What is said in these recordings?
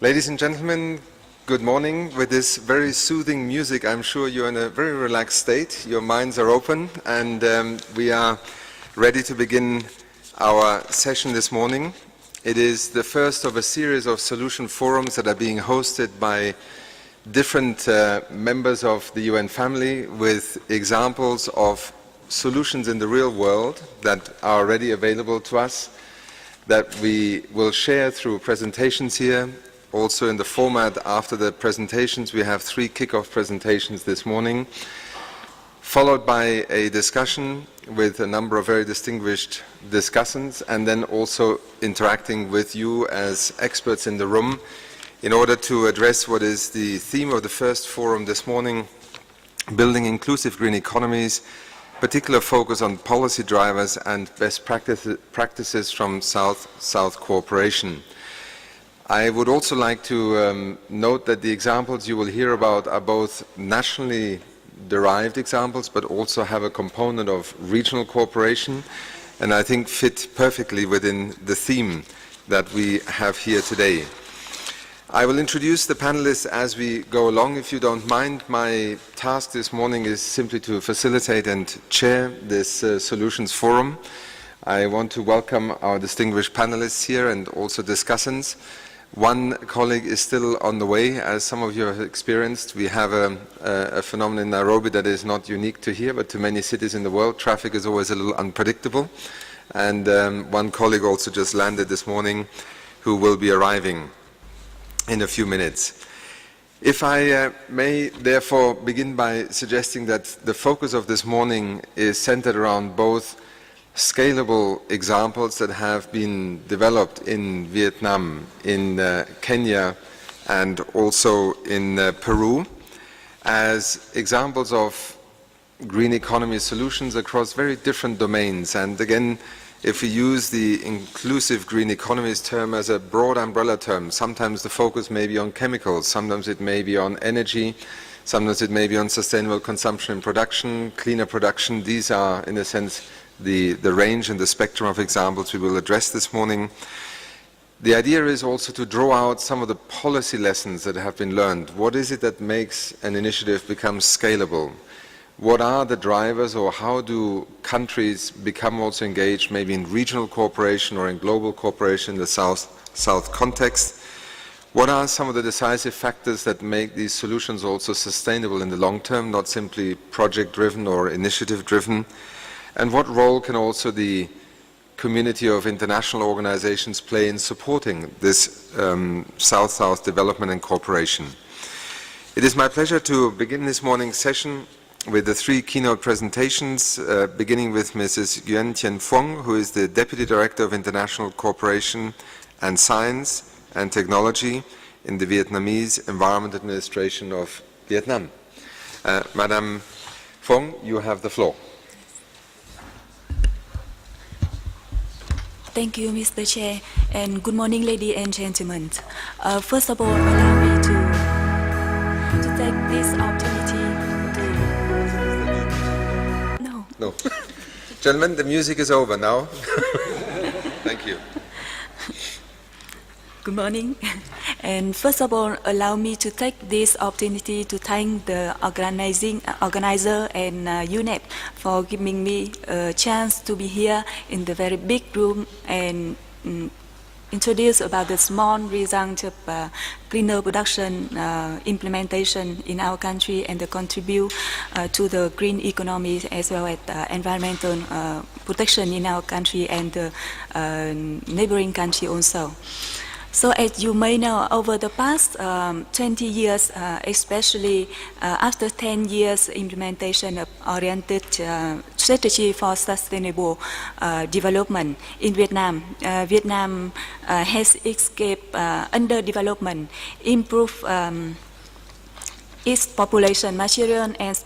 Ladies and gentlemen, good morning. With this very soothing music, I'm sure you're in a very relaxed state. Your minds are open, and we are ready to begin our session this morning. It is the first of a series of solution forums that are being hosted by different members of the UN family with examples of solutions in the real world that are already available to us, that we will share through presentations here. Also in the format after the presentations, we have 3 kick-off presentations this morning, followed by a discussion with a number of very distinguished discussants, and then also interacting with you as experts in the room in order to address what is the theme of the first forum this morning, building inclusive green economies, particular focus on policy drivers and best practices from South-South cooperation. I would also like to note that the examples you will hear about are both nationally derived examples, but also have a component of regional cooperation, and I think fit perfectly within the theme that we have here today. I will introduce the panelists as we go along, if you don't mind. My task this morning is simply to facilitate and chair this Solutions Forum. I want to welcome our distinguished panelists here and also discussants. One colleague is still on the way, as some of you have experienced. We have a phenomenon in Nairobi that is not unique to here, but to many cities in the world. Traffic is always a little unpredictable. And one colleague also just landed this morning who will be arriving in a few minutes. If I may therefore begin by suggesting that the focus of this morning is centered around both scalable examples that have been developed in Vietnam, in Kenya, and also in Peru as examples of green economy solutions across very different domains. And again, if we use the inclusive green economies term as a broad umbrella term, sometimes the focus may be on chemicals, sometimes it may be on energy, sometimes it may be on sustainable consumption and production, cleaner production. These are, in a sense, the range and the spectrum of examples we will address this morning. The idea is also to draw out some of the policy lessons that have been learned. What is it that makes an initiative become scalable? What are the drivers, or how do countries become also engaged maybe in regional cooperation or in global cooperation in the South-South context? What are some of the decisive factors that make these solutions also sustainable in the long term, not simply project-driven or initiative-driven? And what role can also the community of international organizations play in supporting this South-South development and cooperation? It is my pleasure to begin this morning's session with the 3 keynote presentations, beginning with Mrs. Nguyen Thien Phuong, who is the Deputy Director of International Cooperation and Science and Technology in the Vietnamese Environment Administration of Vietnam. Madam Phuong, you have the floor. Thank you, Mr. Chair, and good morning, ladies and gentlemen. First of all, allow me to take this opportunity to... No. Gentlemen, the music is over now. Thank you. Good morning. And first of all, allow me to take this opportunity to thank the organizer and UNEP for giving me a chance to be here in the very big room and introduce about the small result of cleaner production implementation in our country and the contribute to the green economy as well as environmental protection in our country and the neighboring country also. So as you may know, over the past 20 years, especially after 10 years implementation of oriented strategy for sustainable development in Vietnam, Vietnam has escaped underdevelopment, improved its population, material and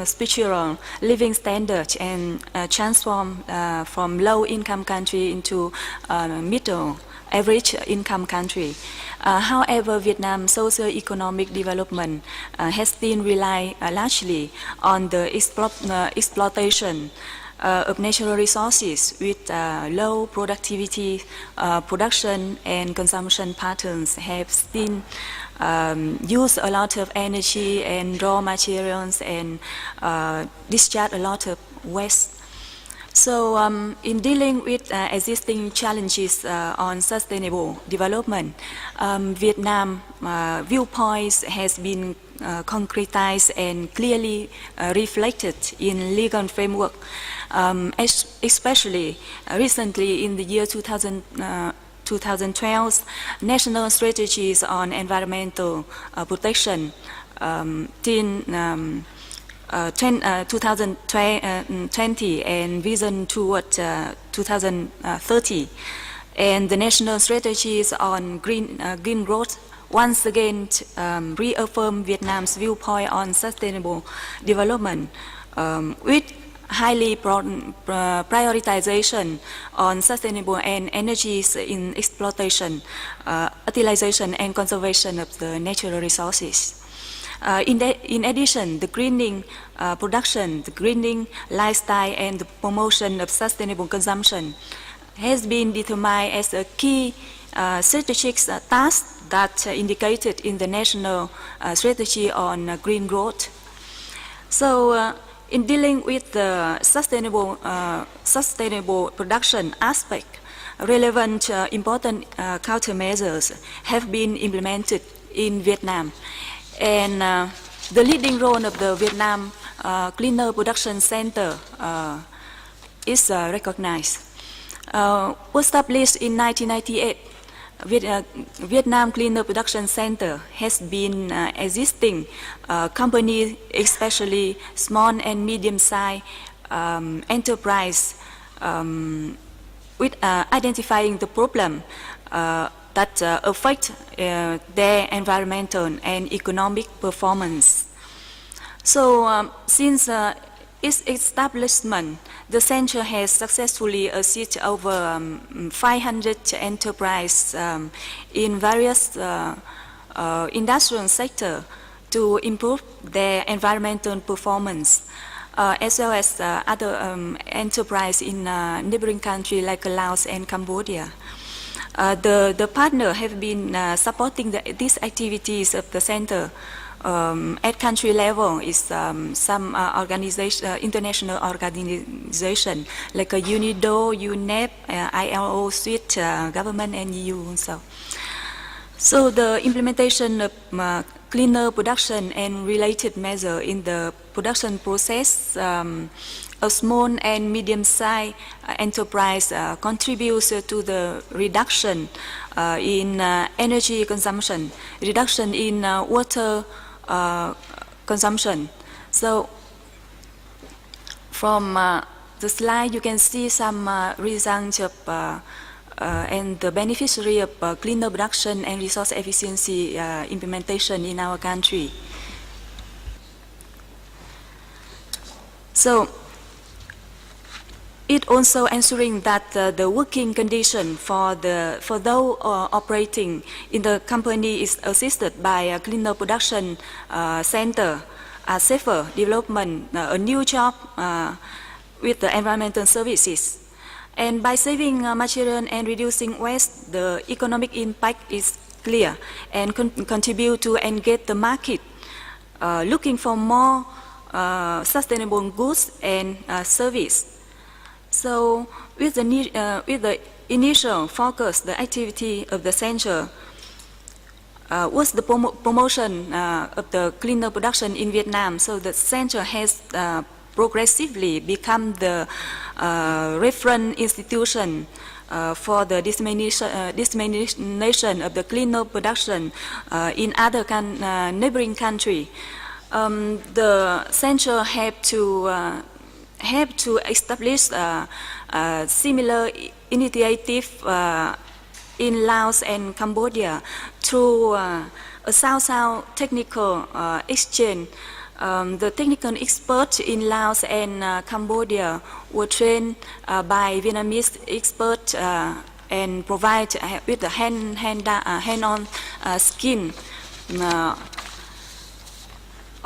spiritual living standards, and transformed from low-income country into middle average income country. However, Vietnam's socio-economic development has been relied largely on the exploitation of natural resources with low productivity production and consumption patterns have seen use a lot of energy and raw materials and discharge a lot of waste. So in dealing with existing challenges on sustainable development, Vietnam viewpoints has been concretized and clearly reflected in legal framework, especially recently in the year 2012, national strategies on environmental protection 2020 and vision toward 2030, and the national strategies on green growth once again reaffirm Vietnam's viewpoint on sustainable development with highly prioritization on sustainable and energies in exploitation, utilization and conservation of the natural resources. In addition, the greening production, the greening lifestyle and the promotion of sustainable consumption has been determined as a key strategic task that indicated in the national strategy on green growth. So in dealing with the sustainable production aspect, relevant important countermeasures have been implemented in Vietnam. And the leading role of the Vietnam Cleaner Production Center is recognized. Was established in 1998, Vietnam Cleaner Production Center has been existing companies, especially small and medium-sized enterprise, with identifying the problem that affect their environmental and economic performance. So since its establishment, the center has successfully assisted over 500 enterprises in various industrial sectors to improve their environmental performance, as well as other enterprises in neighboring countries like Laos and Cambodia. The partner have been supporting these activities of the center at country level is some international organization like UNIDO, UNEP, ILO, Swiss government and EU also. So the implementation of cleaner production and related measures in the production process of small and medium-sized enterprise contributes to the reduction in energy consumption, reduction in water consumption. So from the slide you can see some results of and the beneficiary of cleaner production and resource efficiency implementation in our country. So it also ensuring that the working condition for those operating in the company is assisted by a cleaner production center, a safer development, a new job with the environmental services. And by saving material and reducing waste, the economic impact is clear and contribute to engage the market, looking for more sustainable goods and service. So with the initial focus, the activity of the center was the promotion of the cleaner production in Vietnam. So the center has progressively become the reference institution for the dissemination of the cleaner production in other neighboring countries. The center have to establish similar initiative in Laos and Cambodia through a South-South technical exchange. The technical experts in Laos and Cambodia were trained by Vietnamese experts and provide with the hand-on skill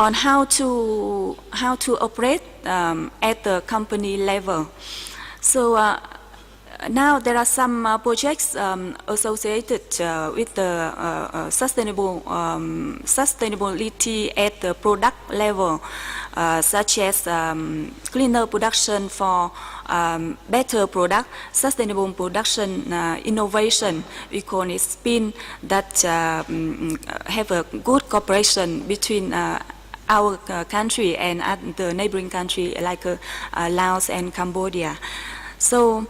on how to operate at the company level. So now there are some projects associated with the sustainability at the product level, such as cleaner production for better product, sustainable production, innovation. We call it SPIN, that have a good cooperation between our country and the neighboring country like Laos and Cambodia. So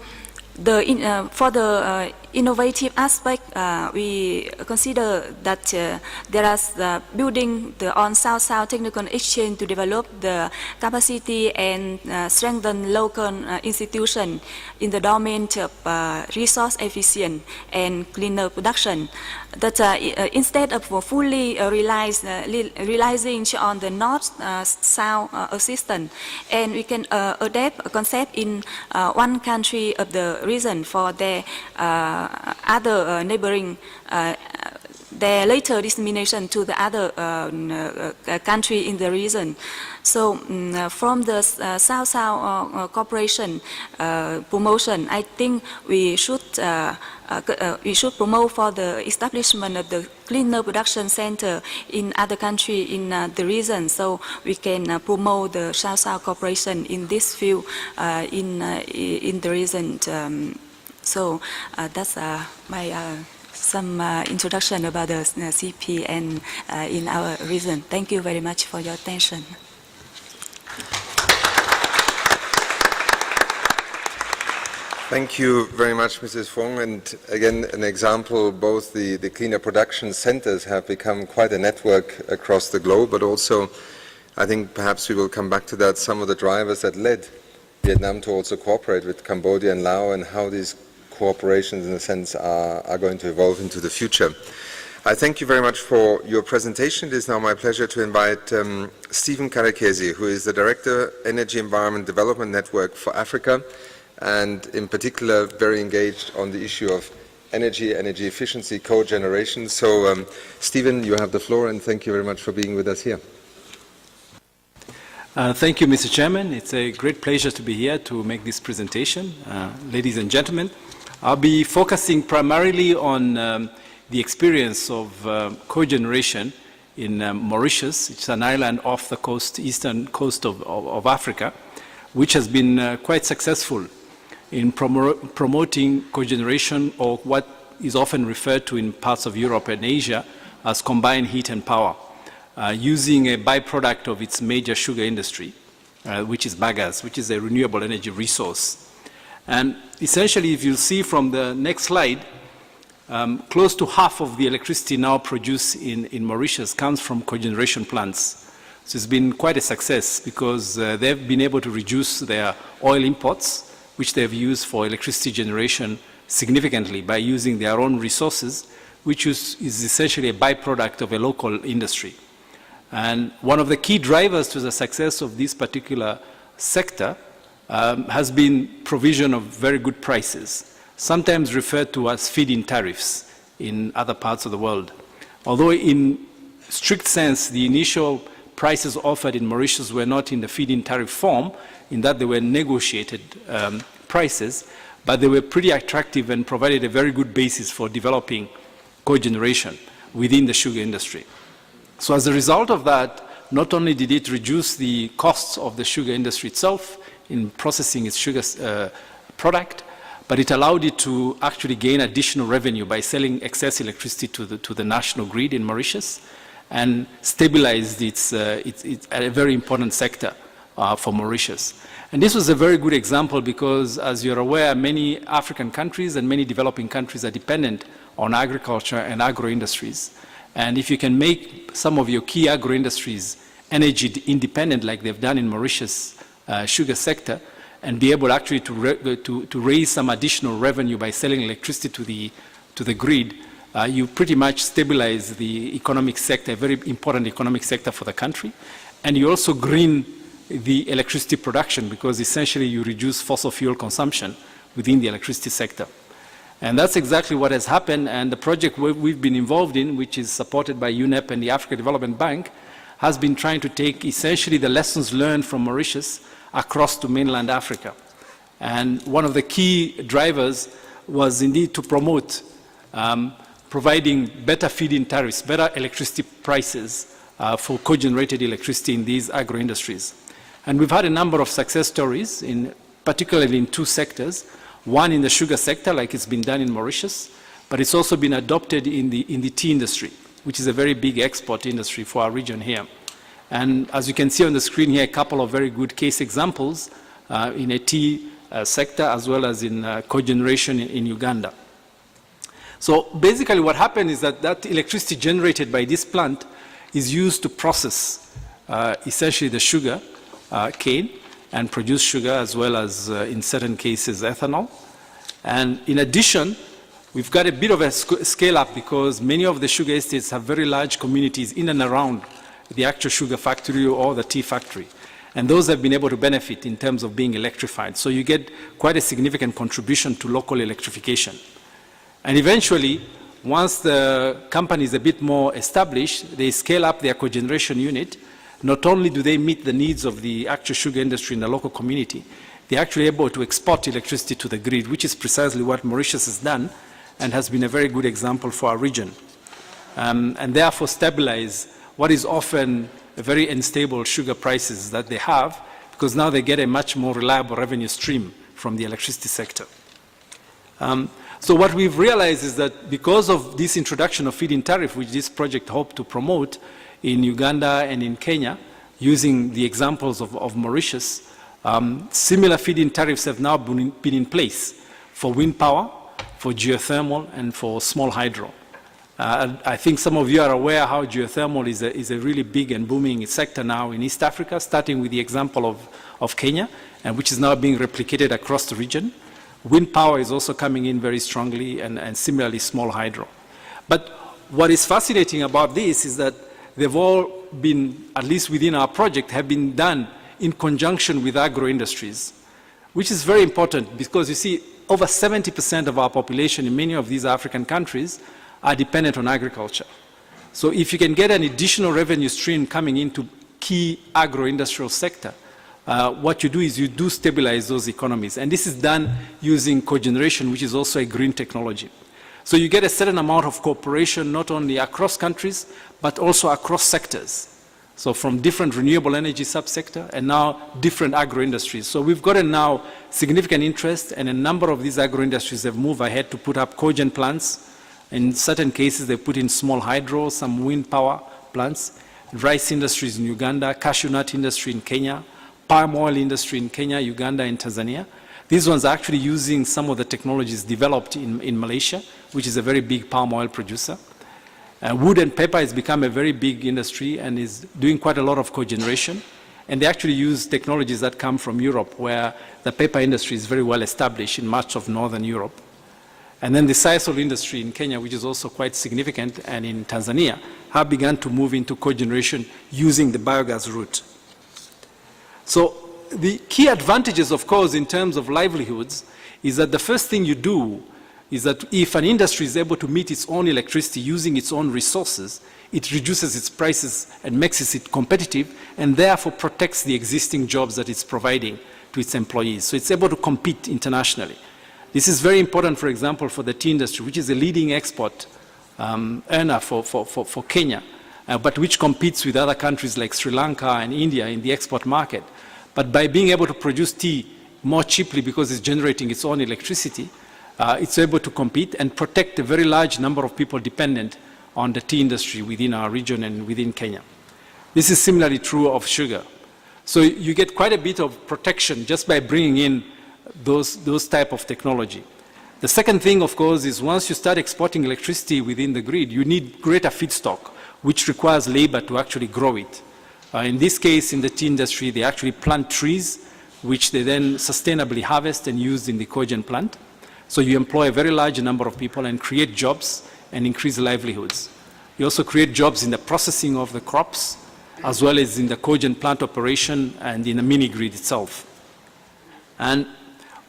for the innovative aspect, we consider that there is building the on South-South technical exchange to develop the capacity and strengthen local institutions in the domain of resource efficient and cleaner production. That instead of fully relying on the North-South assistance, and we can adapt a concept in one country of the region for their other neighboring, their later dissemination to the other country in the region. So from the South-South cooperation promotion, I think we should promote for the establishment of the cleaner production center in other countries in the region, so we can promote the South-South cooperation in this field in the region. So that's my some introduction about the CP and in our region. Thank you very much for your attention. Thank you very much, Mrs. Fong. And again, an example, both the cleaner production centers have become quite a network across the globe, but also, I think perhaps we will come back to that, some of the drivers that led Vietnam to also cooperate with Cambodia and Laos, and how these cooperations, in a sense, are going to evolve into the future. I thank you very much for your presentation. It is now my pleasure to invite Stephen Karekesi, who is the Director, Energy Environment Development Network for Africa, and in particular very engaged on the issue of energy efficiency, cogeneration. So Stephen, you have the floor, and thank you very much for being with us here. Thank you, Mr. Chairman. It's a great pleasure to be here to make this presentation. Ladies and gentlemen, I'll be focusing primarily on the experience of cogeneration in Mauritius. It's an island off the coast, eastern coast of Africa, which has been quite successful in promoting cogeneration, or what is often referred to in parts of Europe and Asia as combined heat and power, using a byproduct of its major sugar industry, which is bagasse, which is a renewable energy resource. And essentially, if you see from the next slide, close to half of the electricity now produced in Mauritius comes from cogeneration plants. So it's been quite a success, because they've been able to reduce their oil imports, which they've used for electricity generation, significantly by using their own resources, which is essentially a byproduct of a local industry. And one of the key drivers to the success of this particular sector has been provision of very good prices, sometimes referred to as feed-in tariffs in other parts of the world. Although in strict sense, the initial prices offered in Mauritius were not in the feed-in tariff form, in that they were negotiated prices, but they were pretty attractive and provided a very good basis for developing cogeneration within the sugar industry. So as a result of that, not only did it reduce the costs of the sugar industry itself in processing its sugar product, but it allowed it to actually gain additional revenue by selling excess electricity to the national grid in Mauritius, and stabilized its a very important sector for Mauritius. And this was a very good example, because, as you're aware, many African countries and many developing countries are dependent on agriculture and agro-industries. And if you can make some of your key agro-industries energy independent, like they've done in Mauritius sugar sector, and be able actually to raise some additional revenue by selling electricity to the grid, you pretty much stabilize the economic sector, a very important economic sector for the country. And you also green the electricity production, because essentially you reduce fossil fuel consumption within the electricity sector. And that's exactly what has happened, and the project we've been involved in, which is supported by UNEP and the Africa Development Bank, has been trying to take essentially the lessons learned from Mauritius across to mainland Africa. And one of the key drivers was indeed to promote providing better feed-in tariffs, better electricity prices for cogenerated electricity in these agro-industries. And we've had a number of success stories, particularly in two sectors. One in the sugar sector, like it's been done in Mauritius, but it's also been adopted in the tea industry, which is a very big export industry for our region here. And as you can see on the screen here, a couple of very good case examples in a tea sector as well as in cogeneration in Uganda. So basically what happened is that electricity generated by this plant is used to process essentially the sugar cane and produce sugar as well as in certain cases ethanol. And in addition, we've got a bit of a scale up because many of the sugar estates have very large communities in and around the actual sugar factory or the tea factory. And those have been able to benefit in terms of being electrified. So you get quite a significant contribution to local electrification. And eventually, once the company is a bit more established, they scale up their cogeneration unit. Not only do they meet the needs of the actual sugar industry in the local community, they're actually able to export electricity to the grid, which is precisely what Mauritius has done and has been a very good example for our region. And therefore stabilize what is often a very unstable sugar prices that they have, because now they get a much more reliable revenue stream from the electricity sector. So what we've realized is that because of this introduction of feed-in tariff, which this project hoped to promote in Uganda and in Kenya, using the examples of Mauritius, similar feed-in tariffs have now been in place for wind power, for geothermal, and for small hydro. I think some of you are aware how geothermal is a really big and booming sector now in East Africa, starting with the example of Kenya, and which is now being replicated across the region. Wind power is also coming in very strongly, and similarly small hydro. But what is fascinating about this is that they've all been, at least within our project, have been done in conjunction with agro-industries, which is very important because you see over 70% of our population in many of these African countries are dependent on agriculture. So if you can get an additional revenue stream coming into key agro-industrial sector, what you do is you do stabilize those economies. And this is done using cogeneration, which is also a green technology. So you get a certain amount of cooperation, not only across countries, but also across sectors. So from different renewable energy subsector and now different agro-industries. So we've gotten now significant interest, and a number of these agro-industries have moved ahead to put up cogen plants. In certain cases, they put in small hydro, some wind power plants, rice industries in Uganda, cashew nut industry in Kenya, palm oil industry in Kenya, Uganda, and Tanzania. These ones are actually using some of the technologies developed in Malaysia, which is a very big palm oil producer. Wood and paper has become a very big industry and is doing quite a lot of cogeneration. And they actually use technologies that come from Europe, where the paper industry is very well established in much of northern Europe. And then the sisal industry in Kenya, which is also quite significant, and in Tanzania, have begun to move into cogeneration using the biogas route. So the key advantages, of course, in terms of livelihoods, is that the first thing you do is that if an industry is able to meet its own electricity using its own resources, it reduces its prices and makes it competitive, and therefore protects the existing jobs that it's providing to its employees. So it's able to compete internationally. This is very important, for example, for the tea industry, which is a leading export earner for Kenya, but which competes with other countries like Sri Lanka and India in the export market. But by being able to produce tea more cheaply because it's generating its own electricity, it's able to compete and protect a very large number of people dependent on the tea industry within our region and within Kenya. This is similarly true of sugar. So you get quite a bit of protection just by bringing in those type of technology. The second thing, of course, is once you start exporting electricity within the grid, you need greater feedstock, which requires labor to actually grow it. In this case, in the tea industry, they actually plant trees, which they then sustainably harvest and use in the cogen plant. So you employ a very large number of people and create jobs and increase livelihoods. You also create jobs in the processing of the crops, as well as in the cogen plant operation and in the mini grid itself. And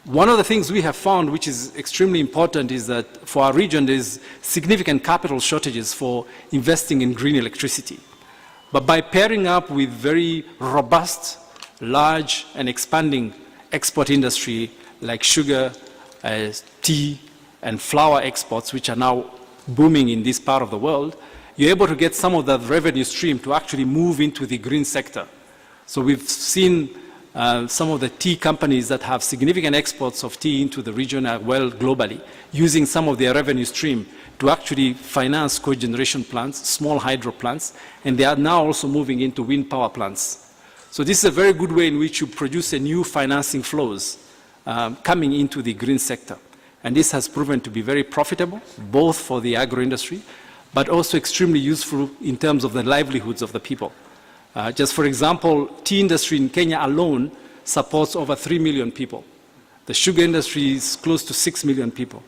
one of the things we have found, which is extremely important, is that for our region, there's significant capital shortages for investing in green electricity. But by pairing up with very robust, large, and expanding export industry like sugar, tea, and flour exports, which are now booming in this part of the world, you're able to get some of that revenue stream to actually move into the green sector. So we've seen some of the tea companies that have significant exports of tea into the region as well globally, using some of their revenue stream to actually finance cogeneration plants, small hydro plants, and they are now also moving into wind power plants. So this is a very good way in which you produce a new financing flows coming into the green sector. And this has proven to be very profitable, both for the agro-industry, but also extremely useful in terms of the livelihoods of the people. Just for example, tea industry in Kenya alone supports over 3 million people. The sugar industry is close to 6 million people.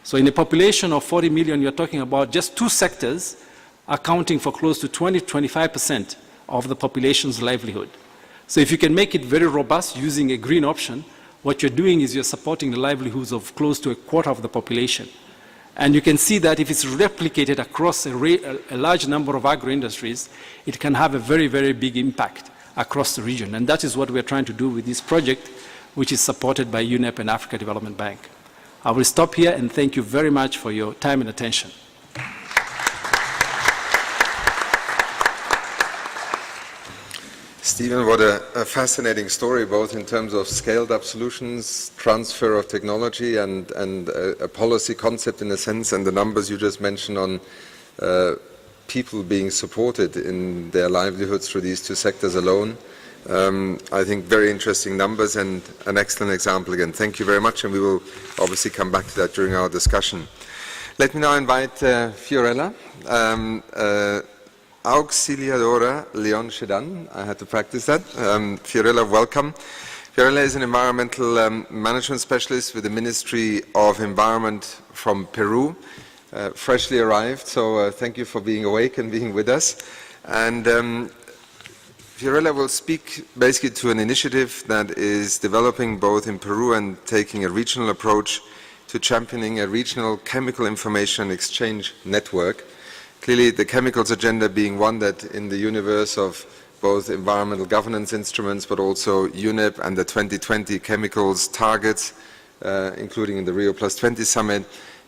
So in a population of 40 million, you're talking about just two sectors accounting for close to 20-25% of the population's livelihood. So if you can make it very robust using a green option, what you're doing is you're supporting the livelihoods of close to a quarter of the population. And you can see that if it's replicated across a large number of agro-industries, it can have a very, very big impact across the region. And that is what we're trying to do with this project, which is supported by UNEP and Africa Development Bank. I will stop here and thank you very much for your time and attention. Stephen, what a fascinating story, both in terms of scaled-up solutions, transfer of technology, and a policy concept in a sense, and the numbers you just mentioned on people being supported in their livelihoods through these two sectors alone. I think very interesting numbers and an excellent example again. Thank you very much, and we will obviously come back to that during our discussion. Let me now invite Fiorella. Auxiliadora Leon Shedan. I had to practice that. Fiorella, welcome. Fiorella is an environmental management specialist with the Ministry of Environment from Peru, freshly arrived, so thank you for being awake and being with us. And Fiorella will speak basically to an initiative that is developing both in Peru and taking a regional approach to championing a regional chemical information exchange network. Clearly, the chemicals agenda being one that in the universe of both environmental governance instruments, but also UNEP and the 2020 chemicals targets, including in the Rio +20 summit,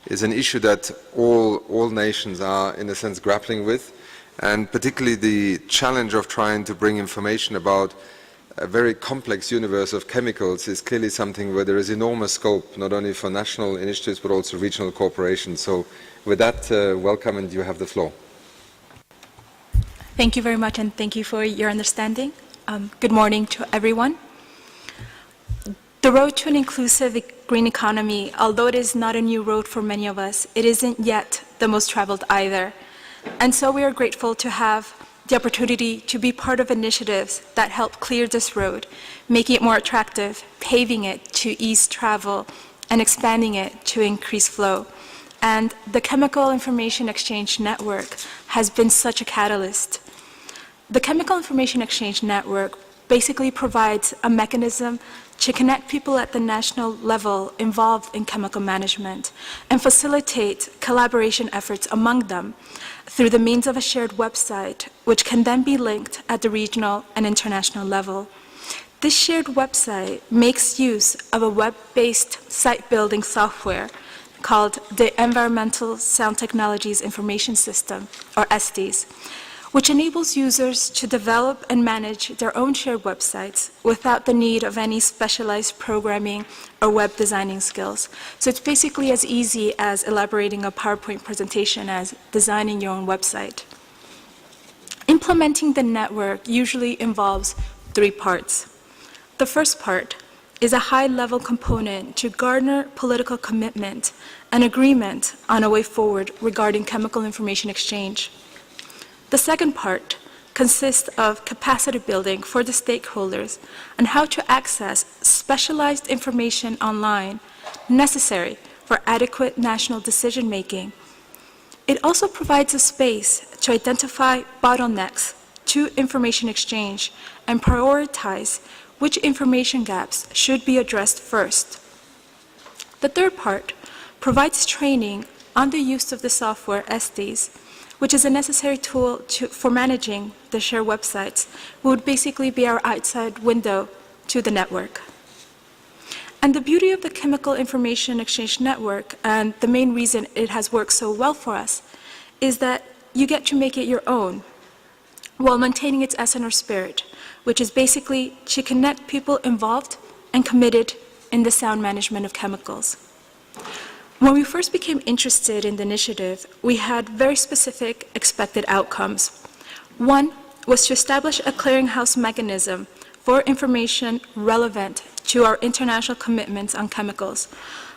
is an issue that all nations are, in a sense, grappling with. And particularly the challenge of trying to bring information about a very complex universe of chemicals is clearly something where there is enormous scope, not only for national initiatives, but also regional cooperation. So with that, welcome, and you have the floor. Thank you very much, and thank you for your understanding. Good morning to everyone. The road to an inclusive green economy, although it is not a new road for many of us, it isn't yet the most traveled either. And so we are grateful to have the opportunity to be part of initiatives that help clear this road, making it more attractive, paving it to ease travel, and expanding it to increase flow. And the Chemical Information Exchange Network has been such a catalyst. The Chemical Information Exchange Network basically provides a mechanism to connect people at the national level involved in chemical management and facilitate collaboration efforts among them through the means of a shared website, which can then be linked at the regional and international level. This shared website makes use of a web-based site-building software called the Environmental Sound Technologies Information System, or ESTIS, which enables users to develop and manage their own shared websites without the need of any specialized programming or web designing skills. So it's basically as easy as elaborating a PowerPoint presentation as designing your own website. Implementing the network usually involves 3 parts. The first part is a high-level component to garner political commitment and agreement on a way forward regarding chemical information exchange. The second part consists of capacity building for the stakeholders on how to access specialized information online necessary for adequate national decision-making. It also provides a space to identify bottlenecks to information exchange and prioritize which information gaps should be addressed first. The third part provides training on the use of the software ESTIS, which is a necessary tool for managing the shared websites, would basically be our outside window to the network. And the beauty of the Chemical Information Exchange Network, and the main reason it has worked so well for us, is that you get to make it your own while maintaining its essence or spirit, which is basically to connect people involved and committed in the sound management of chemicals. When we first became interested in the initiative, we had very specific expected outcomes. One was to establish a clearinghouse mechanism for information relevant to our international commitments on chemicals,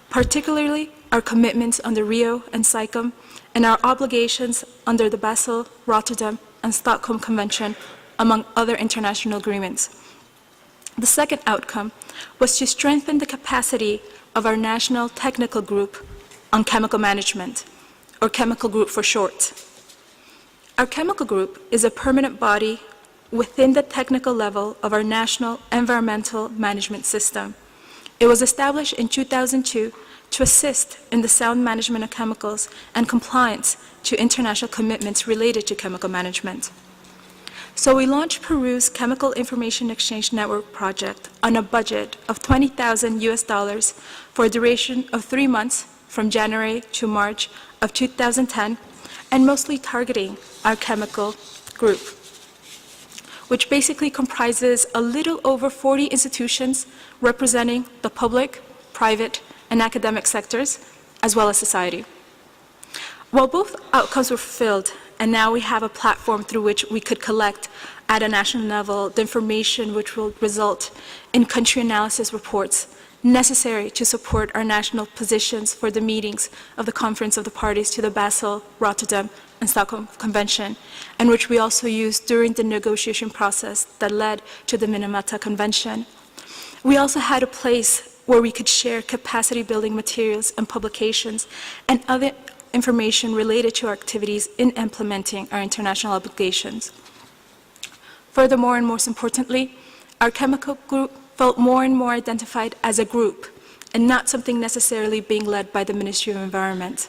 particularly our commitments under Rio and SAICM and our obligations under the Basel, Rotterdam, and Stockholm Convention, among other international agreements. The second outcome was to strengthen the capacity of our National Technical Group on Chemical Management, or Chemical Group for short. Our Chemical Group is a permanent body within the technical level of our National Environmental Management System. It was established in 2002 to assist in the sound management of chemicals and compliance to international commitments related to chemical management. So we launched Peru's Chemical Information Exchange Network project on a budget of $20,000 for a duration of 3 months from January to March of 2010, and mostly targeting our chemical group, which basically comprises a little over 40 institutions representing the public, private, and academic sectors, as well as society. While both outcomes were fulfilled, and now we have a platform through which we could collect at a national level the information which will result in country analysis reports necessary to support our national positions for the meetings of the Conference of the Parties to the Basel, Rotterdam, and Stockholm Convention, and which we also used during the negotiation process that led to the Minamata Convention. We also had a place where we could share capacity-building materials and publications and other information related to our activities in implementing our international obligations. Furthermore, and most importantly, our chemical group felt more and more identified as a group and not something necessarily being led by the Ministry of Environment.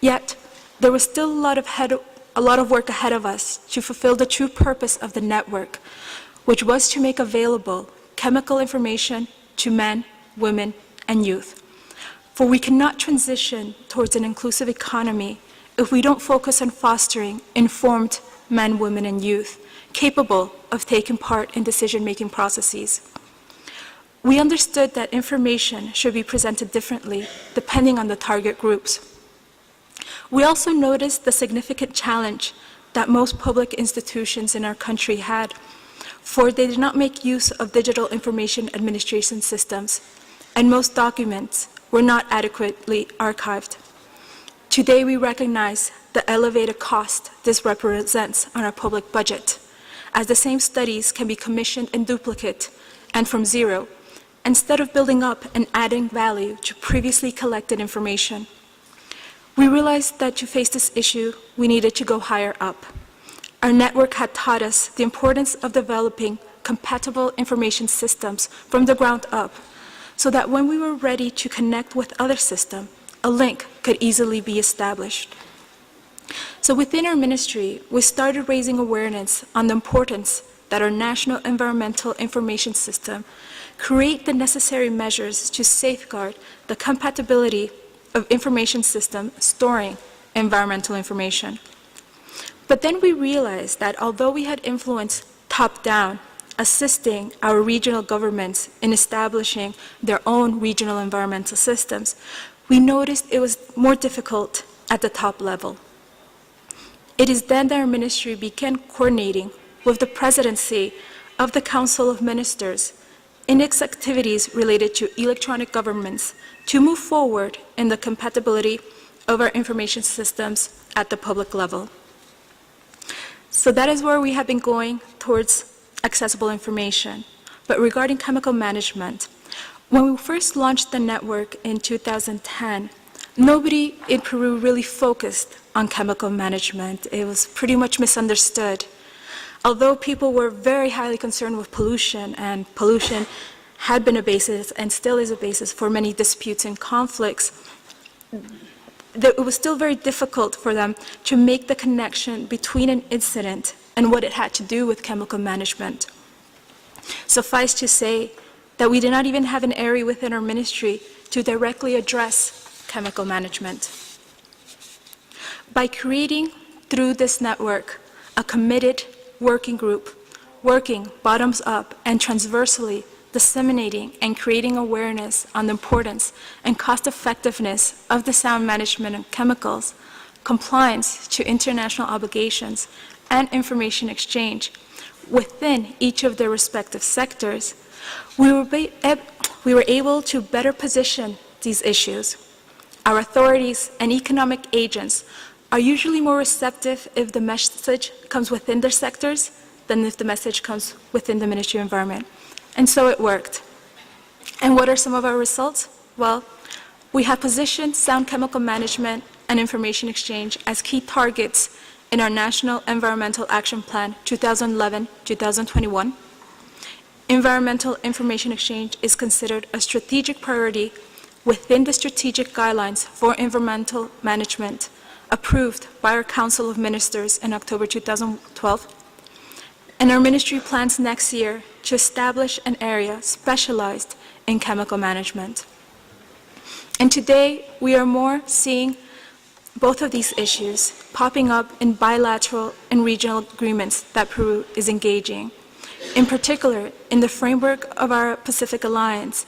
Yet, there was still a lot of work ahead of us to fulfill the true purpose of the network, which was to make available chemical information to men, women, and youth. For we cannot transition towards an inclusive economy if we don't focus on fostering informed men, women, and youth capable of taking part in decision-making processes. We understood that information should be presented differently depending on the target groups. We also noticed the significant challenge that most public institutions in our country had, for they did not make use of digital information administration systems, and most documents were not adequately archived. Today, we recognize the elevated cost this represents on our public budget, as the same studies can be commissioned in duplicate and from zero, instead of building up and adding value to previously collected information. We realized that to face this issue, we needed to go higher up. Our network had taught us the importance of developing compatible information systems from the ground up, so that when we were ready to connect with other systems, a link could easily be established. So within our ministry, we started raising awareness on the importance that our national environmental information system create the necessary measures to safeguard the compatibility of information system storing environmental information. But then we realized that although we had influence top-down, assisting our regional governments in establishing their own regional environmental systems, we noticed it was more difficult at the top level. It is then that our ministry began coordinating with the presidency of the Council of Ministers in its activities related to electronic governments to move forward in the compatibility of our information systems at the public level. So that is where we have been going towards accessible information. But regarding chemical management, when we first launched the network in 2010, nobody in Peru really focused on chemical management. It was pretty much misunderstood. Although people were very highly concerned with pollution, and pollution had been a basis and still is a basis for many disputes and conflicts, it was still very difficult for them to make the connection between an incident and what it had to do with chemical management. Suffice to say that we did not even have an area within our ministry to directly address chemical management. By creating, through this network, a committed working group, working bottoms up and transversally, disseminating and creating awareness on the importance and cost-effectiveness of the sound management of chemicals, compliance to international obligations, and information exchange within each of their respective sectors, we were able to better position these issues. Our authorities and economic agents are usually more receptive if the message comes within their sectors than if the message comes within the Ministry of Environment. And so it worked. And what are some of our results? Well, we have positioned sound chemical management and information exchange as key targets in our National Environmental Action Plan 2011-2021. Environmental information exchange is considered a strategic priority within the strategic guidelines for environmental management approved by our Council of Ministers in October 2012. And our ministry plans next year to establish an area specialized in chemical management. And today, we are more seeing both of these issues popping up in bilateral and regional agreements that Peru is engaging. In particular, in the framework of our Pacific Alliance,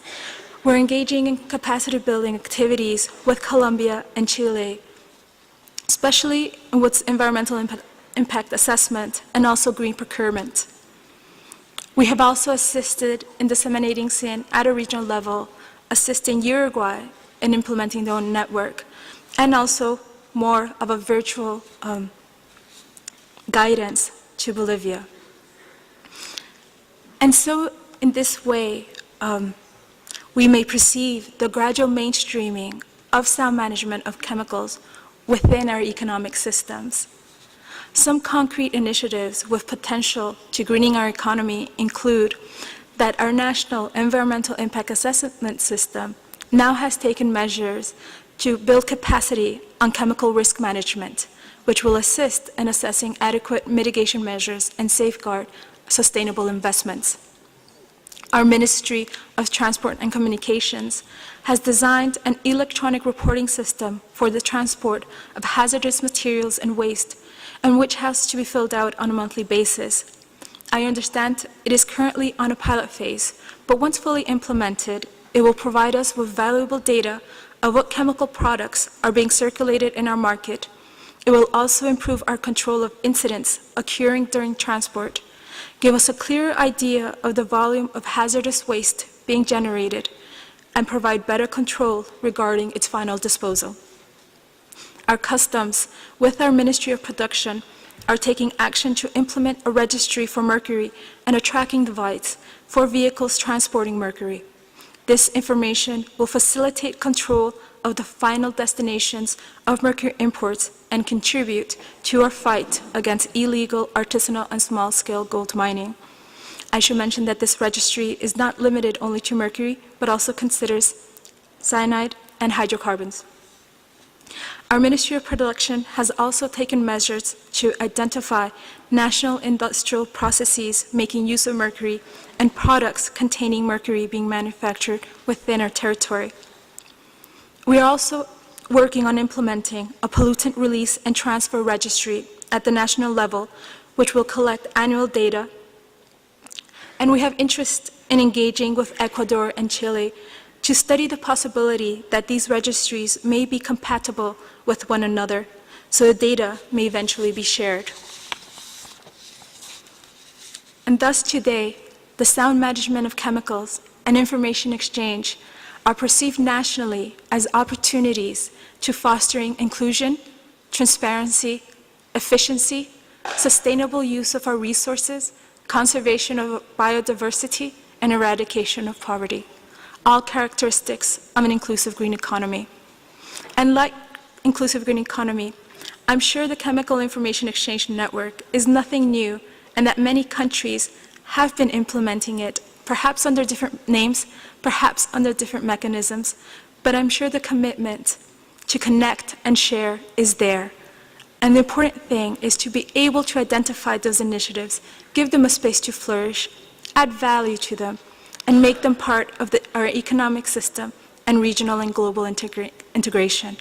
we're engaging in capacity building activities with Colombia and Chile, especially with environmental impact assessment and also green procurement. We have also assisted in disseminating SIN at a regional level, assisting Uruguay in implementing their own network, and also more of a virtual guidance to Bolivia. And so in this way, we may perceive the gradual mainstreaming of sound management of chemicals within our economic systems. Some concrete initiatives with potential to greening our economy include that our National Environmental Impact Assessment System now has taken measures to build capacity on chemical risk management, which will assist in assessing adequate mitigation measures and safeguard sustainable investments. Our Ministry of Transport and Communications has designed an electronic reporting system for the transport of hazardous materials and waste, and which has to be filled out on a monthly basis. I understand it is currently on a pilot phase, but once fully implemented, it will provide us with valuable data of what chemical products are being circulated in our market. It will also improve our control of incidents occurring during transport, give us a clearer idea of the volume of hazardous waste being generated, and provide better control regarding its final disposal. Our customs, with our Ministry of Production, are taking action to implement a registry for mercury and a tracking device for vehicles transporting mercury. This information will facilitate control of the final destinations of mercury imports and contribute to our fight against illegal, artisanal, and small-scale gold mining. I should mention that this registry is not limited only to mercury, but also considers cyanide and hydrocarbons. Our Ministry of Production has also taken measures to identify national industrial processes making use of mercury and products containing mercury being manufactured within our territory. We are also working on implementing a pollutant release and transfer registry at the national level, which will collect annual data. And we have interest in engaging with Ecuador and Chile to study the possibility that these registries may be compatible with one another, so the data may eventually be shared. And thus today, the sound management of chemicals and information exchange are perceived nationally as opportunities to fostering inclusion, transparency, efficiency, sustainable use of our resources, conservation of biodiversity, and eradication of poverty, all characteristics of an inclusive green economy. And like inclusive green economy, I'm sure the Chemical Information Exchange Network is nothing new and that many countries have been implementing it, perhaps under different names, perhaps under different mechanisms, but I'm sure the commitment to connect and share is there. And the important thing is to be able to identify those initiatives, give them a space to flourish, add value to them, and make them part of our economic system and regional and global integration.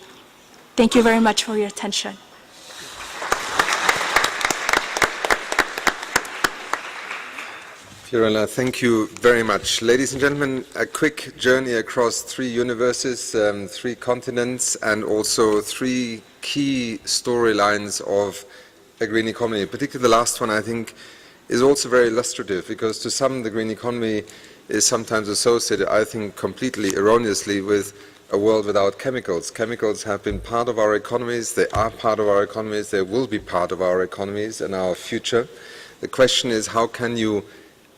Thank you very much for your attention. Fiorella, thank you very much. Ladies and gentlemen, a quick journey across 3 universes, 3 continents, and also 3 key storylines of a green economy. Particularly the last one, I think, is also very illustrative, because to some, the green economy is sometimes associated, I think, completely erroneously with a world without chemicals. Chemicals have been part of our economies, they are part of our economies, they will be part of our economies and our future. The question is, how can you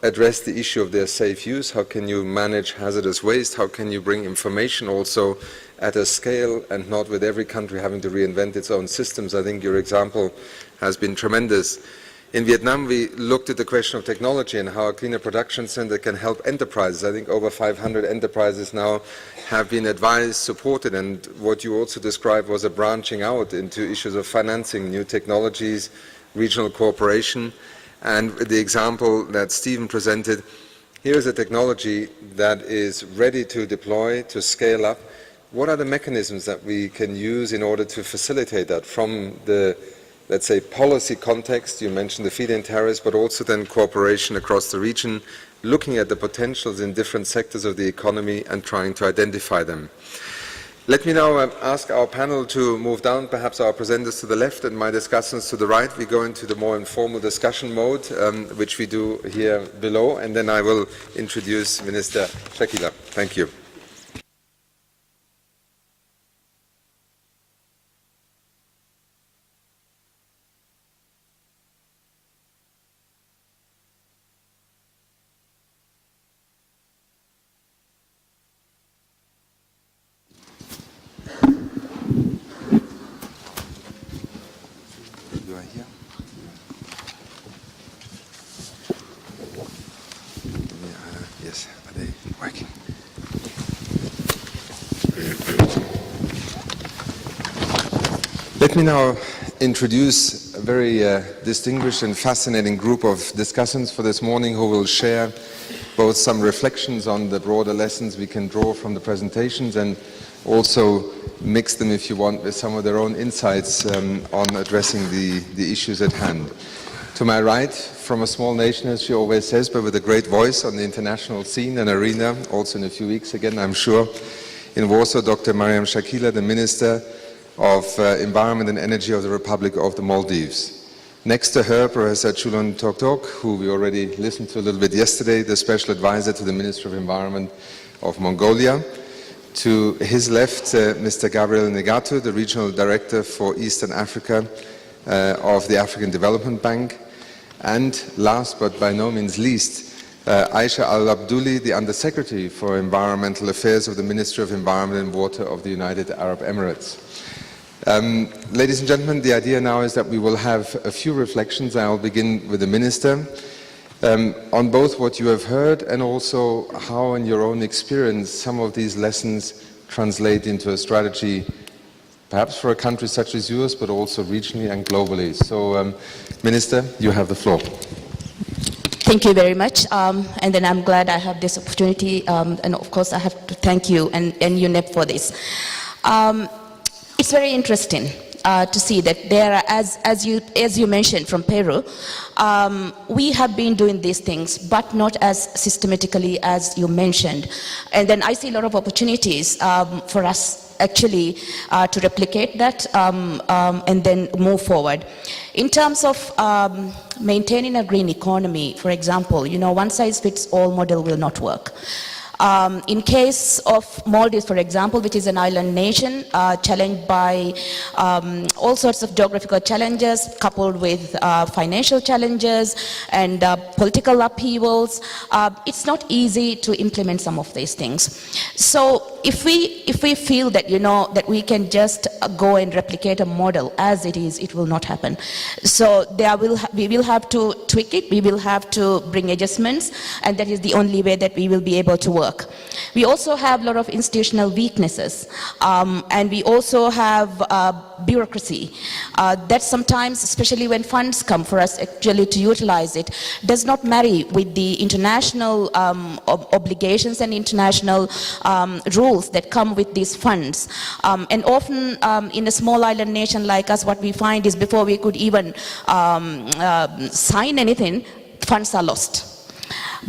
address the issue of their safe use? How can you manage hazardous waste? How can you bring information also at a scale and not with every country having to reinvent its own systems? I think your example has been tremendous. In Vietnam, we looked at the question of technology and how a cleaner production center can help enterprises. I think over 500 enterprises now have been advised, supported, and what you also described was a branching out into issues of financing, new technologies, regional cooperation. And the example that Stephen presented, here is a technology that is ready to deploy, to scale up. What are the mechanisms that we can use in order to facilitate that from the, let's say, policy context? You mentioned the Feed-in-Tariffs, but also then cooperation across the region, looking at the potentials in different sectors of the economy and trying to identify them. Let me now ask our panel to move down, perhaps our presenters to the left and my discussants to the right. We go into the more informal discussion mode, which we do here below, and then I will introduce Minister Shakila. Thank you. Yes, are they working? Let me now introduce a very distinguished and fascinating group of discussants for this morning who will share both some reflections on the broader lessons we can draw from the presentations and also mix them, if you want, with some of their own insights on addressing the issues at hand. To my right, from a small nation, as she always says, but with a great voice on the international scene and arena, also in a few weeks again, I'm sure, in Warsaw, Dr. Mariam Shakila, the Minister of Environment and Energy of the Republic of the Maldives. Next to her, Professor Chulon Toktok, who we already listened to a little bit yesterday, the Special Advisor to the Minister of Environment of Mongolia. To his left, Mr. Gabriel Negatu, the Regional Director for Eastern Africa of the African Development Bank. And last but by no means least, Aisha Al-Abdouli, the Undersecretary for Environmental Affairs of the Ministry of Environment and Water of the United Arab Emirates. Ladies and gentlemen, the idea now is that we will have a few reflections. I'll begin with the Minister on both what you have heard and also how, in your own experience, some of these lessons translate into a strategy perhaps for a country such as yours, but also regionally and globally. So, Minister, you have the floor. Thank you very much. And then I'm glad I have this opportunity. And of course, I have to thank you and UNEP for this. It's very interesting to see that there are, as you mentioned from Peru, we have been doing these things, but not as systematically as you mentioned. And then I see a lot of opportunities for us actually to replicate that and then move forward. In terms of maintaining a green economy, for example, you know, one-size-fits-all model will not work. In case of Maldives, for example, which is an island nation challenged by all sorts of geographical challenges coupled with financial challenges and political upheavals, it's not easy to implement some of these things. So if we feel that, that we can just go and replicate a model as it is, it will not happen. So we will have to tweak it, we will have to bring adjustments, and that is the only way that we will be able to work. We also have a lot of institutional weaknesses, and we also have bureaucracy that sometimes, especially when funds come for us actually to utilize it, does not marry with the international obligations and international rules that come with these funds. And often in a small island nation like us, what we find is before we could even sign anything, funds are lost.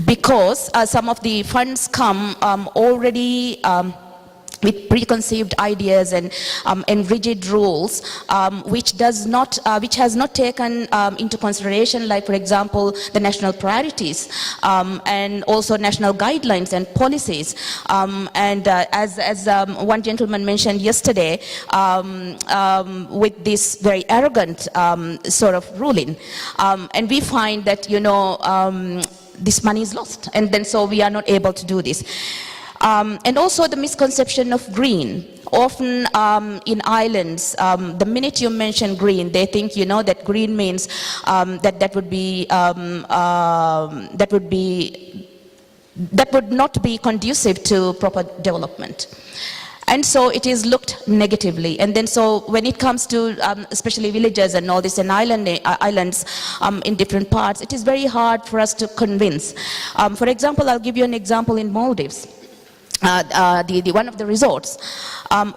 Because some of the funds come already with preconceived ideas and rigid rules, which has not taken into consideration, like for example, the national priorities and also national guidelines and policies. As one gentleman mentioned yesterday, with this very arrogant sort of ruling, and we find that this money is lost, and then so we are not able to do this. And also the misconception of green. Often in islands, the minute you mention green, they think that green means that would not be conducive to proper development. And so it is looked negatively. And then so when it comes to especially villages and all this and islands in different parts, it is very hard for us to convince. For example, I'll give you an example in Maldives. One of the resorts,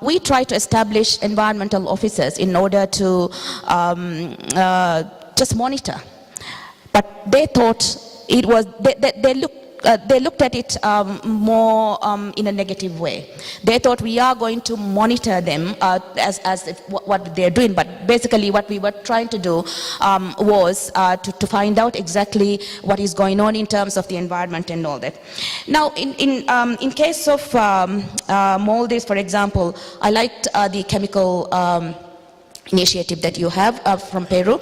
we try to establish environmental officers in order to just monitor. But they thought it was, they looked at it more in a negative way. They thought we are going to monitor them as what they're doing, but basically what we were trying to do was to find out exactly what is going on in terms of the environment and all that. Now, in case of Maldives, for example, I liked the chemical initiative that you have from Peru.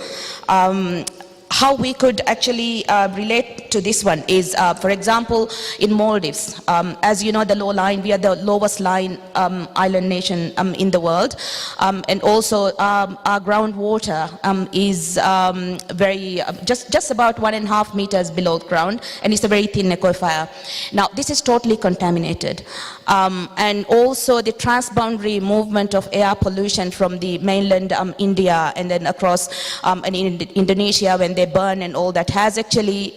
How we could actually relate to this one is, for example, in Maldives, as you know, the low line, we are the lowest lying island nation in the world, and also our groundwater is very, just about 1.5 meters below ground, and it's a very thin aquifer. Now, this is totally contaminated. And also the transboundary movement of air pollution from the mainland India and then across in Indonesia when they burn and all that has actually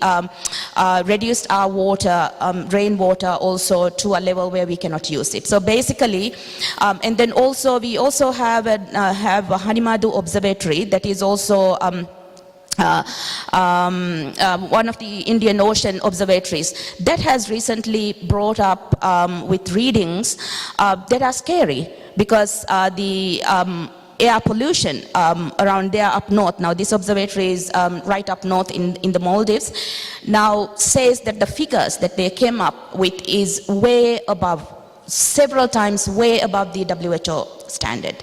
reduced our water, rainwater also to a level where we cannot use it. So basically, and then also we also have a Hanimadu Observatory that is also one of the Indian Ocean observatories that has recently brought up with readings that are scary because the air pollution around there up north, now this observatory is right up north in the Maldives, now says that the figures that they came up with is way above, several times way above the WHO standard.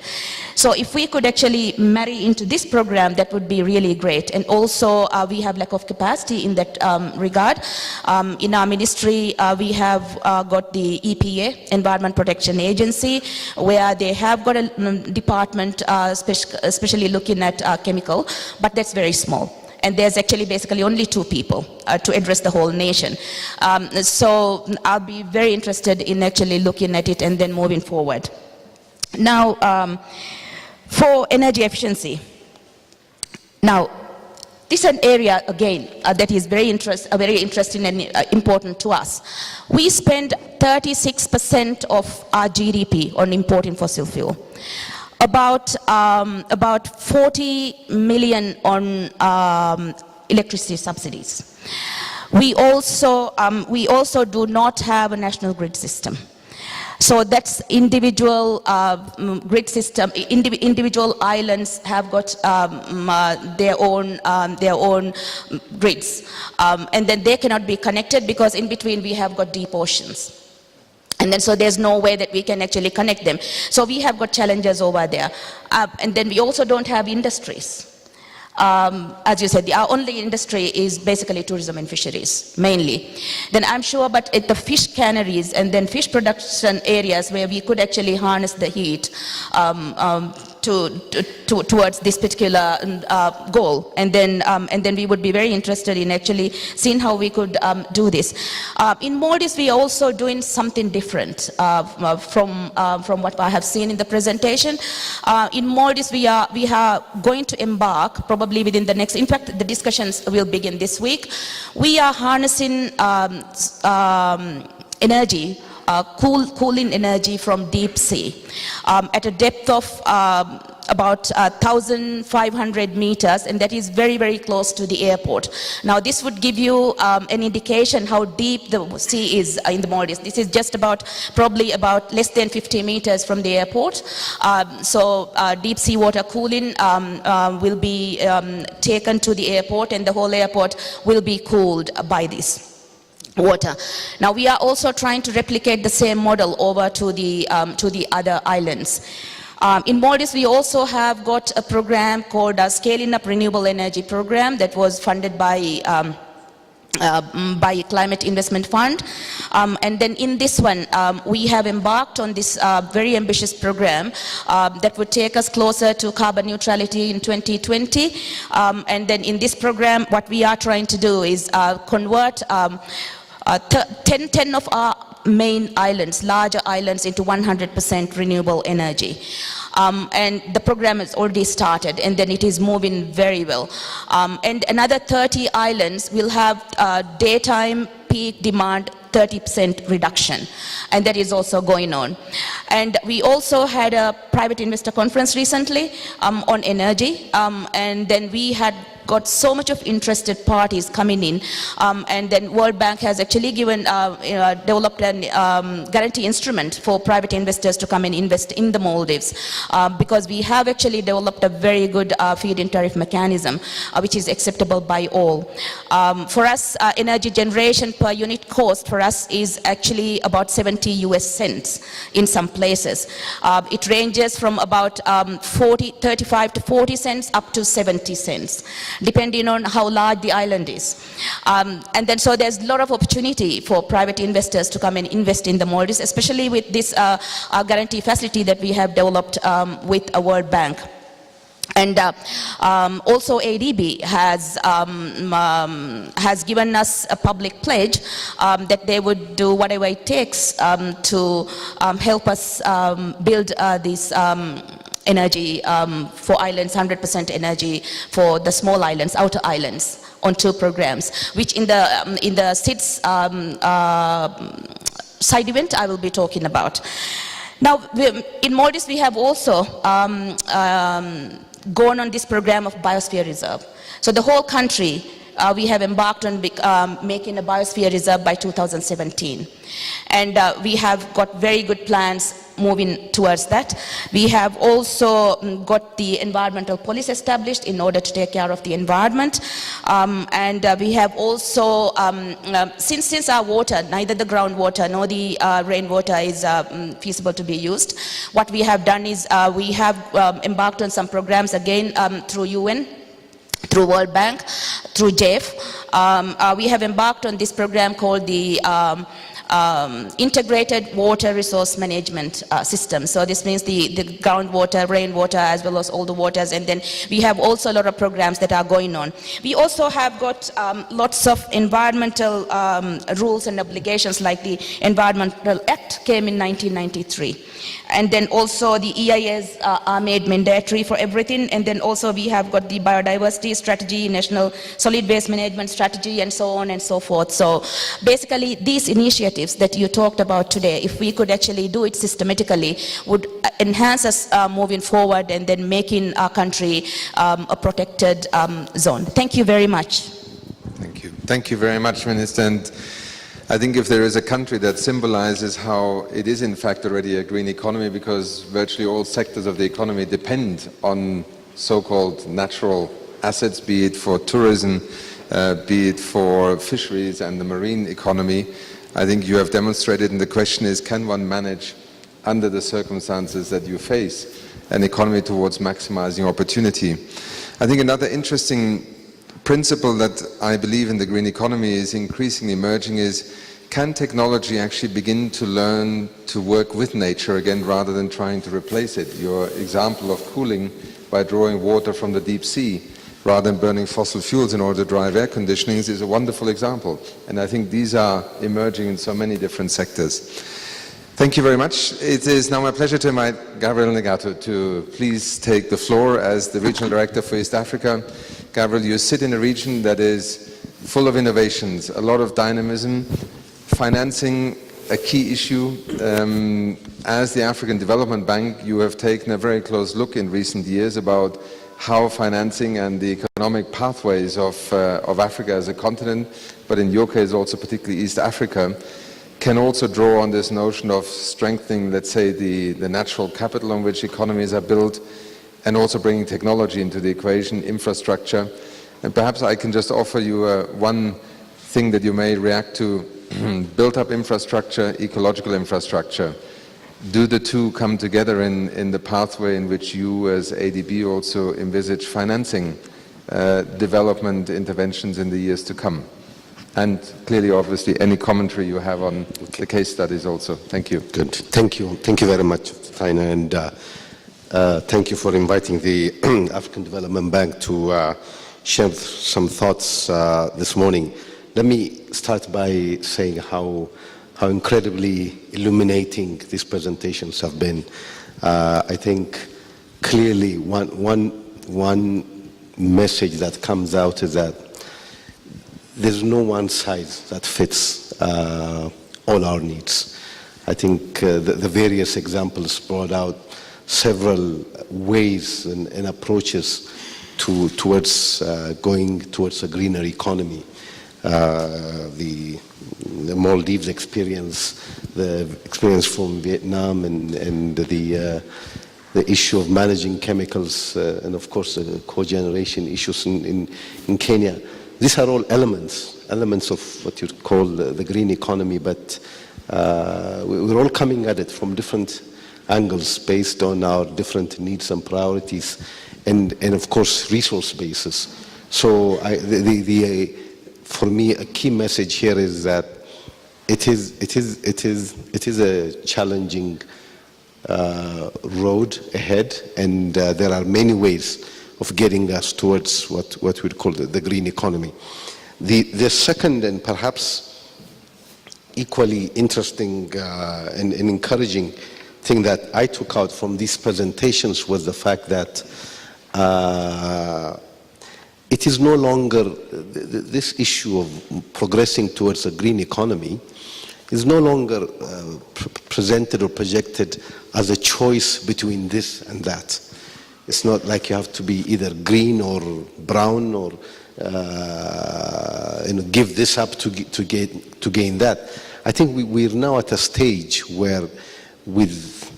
So if we could actually marry into this program, that would be really great. And also we have lack of capacity in that regard. In our ministry, we have got the EPA, Environment Protection Agency, where they have got a department especially looking at chemical, but that's very small. And there's actually basically only 2 people to address the whole nation. So I'll be very interested in actually looking at it and then moving forward. Now, for energy efficiency. Now, this is an area, again, that is very interesting and important to us. We spend 36% of our GDP on importing fossil fuel. About 40 million on electricity subsidies. We also do not have a national grid system. So that's individual grid system. Individual islands have got their own grids, and then they cannot be connected because in between we have got deep oceans. And then so there's no way that we can actually connect them. So we have got challenges over there. And then we also don't have industries. as you said, our only industry is basically tourism and fisheries, mainly. Then I'm sure, but at the fish canneries and then fish production areas where we could actually harness the heat towards this particular goal, and then we would be very interested in actually seeing how we could do this. In Maldives, we are also doing something different from what I have seen in the presentation. In Maldives, we are going to embark probably within the next. In fact, the discussions will begin this week. We are harnessing energy. Cooling energy from deep sea at a depth of about 1,500 meters, and that is very, very close to the airport. Now, this would give you an indication how deep the sea is in the Maldives. This is just probably about less than 50 meters from the airport. So deep sea water cooling will be taken to the airport, and the whole airport will be cooled by this water. Now, we are also trying to replicate the same model over to the other islands. In Maldives, we also have got a program called Scaling Up Renewable Energy Program that was funded by Climate Investment Fund. And then in this one, we have embarked on this very ambitious program that would take us closer to carbon neutrality in 2020. And then in this program, what we are trying to do is convert 10 of our main islands, larger islands, into 100% renewable energy. And the program has already started, and then it is moving very well. And another 30 islands will have daytime peak demand 30% reduction, and that is also going on. And we also had a private investor conference recently on energy, and then we had got so much of interested parties coming in, and then World Bank has actually developed a guarantee instrument for private investors to come and invest in the Maldives, because we have actually developed a very good feed-in tariff mechanism, which is acceptable by all. For us, energy generation per unit cost for us is actually about 70 US cents in some places. It ranges from about 35 to 40 cents up to 70 cents. Depending on how large the island is. And then so there's a lot of opportunity for private investors to come and invest in the Maldives, especially with this guarantee facility that we have developed with a World Bank. And also ADB has given us a public pledge that they would do whatever it takes to help us build this energy for islands, 100% energy for the small islands, outer islands, on 2 programs, which in the SIDS side event I will be talking about. Now, in Maldives, we have also gone on this program of biosphere reserve. So the whole country, we have embarked on making a biosphere reserve by 2017. And we have got very good plans moving towards that. We have also got the environmental policy established in order to take care of the environment. And we have also, since our water, neither the groundwater nor the rainwater is feasible to be used, what we have done is we have embarked on some programs again through UN, through World Bank, through JEF. We have embarked on this program called the integrated water resource management system. So this means the groundwater, rainwater, as well as all the waters, and then we have also a lot of programs that are going on. We also have got lots of environmental rules and obligations, like the Environmental Act came in 1993. And then also the EIAs are made mandatory for everything, and then also we have got the biodiversity strategy, national solid waste management strategy, and so on and so forth. So basically these initiatives that you talked about today, if we could actually do it systematically, would enhance us moving forward and then making our country a protected zone. Thank you very much. Thank you. Thank you very much, Minister. And I think if there is a country that symbolizes how it is in fact already a green economy, because virtually all sectors of the economy depend on so-called natural assets, be it for tourism, be it for fisheries and the marine economy, I think you have demonstrated, and the question is, can one manage under the circumstances that you face, an economy towards maximizing opportunity. I think another interesting principle that I believe in the green economy is increasingly emerging is, can technology actually begin to learn to work with nature again rather than trying to replace it? Your example of cooling by drawing water from the deep sea rather than burning fossil fuels in order to drive air conditioning is a wonderful example. And I think these are emerging in so many different sectors. Thank you very much. It is now my pleasure to invite Gabriel Negato to please take the floor as the Regional Director for East Africa. Gabriel, you sit in a region that is full of innovations, a lot of dynamism, financing a key issue. As the African Development Bank, you have taken a very close look in recent years about how financing and the economic pathways of Africa as a continent, but in your case also particularly East Africa, can also draw on this notion of strengthening, let's say, the natural capital on which economies are built, and also bringing technology into the equation, infrastructure. And perhaps I can just offer you one thing that you may react to. Built up infrastructure, ecological infrastructure. Do the two come together in the pathway in which you as ADB also envisage financing development interventions in the years to come? And clearly, obviously, any commentary you have on the case studies also. Thank you. Good. Thank you. Thank you very much, Taina, and thank you for inviting the African Development Bank to share some thoughts this morning. Let me start by saying how incredibly illuminating these presentations have been. I think clearly one message that comes out is that there's no one size that fits all our needs. I think the various examples brought out several ways and approaches towards going towards a greener economy. The Maldives experience, the experience from Vietnam, and the issue of managing chemicals, and of course the cogeneration issues in Kenya. These are all elements of what you call the green economy, but we're all coming at it from different angles based on our different needs and priorities, and of course resource bases. So for me, a key message here is that it is a challenging road ahead, and there are many ways of getting us towards what we'd call the green economy. The second and perhaps equally interesting and encouraging thing that I took out from these presentations was the fact that it is no longer, this issue of progressing towards a green economy is no longer presented or projected as a choice between this and that. It's not like you have to be either green or brown or give this up to gain that. I think we're now at a stage where, with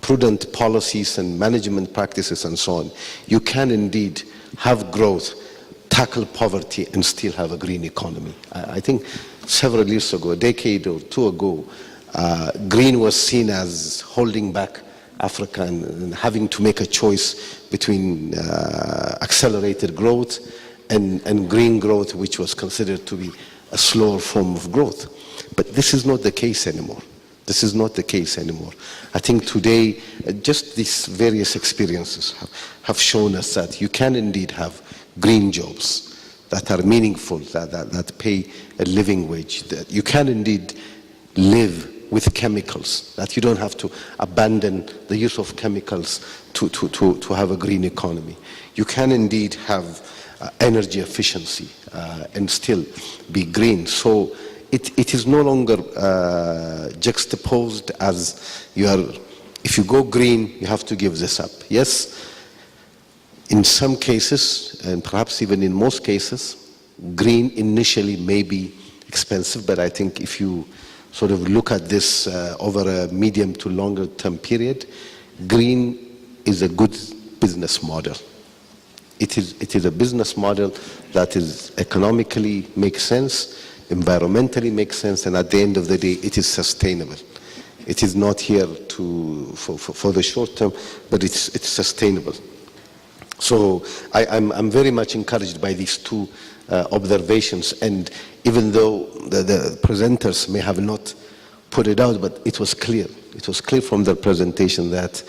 prudent policies and management practices and so on, you can indeed have growth, tackle poverty, and still have a green economy. I think several years ago, a decade or two ago, green was seen as holding back Africa and having to make a choice between accelerated growth and green growth, which was considered to be a slower form of growth. But this is not the case anymore. This is not the case anymore. I think today, just these various experiences have shown us that you can indeed have green jobs that are meaningful, that pay a living wage, that you can indeed live with chemicals, that you don't have to abandon the use of chemicals to have a green economy. You can indeed have energy efficiency and still be green. So it is no longer juxtaposed as if you go green, you have to give this up. Yes, in some cases, and perhaps even in most cases, green initially may be expensive, but I think if you sort of look at this over a medium to longer term period, green is a good business model. It is a business model that is economically makes sense, environmentally makes sense, and at the end of the day, it is sustainable. It is not here for the short term, but it's sustainable. So I'm very much encouraged by these two observations, and even though the presenters may have not put it out, but it was clear. It was clear from their presentation that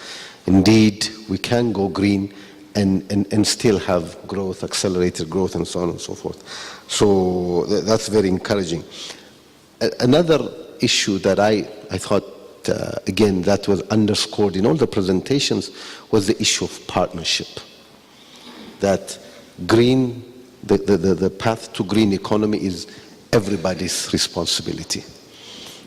indeed we can go green and still have growth, accelerated growth, and so on and so forth. So that's very encouraging. Another issue that I thought, again, that was underscored in all the presentations was the issue of partnership. That green, the path to green economy is everybody's responsibility.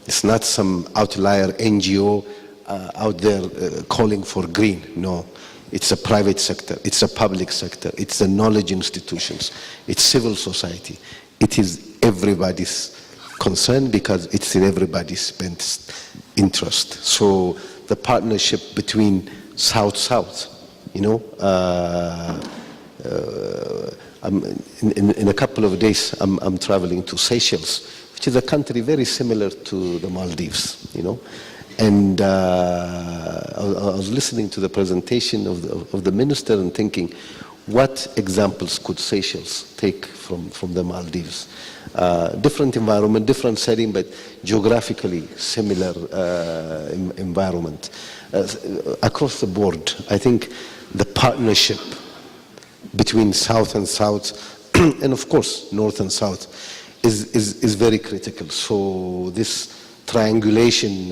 It's not some outlier NGO out there calling for green. No, it's a private sector, it's a public sector, it's the knowledge institutions, it's civil society. It is everybody's concern because it's in everybody's best interest. So the partnership between South-South, you know, in a couple of days I'm traveling to Seychelles, which is a country very similar to the Maldives, you know. And I was listening to the presentation of the minister and thinking, what examples could Seychelles take from the Maldives? Different environment, different setting, but geographically similar environment. Across the board, I think the partnership between South and South, and of course North and South, is very critical. So this triangulation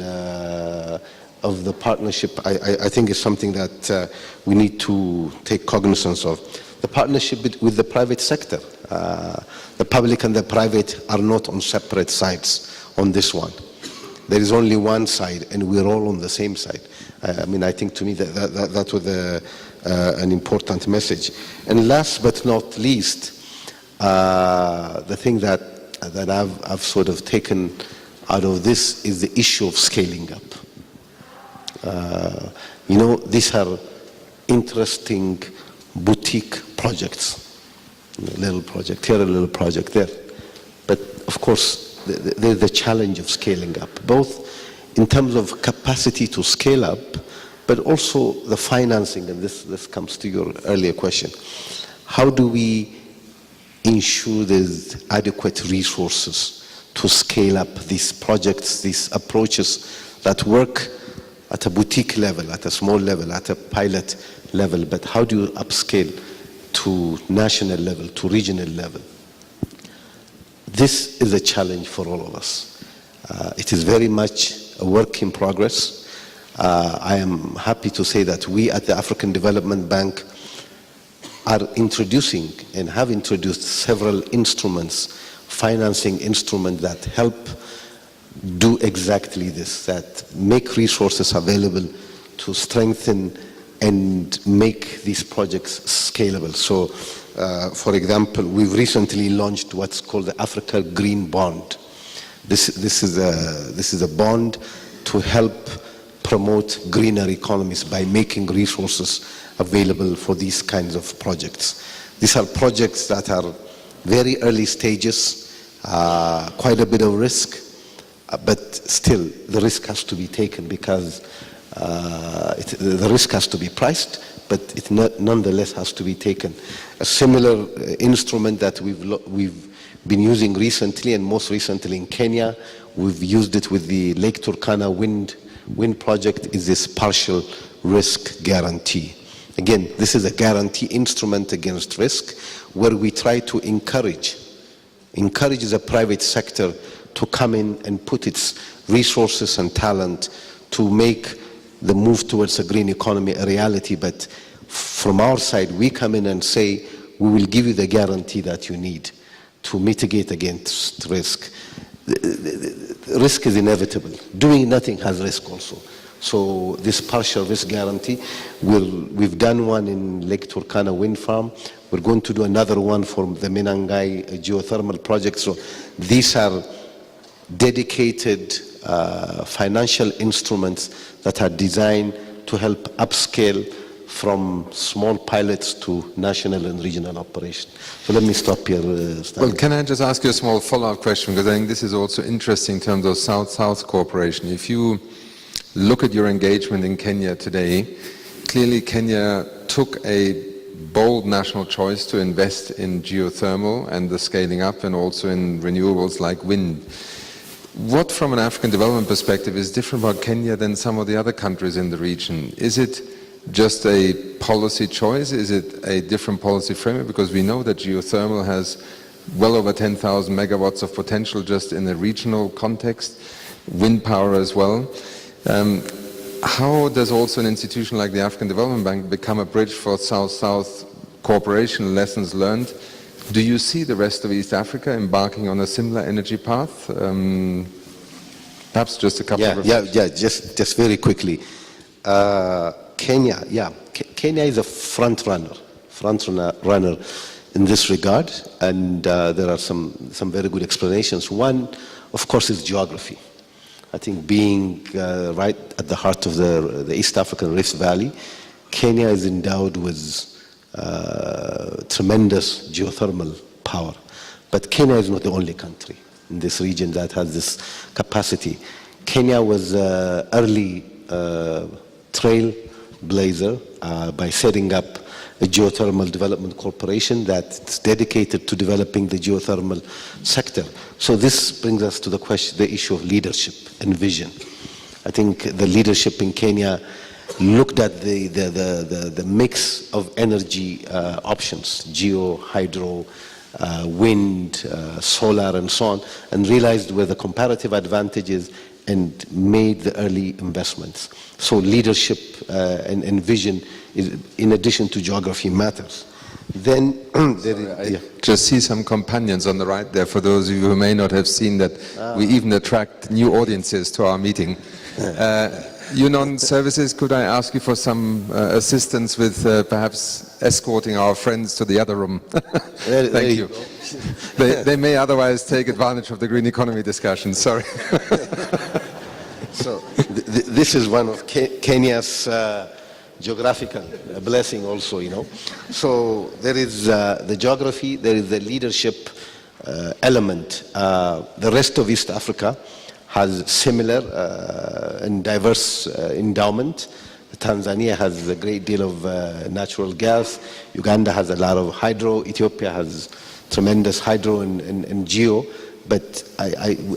of the partnership, I think is something that we need to take cognizance of. The partnership with the private sector. The public and the private are not on separate sides on this one. There is only one side and we're all on the same side. I mean, I think to me that was an important message. And last but not least, the thing that I've sort of taken out of this is the issue of scaling up. You know, these are interesting boutique projects. A little project here, a little project there. But of course, there's the challenge of scaling up, both in terms of capacity to scale up, but also the financing, and this comes to your earlier question. How do we ensure there's adequate resources to scale up these projects, these approaches that work at a boutique level, at a small level, at a pilot level, but how do you upscale to national level, to regional level? This is a challenge for all of us. It is very much a work in progress. I am happy to say that we at the African Development Bank are introducing and have introduced several instruments, financing instruments that help do exactly this, that make resources available to strengthen and make these projects scalable. So, for example, we've recently launched what's called the Africa Green Bond. This is a bond to help promote greener economies by making resources available for these kinds of projects. These are projects that are very early stages, quite a bit of risk, but still the risk has to be taken because the risk has to be priced, but it nonetheless has to be taken. A similar instrument that we've been using recently, and most recently in Kenya, we've used it with the Lake Turkana wind project, is this partial risk guarantee. Again, this is a guarantee instrument against risk where we try to encourage the private sector to come in and put its resources and talent to make the move towards a green economy a reality. But from our side, we come in and say, we will give you the guarantee that you need to mitigate against risk. Risk is inevitable. Doing nothing has risk also. So this partial risk guarantee, we've done one in Lake Turkana wind farm. We're going to do another one for the Menengai geothermal project. So these are dedicated financial instruments that are designed to help upscale from small pilots to national and regional operations. So let me stop here. Well, can I just ask you a small follow-up question, because I think this is also interesting in terms of South-South cooperation. If you look at your engagement in Kenya today, clearly Kenya took a bold national choice to invest in geothermal and the scaling up and also in renewables like wind. What, from an African development perspective, is different about Kenya than some of the other countries in the region? Is it just a policy choice? Is it a different policy framework? Because we know that geothermal has well over 10,000 megawatts of potential just in a regional context, wind power as well. How does also an institution like the African Development Bank become a bridge for South-South cooperation, lessons learned? Do you see the rest of East Africa embarking on a similar energy path? Perhaps just a couple of reflections. Just very quickly. Kenya is a front runner in this regard, and there are some very good explanations. One, of course, is geography. I think being right at the heart of the East African Rift Valley, Kenya is endowed with tremendous geothermal power. But Kenya is not the only country in this region that has this capacity. Kenya was an early trailblazer by setting up a geothermal development corporation that's dedicated to developing the geothermal sector. So this brings us to the issue of leadership and vision. I think the leadership in Kenya looked at the mix of energy options, geo, hydro, wind, solar, and so on, and realized where the comparative advantages and made the early investments. So leadership and vision, in addition to geography, matters. Then just see some companions on the right there, for those of you who may not have seen that we even attract new audiences to our meeting. UNON Services, could I ask you for some assistance with perhaps escorting our friends to the other room? Thank you. They may otherwise take advantage of the green economy discussion, sorry. So this is one of Kenya's geographical blessing also, you know. So there is the geography, there is the leadership element. The rest of East Africa has similar and diverse endowment. Tanzania has a great deal of natural gas. Uganda has a lot of hydro. Ethiopia has tremendous hydro and geo. But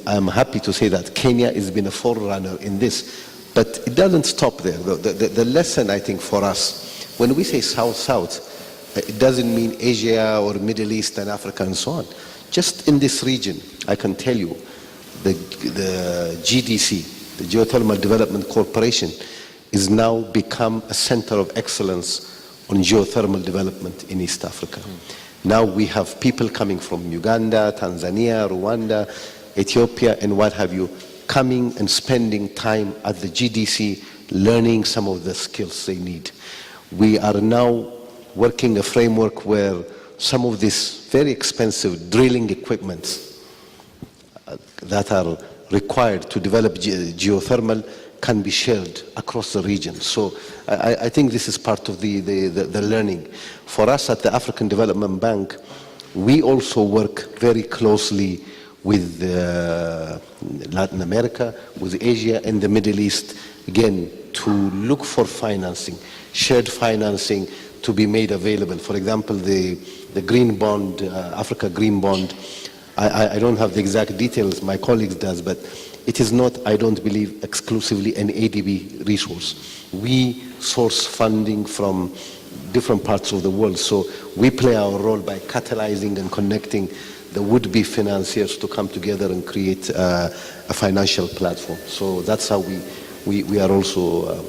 I'm happy to say that Kenya has been a forerunner in this. But it doesn't stop there. The lesson, I think, for us, when we say South-South, it doesn't mean Asia or Middle East and Africa and so on. Just in this region, I can tell you, the GDC, the Geothermal Development Corporation, is now become a center of excellence on geothermal development in East Africa. Now we have people coming from Uganda, Tanzania, Rwanda, Ethiopia, and what have you, coming and spending time at the GDC, learning some of the skills they need. We are now working a framework where some of these very expensive drilling equipment that are required to develop geothermal can be shared across the region. So I think this is part of the learning. For us at the African Development Bank, we also work very closely with Latin America, with Asia and the Middle East, again, to look for financing, shared financing to be made available. For example, the green bond, Africa Green Bond, I don't have the exact details, my colleagues does, but it is not, I don't believe, exclusively an ADB resource. We source funding from different parts of the world, so we play our role by catalyzing and connecting the would-be financiers to come together and create a financial platform. So that's how we are also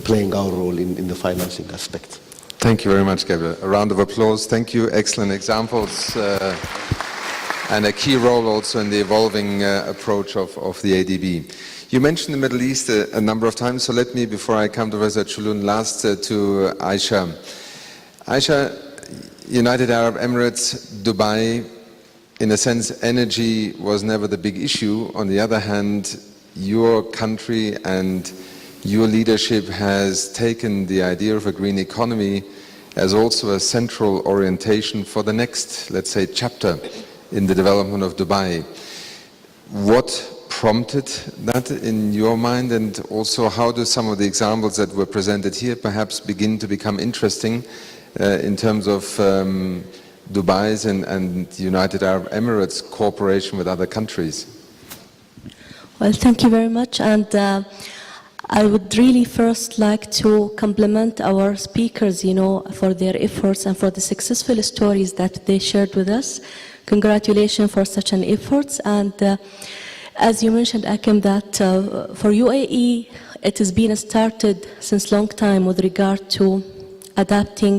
playing our role in the financing aspect. Thank you very much, Gabriel. A round of applause. Thank you. Excellent examples. And a key role also in the evolving approach of the ADB. You mentioned the Middle East a number of times, so let me, before I come to Professor Chulun, last to Aisha. Aisha, United Arab Emirates, Dubai, in a sense, energy was never the big issue. On the other hand, your country and your leadership has taken the idea of a green economy as also a central orientation for the next, let's say, chapter in the development of Dubai. What prompted that in your mind, and also how do some of the examples that were presented here perhaps begin to become interesting in terms of Dubai's and United Arab Emirates cooperation with other countries? Well, thank you very much, and I would really first like to compliment our speakers, for their efforts and for the successful stories that they shared with us. Congratulations for such an effort. And as you mentioned, Akim, that for UAE, it has been started since long time with regard to adapting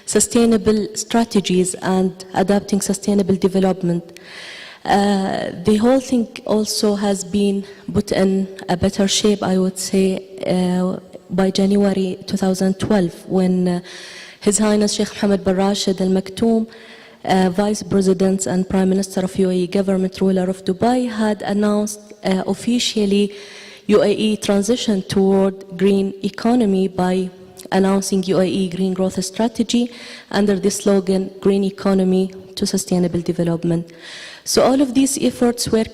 sustainable strategies and adapting sustainable development. The whole thing also has been put in a better shape, I would say, by January 2012, when His Highness Sheikh Mohammed bin Rashid Al Maktoum, Vice President and Prime Minister of UAE Government, ruler of Dubai, had announced officially UAE transition toward green economy by announcing UAE Green Growth Strategy under the slogan Green Economy to Sustainable Development. So all of these efforts were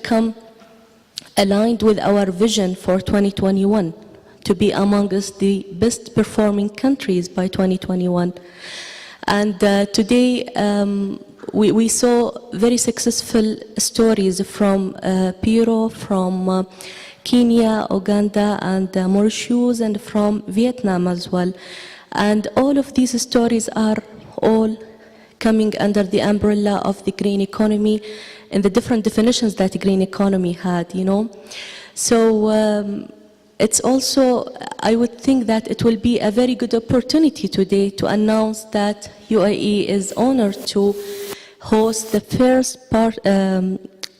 aligned with our vision for 2021 to be amongst the best performing countries by 2021. And today we saw very successful stories from Peru, from Kenya, Uganda, and Mauritius, and from Vietnam as well. And all of these stories are all coming under the umbrella of the green economy and the different definitions that the green economy had, So it's also, I would think that it will be a very good opportunity today to announce that UAE is honored to host the first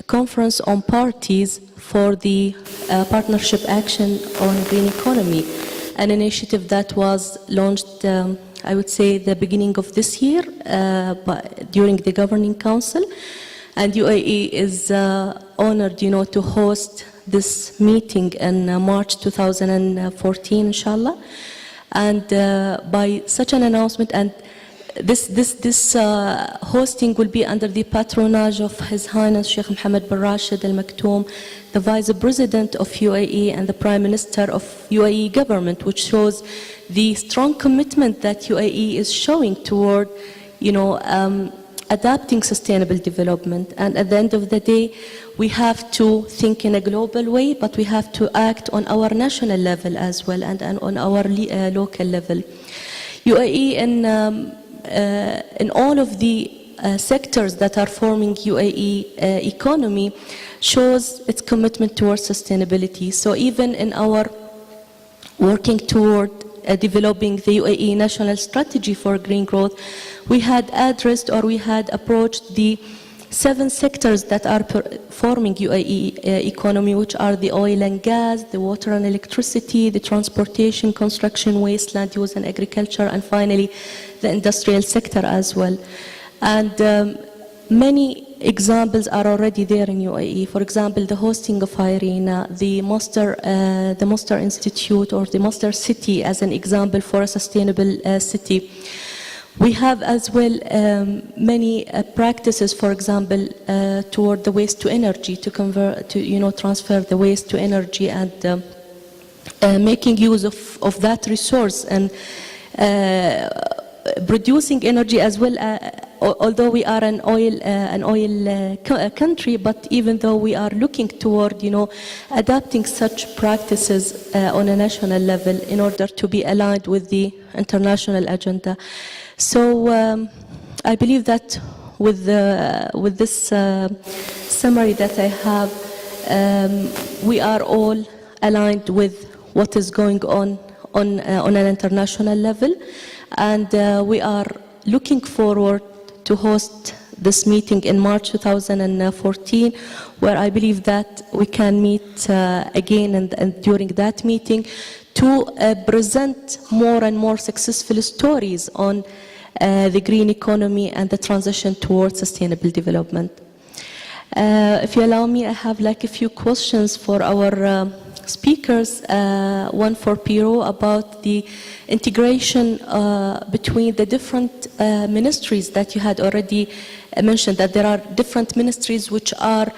conference on parties for the Partnership Action on Green Economy, an initiative that was launched, I would say, the beginning of this year during the Governing Council. And UAE is honored, to host this meeting in March 2014, inshallah. And by such an announcement, and this hosting will be under the patronage of His Highness Sheikh Mohammed bin Rashid Al Maktoum, the Vice President of UAE and the Prime Minister of UAE government, which shows the strong commitment that UAE is showing toward, adapting sustainable development. And at the end of the day, we have to think in a global way, but we have to act on our national level as well, and on our local level. UAE in all of the sectors that are forming UAE economy shows its commitment towards sustainability. So even in our working toward developing the UAE national strategy for green growth, we had addressed, or we had approached the 7 sectors that are forming UAE economy, which are the oil and gas, the water and electricity, the transportation, construction, waste, land use and agriculture, and finally the industrial sector as well. And many examples are already there in UAE. For example, the hosting of IRENA, the Monster Institute, or the Monster City as an example for a sustainable city. We have as well many practices, for example, toward the waste to energy, to convert, to transfer the waste to energy, and making use of that resource, and producing energy as well. Although we are an oil country, but even though we are looking toward, adapting such practices on a national level in order to be aligned with the international agenda. So I believe that with this summary that I have, we are all aligned with what is going on an international level, and we are looking forward to host this meeting in March 2014, where I believe that we can meet again, and during that meeting to present more and more successful stories on the green economy and the transition towards sustainable development. If you allow me, I have a few questions for our speakers. One for Peru about the integration between the different ministries that you had already mentioned, that there are different ministries which are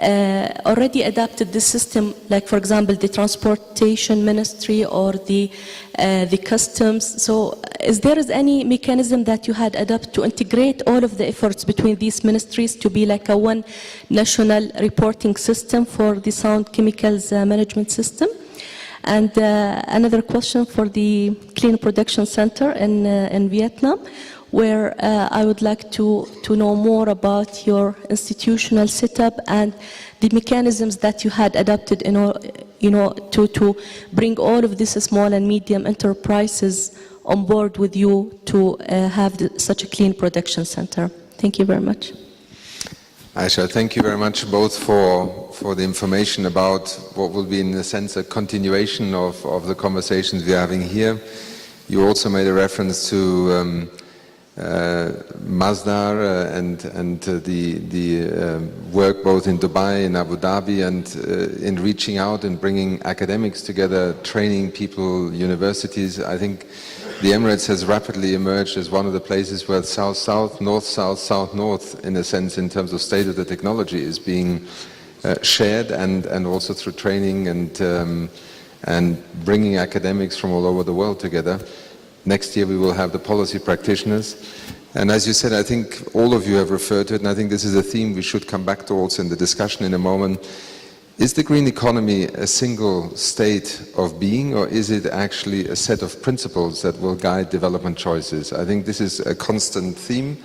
already adapted this system, like for example the transportation ministry or the customs. So is there any mechanism that you had adopted to integrate all of the efforts between these ministries to be like a one national reporting system for the sound chemicals management system? And another question for the Clean Production Center in Vietnam, where I would like to know more about your institutional setup and the mechanisms that you had adopted in to bring all of these small and medium enterprises on board with you to have such a clean production center. Thank you very much. Aisha, thank you very much both for the information about what will be in a sense a continuation of the conversations we are having here. You also made a reference to Masdar and the work both in Dubai and Abu Dhabi and in reaching out and bringing academics together, training people, universities. I think the Emirates has rapidly emerged as one of the places where south-south, north-south, south-north, in a sense, in terms of state of the technology, is being shared and also through training and bringing academics from all over the world together. Next year we will have the policy practitioners. And as you said, I think all of you have referred to it, and I think this is a theme we should come back to also in the discussion in a moment. Is the green economy a single state of being, or is it actually a set of principles that will guide development choices? I think this is a constant theme,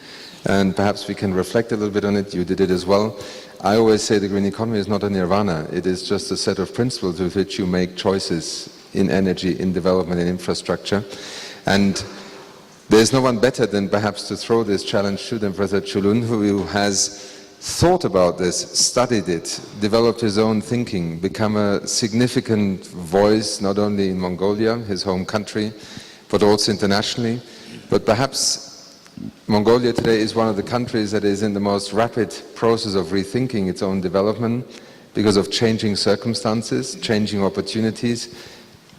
and perhaps we can reflect a little bit on it. You did it as well. I always say the green economy is not a nirvana. It is just a set of principles with which you make choices in energy, in development, in infrastructure. And there's no one better than perhaps to throw this challenge to them, Professor Chulun, who has thought about this, studied it, developed his own thinking, become a significant voice, not only in Mongolia, his home country, but also internationally. But perhaps Mongolia today is one of the countries that is in the most rapid process of rethinking its own development because of changing circumstances, changing opportunities,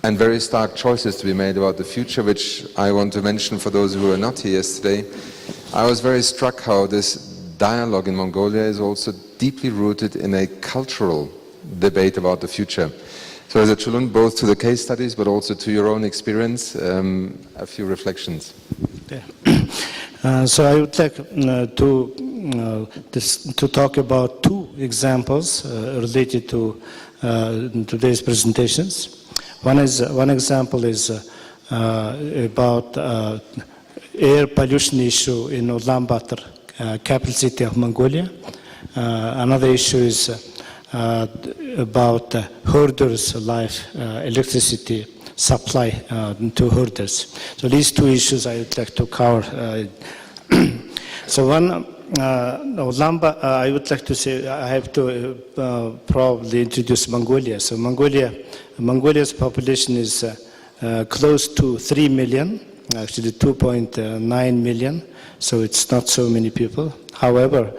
and very stark choices to be made about the future, which I want to mention for those who were not here yesterday. I was very struck how this dialogue in Mongolia is also deeply rooted in a cultural debate about the future. So as a Chulun, both to the case studies but also to your own experience, a few reflections. So I would like to talk about two examples related to today's presentations. One example is about air pollution issue in Ulaanbaatar, capital city of Mongolia. Another issue is about herders' life, electricity supply to herders. So these two issues I would like to cover. So one, I would like to say, I have to probably introduce Mongolia. So Mongolia's population is close to 3 million, actually 2.9 million, so it's not so many people. However,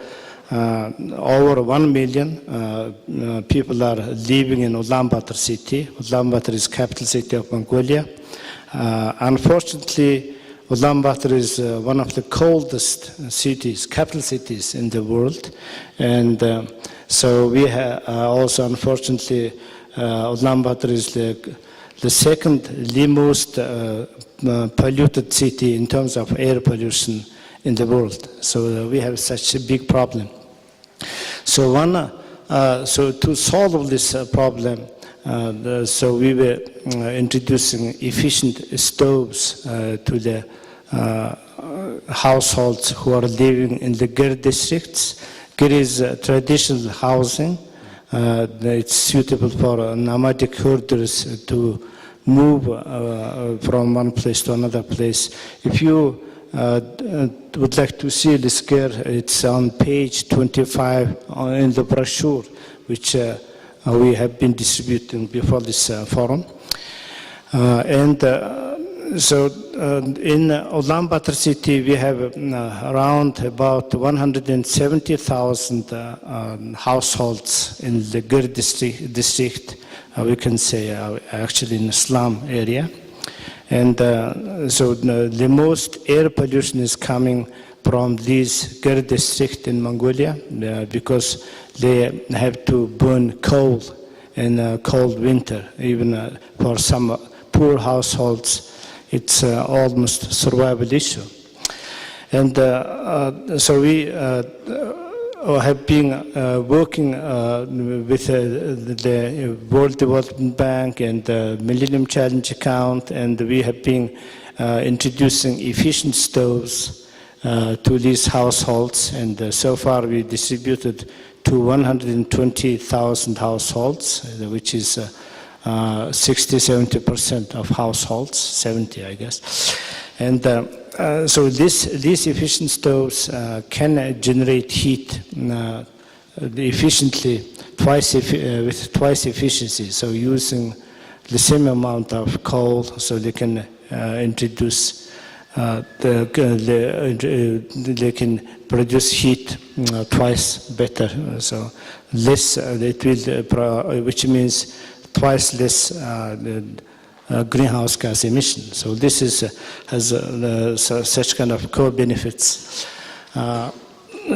over 1 million people are living in Ulaanbaatar city. Ulaanbaatar is capital city of Mongolia. Unfortunately, Ulaanbaatar is one of the coldest cities, capital cities in the world. And so we also, unfortunately, Ulaanbaatar is the second most polluted city in terms of air pollution in the world. So we have such a big problem. So so to solve this problem, so we were introducing efficient stoves to the households who are living in the Gir districts. Gir is traditional housing. It's suitable for nomadic herders to move from one place to another place. If you would like to see this Gir, it's on page 25 in the brochure, which we have been distributing before this forum. So in Ulaanbaatar city, we have around about 170,000 households in the Gir district, we can say actually in the slum area. And so the most air pollution is coming from this Gir district in Mongolia because they have to burn coal in a cold winter. Even for some poor households, it's almost a survival issue. And so we have been working with the World Development Bank and the Millennium Challenge Account, and we have been introducing efficient stoves to these households, and so far we distributed to 120,000 households, which is 60-70% of households, 70 I guess. And so these efficient stoves can generate heat efficiently, with twice efficiency, so using the same amount of coal, so they can introduce, they can produce heat twice better, so less, it will, which means twice less greenhouse gas emissions. So this has such kind of co-benefits.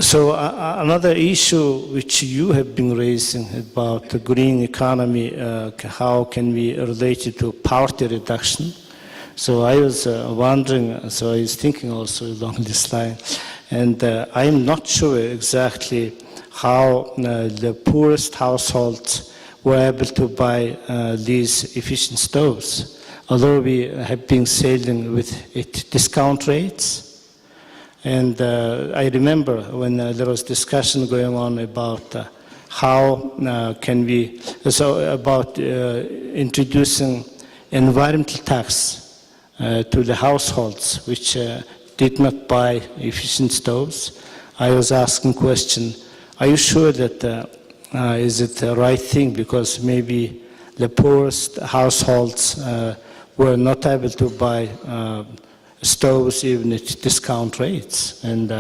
So another issue which you have been raising about the green economy, how can we relate it to poverty reduction? So I was wondering, so I was thinking also along this line, and I'm not sure exactly how the poorest households were able to buy these efficient stoves, although we have been selling with discount rates. And I remember when there was discussion going on about how can we, so about introducing environmental tax to the households which did not buy efficient stoves. I was asking question, are you sure that is it the right thing, because maybe the poorest households were not able to buy stoves even at discount rates. And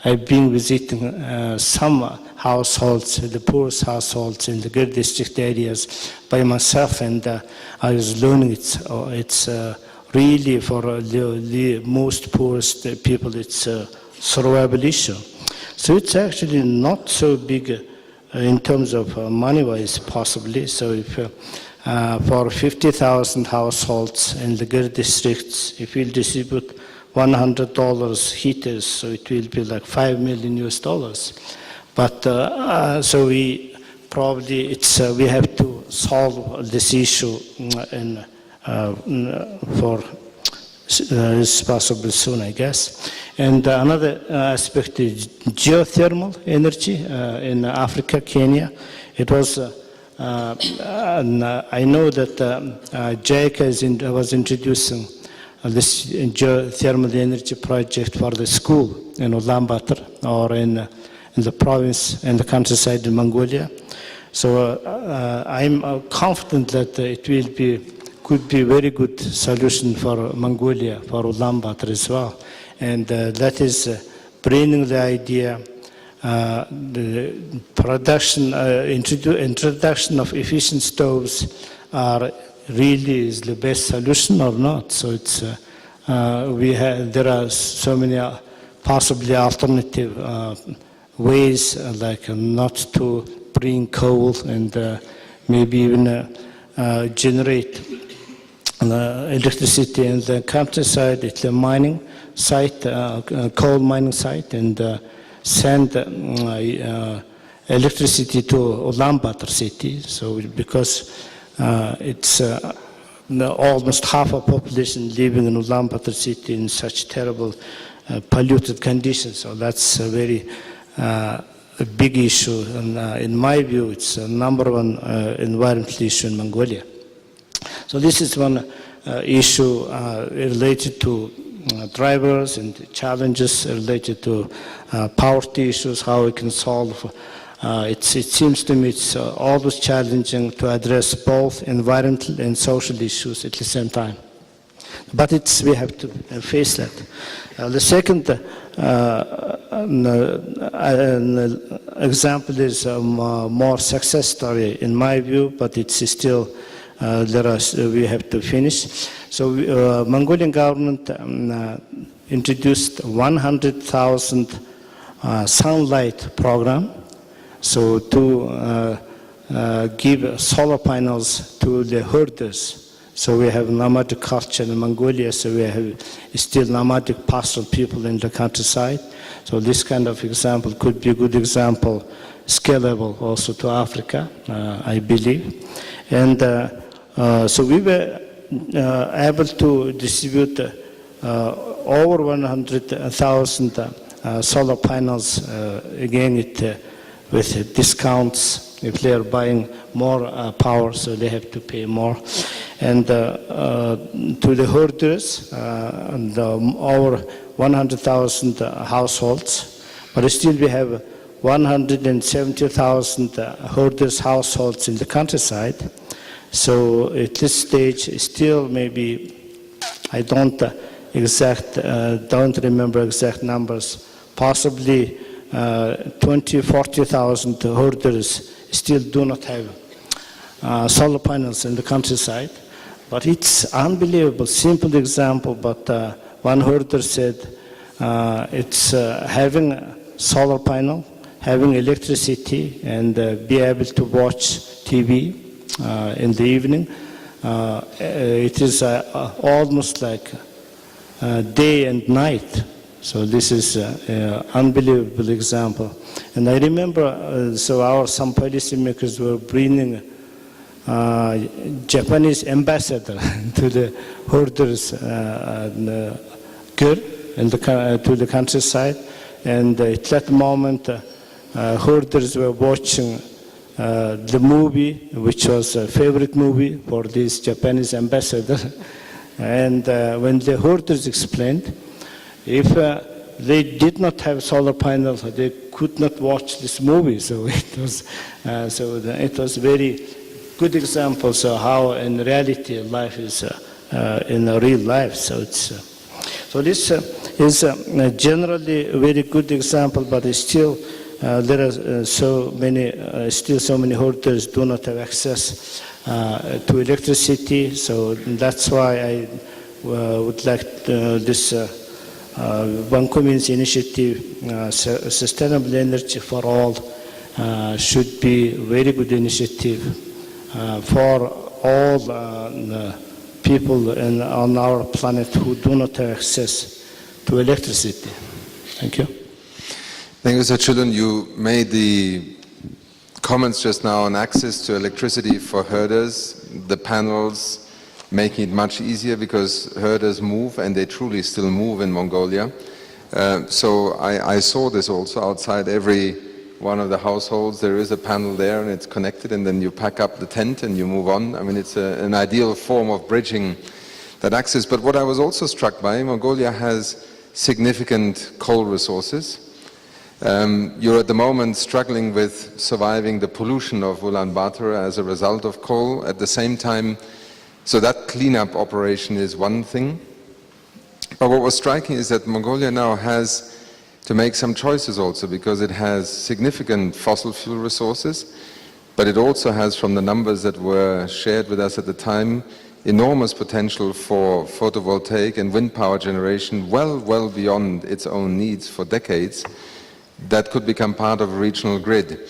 I've been visiting some households, the poorest households in the Gir district areas by myself, and I was learning it's really for the most poorest people, it's a survival issue. So it's actually not so big in terms of money-wise, possibly. So if for 50,000 households in the Gir districts, if we distribute $100 heaters, so it will be like $5 million US. But so we probably we have to solve this issue for as possible soon, I guess. And another aspect is geothermal energy in Africa, Kenya. It was, I know that JICA was introducing this geothermal energy project for the school in Ulaanbaatar or in the province, in the countryside in Mongolia. So I'm confident that it will could be a very good solution for Mongolia, for Ulaanbaatar as well. And that is bringing the idea, the production, introduction of efficient stoves really is the best solution or not. So it's, there are so many possibly alternative ways, like not to bring coal and maybe even generate electricity in the countryside. It's a mining site, coal mining site, and send electricity to Ulaanbaatar city. So because it's almost half a population living in Ulaanbaatar city in such terrible polluted conditions. So that's a very a big issue, and in my view, it's a number one environmental issue in Mongolia. So this is one issue related to drivers and challenges related to poverty issues, how we can solve. It seems to me it's always challenging to address both environmental and social issues at the same time. But we have to face that. The second example is a more success story in my view, but it's still we have to finish. So Mongolian government introduced 100,000 sunlight program, so to give solar panels to the herders. So we have nomadic culture in Mongolia, so we have still nomadic pastoral people in the countryside. So this kind of example could be a good example, scalable also to Africa, I believe. And so we were able to distribute over 100,000 solar panels, again with discounts. If they are buying more power, so they have to pay more. And to the herders, and, over 100,000 households, but still we have 170,000 herders households in the countryside. So at this stage, still maybe, I don't remember exact numbers, possibly 40,000 herders still do not have solar panels in the countryside. But it's unbelievable, simple example, but one herder said it's having solar panel, having electricity, and be able to watch TV in the evening. It is almost like day and night. So this is an unbelievable example. And I remember, so some policymakers were bringing Japanese ambassador to the herders girl to the countryside. And at that moment, herders were watching the movie, which was a favorite movie for this Japanese ambassador. And when the herders explained, if they did not have solar panels, they could not watch this movie. So it was very good example of how in reality life is in a real life. So this is generally a very good example, but it's still there are so many herders do not have access to electricity. So that's why I would like this One Commun's initiative, Sustainable Energy for All, should be a very good initiative for all the people on our planet who do not have access to electricity. Thank you. Thank you, Sir Chulun. You made the comments just now on access to electricity for herders, the panels, making it much easier because herders move, and they truly still move in Mongolia. So I saw this also outside every one of the households. There is a panel there and it's connected, and then you pack up the tent and you move on. I mean, it's an ideal form of bridging that access. But what I was also struck by, Mongolia has significant coal resources. You're at the moment struggling with surviving the pollution of Ulaanbaatar as a result of coal. At the same time, so that cleanup operation is one thing. But what was striking is that Mongolia now has to make some choices also, because it has significant fossil fuel resources, but it also has, from the numbers that were shared with us at the time, enormous potential for photovoltaic and wind power generation well beyond its own needs for decades, that could become part of a regional grid.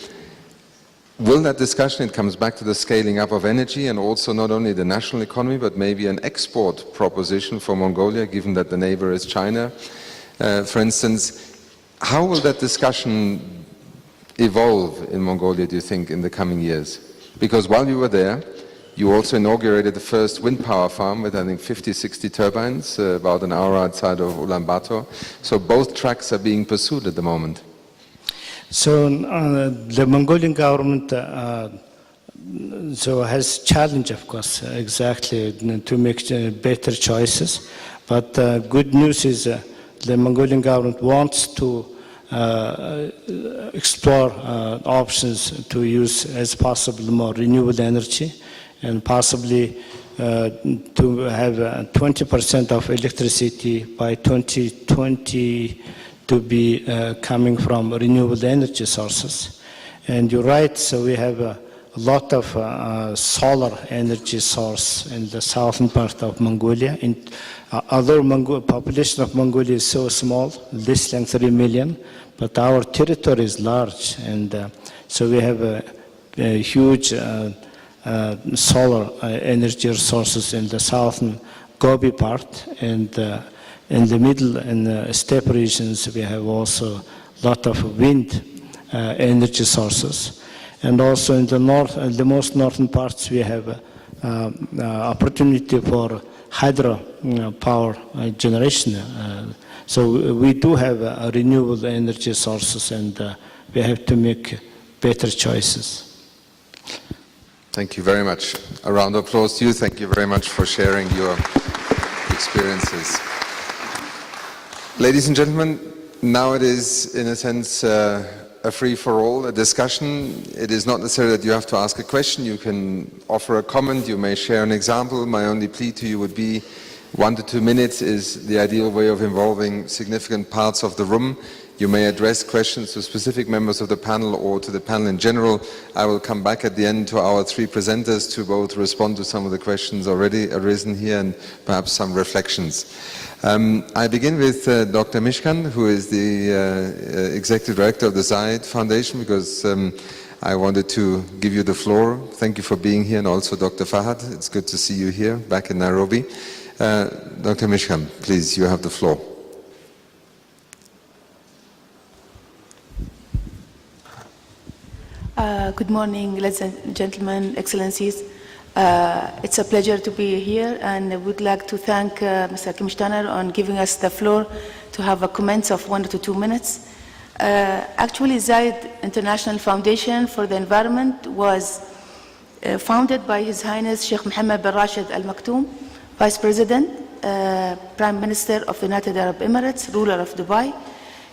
Will that discussion, it comes back to the scaling up of energy and also not only the national economy, but maybe an export proposition for Mongolia, given that the neighbor is China, for instance. How will that discussion evolve in Mongolia, do you think, in the coming years? Because while you were there, you also inaugurated the first wind power farm with, I think, 50, 60 turbines, about an hour outside of Ulaanbaatar. So both tracks are being pursued at the moment. So the Mongolian government has challenge, of course, exactly to make better choices. But good news is the Mongolian government wants to explore options to use as possible more renewable energy, and possibly to have 20% of electricity by 2020 to be coming from renewable energy sources. And you're right, so we have a lot of solar energy source in the southern part of Mongolia. Although population of Mongolia is so small, less than 3 million, but our territory is large, and so we have a huge solar energy resources in the southern Gobi part, and in the middle and steppe regions we have also a lot of wind energy sources. And also in the north, the most northern parts, we have opportunity for hydro power generation. So we do have renewable energy sources, and we have to make better choices. Thank you very much. A round of applause to you. Thank you very much for sharing your experiences. Ladies and gentlemen, now it is, in a sense, a free-for-all, a discussion. It is not necessary that you have to ask a question. You can offer a comment. You may share an example. My only plea to you would be 1 to 2 minutes is the ideal way of involving significant parts of the room. You may address questions to specific members of the panel or to the panel in general. I will come back at the end to our 3 presenters to both respond to some of the questions already arisen here and perhaps some reflections. I begin with Dr. Mishkan, who is the Executive Director of the Zayed Foundation, because I wanted to give you the floor. Thank you for being here, and also Dr. Fahad. It's good to see you here, back in Nairobi. Dr. Mishkan, please, you have the floor. Good morning, ladies and gentlemen, excellencies. It's a pleasure to be here, and I would like to thank Mr. Kimshtaner on giving us the floor to have a comments of 1 to 2 minutes. Actually, Zayed International Foundation for the Environment was founded by His Highness Sheikh Mohammed bin Rashid Al Maktoum, Vice President, Prime Minister of the United Arab Emirates, ruler of Dubai,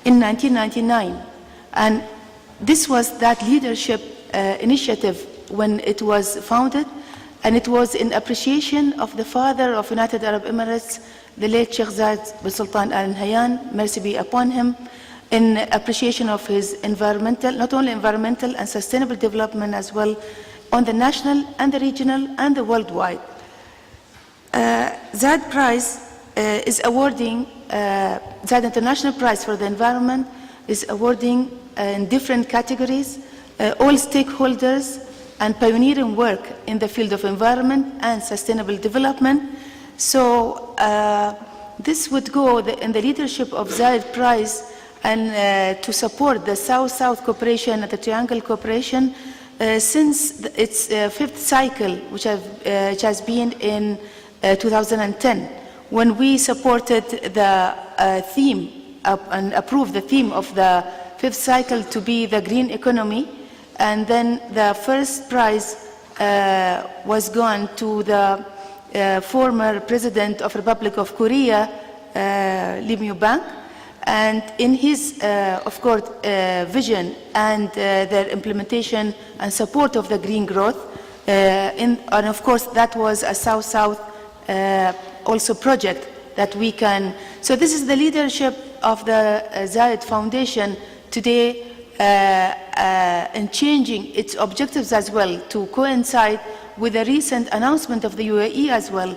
in 1999. And this was that leadership initiative when it was founded, and it was in appreciation of the father of United Arab Emirates, the late Sheikh Zayed bin Sultan Al Nahyan, mercy be upon him, in appreciation of his environmental, not only environmental and sustainable development as well, on the national and the regional and the worldwide. Zayed Prize is awarding, Zayed International Prize for the Environment is awarding in different categories, all stakeholders and pioneering work in the field of environment and sustainable development. So this would go in the leadership of Zayed Prize, and to support the South-South cooperation and the Triangle cooperation since its 5th cycle, which has been in 2010, when we supported the theme and approved the theme of the 5th cycle to be the green economy. And then the first prize was gone to the former president of Republic of Korea, Lee Myung-bak, and in his, of course, vision and their implementation and support of the green growth. And of course, that was a South-South also project that we can. So this is the leadership of the Zayed Foundation today, in changing its objectives as well to coincide with the recent announcement of the UAE as well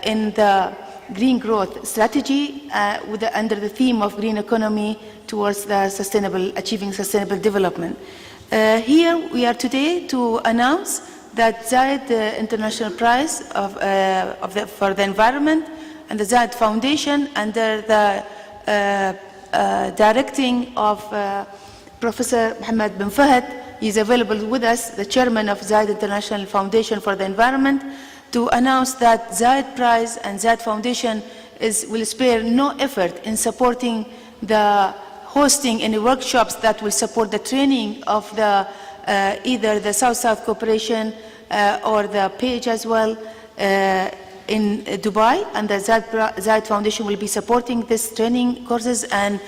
in the green growth strategy under the theme of green economy towards the achieving sustainable development. Here we are today to announce that Zayed International Prize for the Environment and the Zayed Foundation, under the directing of Professor Mohammed bin Fahad. He is available with us, the chairman of Zayed International Foundation for the Environment, to announce that Zayed Prize and Zayed Foundation will spare no effort in supporting the hosting any workshops that will support the training of the either the South-South cooperation or the page as well in Dubai, and the Zayed Foundation will be supporting this training courses and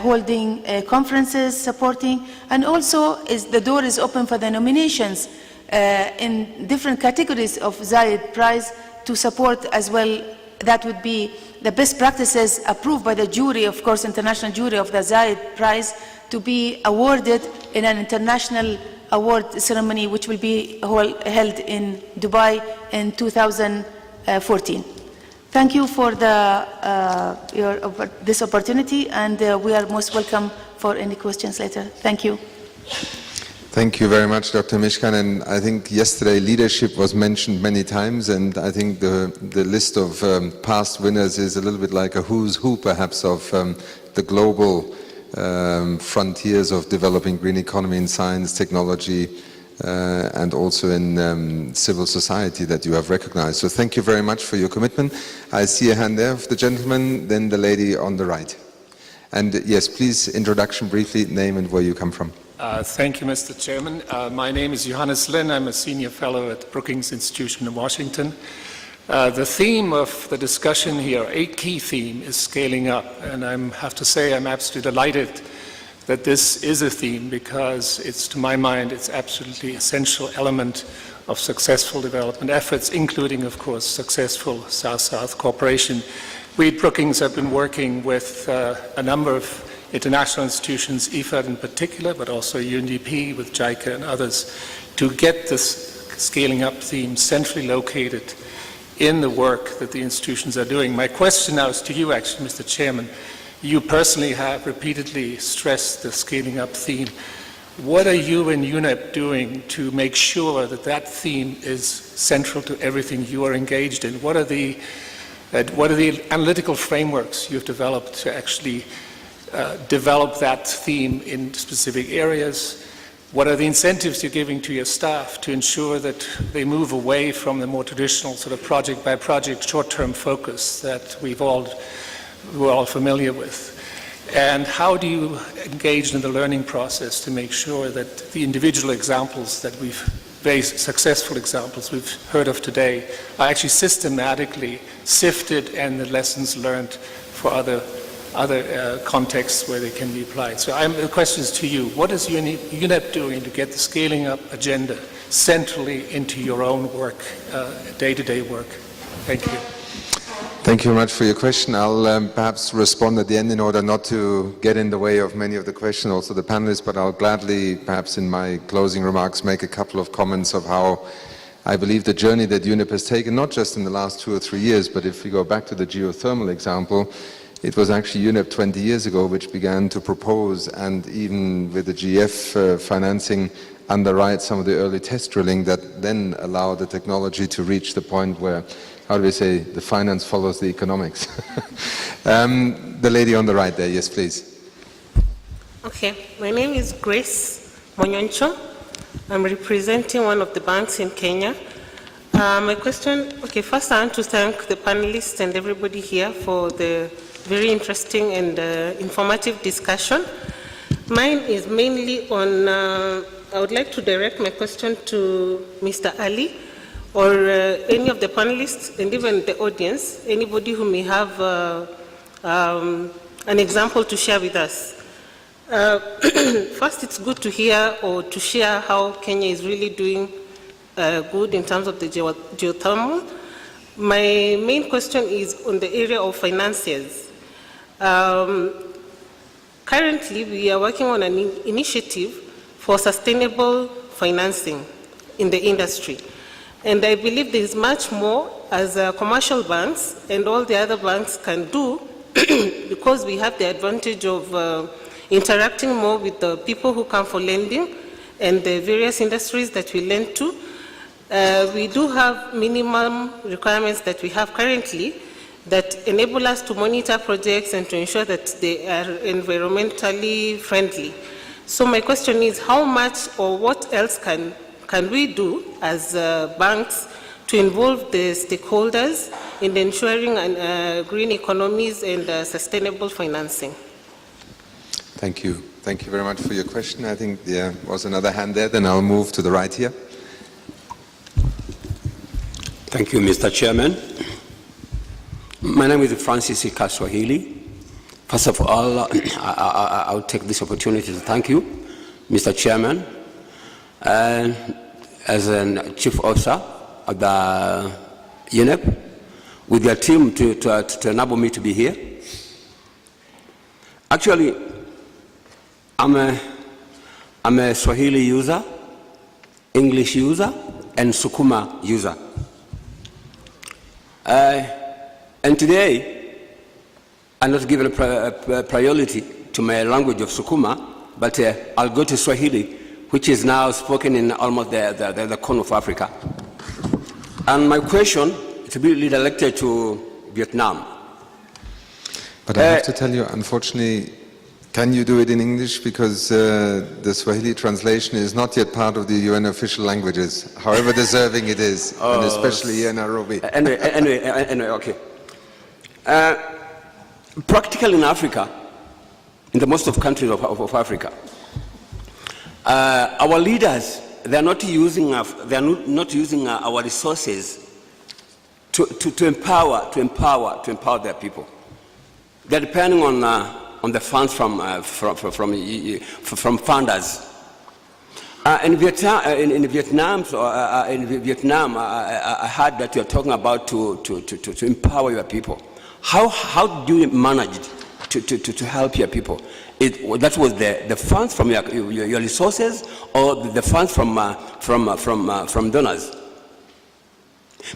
holding conferences, supporting, and also the door is open for the nominations in different categories of Zayed Prize to support as well. That would be the best practices approved by the jury, of course, international jury of the Zayed Prize, to be awarded in an international award ceremony, which will be held in Dubai in 2014. Thank you for this opportunity, and we are most welcome for any questions later. Thank you. Thank you very much, Dr. Mishkan. And I think yesterday leadership was mentioned many times, and I think the list of past winners is a little bit like a who's who, perhaps, of the global frontiers of developing green economy in science, technology, and also in civil society that you have recognized. So thank you very much for your commitment. I see a hand there of the gentleman, then the lady on the right. And yes, please, introduction briefly, name and where you come from. Thank you, Mr. Chairman. My name is Johannes Lin. I'm a senior fellow at the Brookings Institution in Washington. The theme of the discussion here, a key theme, is scaling up. And I have to say I'm absolutely delighted that this is a theme, because it's, to my mind, it's absolutely essential element of successful development efforts, including, of course, successful South-South cooperation. We at Brookings have been working with a number of international institutions, IFAD in particular, but also UNEP with JICA and others, to get this scaling up theme centrally located in the work that the institutions are doing. My question now is to you, actually, Mr. Chairman. You personally have repeatedly stressed the scaling up theme. What are you and UNEP doing to make sure that that theme is central to everything you are engaged in? What are the analytical frameworks you've developed to actually develop that theme in specific areas? What are the incentives you're giving to your staff to ensure that they move away from the more traditional sort of project by project short-term focus that we're all familiar with? And how do you engage in the learning process to make sure that the individual examples that very successful examples we've heard of today are actually systematically sifted and the lessons learned for other contexts where they can be applied? So the question is to you. What is UNEP doing to get the scaling up agenda centrally into your own work, day-to-day work? Thank you. Thank you very much for your question. I'll perhaps respond at the end in order not to get in the way of many of the questions, also the panelists, but I'll gladly, perhaps in my closing remarks, make a couple of comments of how I believe the journey that UNEP has taken, not just in the last 2 or 3 years, but if we go back to the geothermal example, it was actually UNEP 20 years ago which began to propose, and even with the GF financing, underwrite some of the early test drilling that then allowed the technology to reach the point where, how do we say, the finance follows the economics. The lady on the right there, yes, please. Okay, my name is Grace Monyoncho. I'm representing one of the banks in Kenya. My question, okay, first I want to thank the panelists and everybody here for the very interesting and informative discussion. Mine is mainly on, I would like to direct my question to Mr. Ali or any of the panelists and even the audience, anybody who may have an example to share with us. First, it's good to hear or to share how Kenya is really doing good in terms of the geothermal. My main question is on the area of financiers. Currently, we are working on an initiative for sustainable financing in the industry. And I believe there is much more as commercial banks and all the other banks can do because we have the advantage of interacting more with the people who come for lending and the various industries that we lend to. We do have minimum requirements that we have currently that enable us to monitor projects and to ensure that they are environmentally friendly. So my question is, how much or what else can we do as banks to involve the stakeholders in ensuring green economies and sustainable financing? Thank you. Thank you very much for your question. I think there was another hand there, then I'll move to the right here. Thank you, Mr. Chairman. My name is Francis Swahili. First of all, I'll take this opportunity to thank you, Mr. Chairman, and as a chief officer of the UNEP, with your team to enable me to be here. Actually, I'm a Swahili user, English user, and Sukuma user. And today, I'm not giving a priority to my language of Sukuma, but I'll go to Swahili, which is now spoken in almost the corner of Africa. And my question is really directed to Vietnam. But I have to tell you, unfortunately, can you do it in English? Because the Swahili translation is not yet part of the UN official languages, however deserving it is, and especially here in Nairobi. Anyway, okay. Practically in Africa, in the most of countries of Africa, our leaders, they are not using our resources to empower their people. They're depending on the funds from funders. In Vietnam, I heard that you're talking about to empower your people. How do you manage to help your people? That was the funds from your resources, or the funds from donors?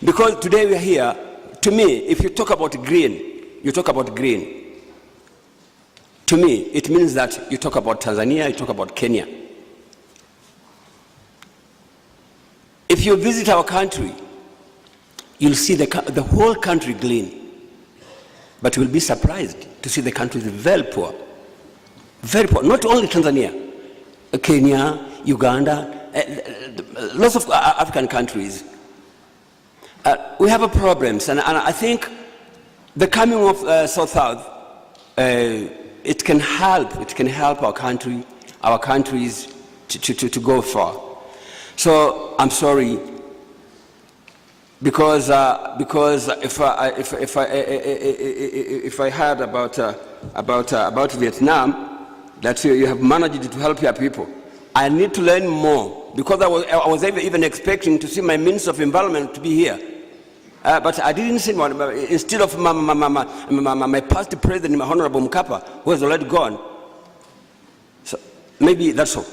Because today we are here. To me, if you talk about green, you talk about green. To me, it means that you talk about Tanzania, you talk about Kenya. If you visit our country, you'll see the whole country green. But you'll be surprised to see the country is very poor. Very poor. Not only Tanzania, Kenya, Uganda, lots of African countries. We have problems, and I think the coming of South-South, it can help our countries to go far. So I'm sorry, because if I heard about Vietnam, that you have managed to help your people, I need to learn more, because I was even expecting to see my Minister of Environment to be here. But I didn't see one. Instead of my past president, my Honorable Mkapa, who has already gone. So maybe that's all.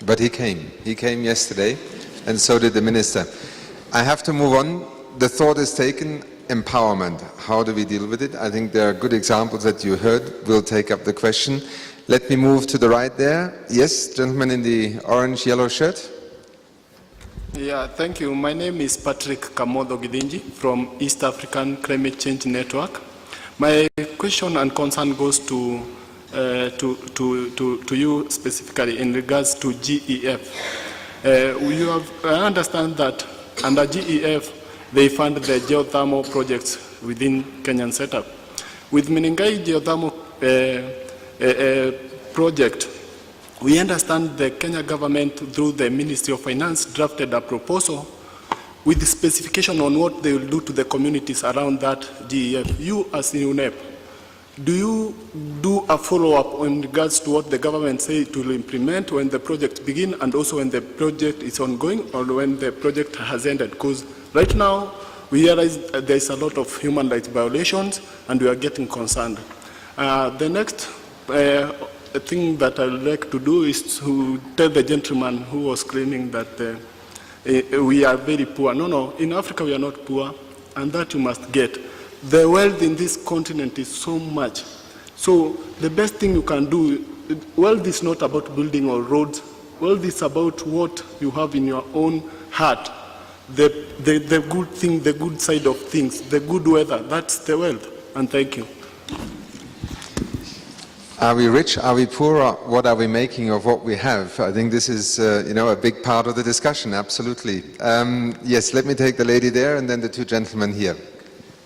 But he came. He came yesterday, and so did the minister. I have to move on. The thought is taken. Empowerment. How do we deal with it? I think there are good examples that you heard. We'll take up the question. Let me move to the right there. Yes, gentleman in the orange-yellow shirt. Yeah, thank you. My name is Patrick Kamodo Gidinji from East African Climate Change Network. My question and concern goes to you specifically in regards to GEF. I understand that under GEF they fund the geothermal projects within Kenyan setup. With Menengai geothermal project, we understand the Kenya government, through the Ministry of Finance, drafted a proposal with the specification on what they will do to the communities around that GEF. You, as UNEP, do you do a follow-up in regards to what the government says it will implement when the project begins, and also when the project is ongoing, or when the project has ended? Because right now, we realize there is a lot of human rights violations, and we are getting concerned. The next thing that I would like to do is to tell the gentleman who was claiming that we are very poor. No, in Africa we are not poor, and that you must get. The wealth in this continent is so much. So the best thing you can do, wealth is not about building all roads. Wealth is about what you have in your own heart. The good thing, the good side of things, the good weather, that's the wealth. And thank you. Are we rich? Are we poor? Or what are we making of what we have? I think this is, a big part of the discussion. Absolutely. Yes, let me take the lady there, and then the two gentlemen here.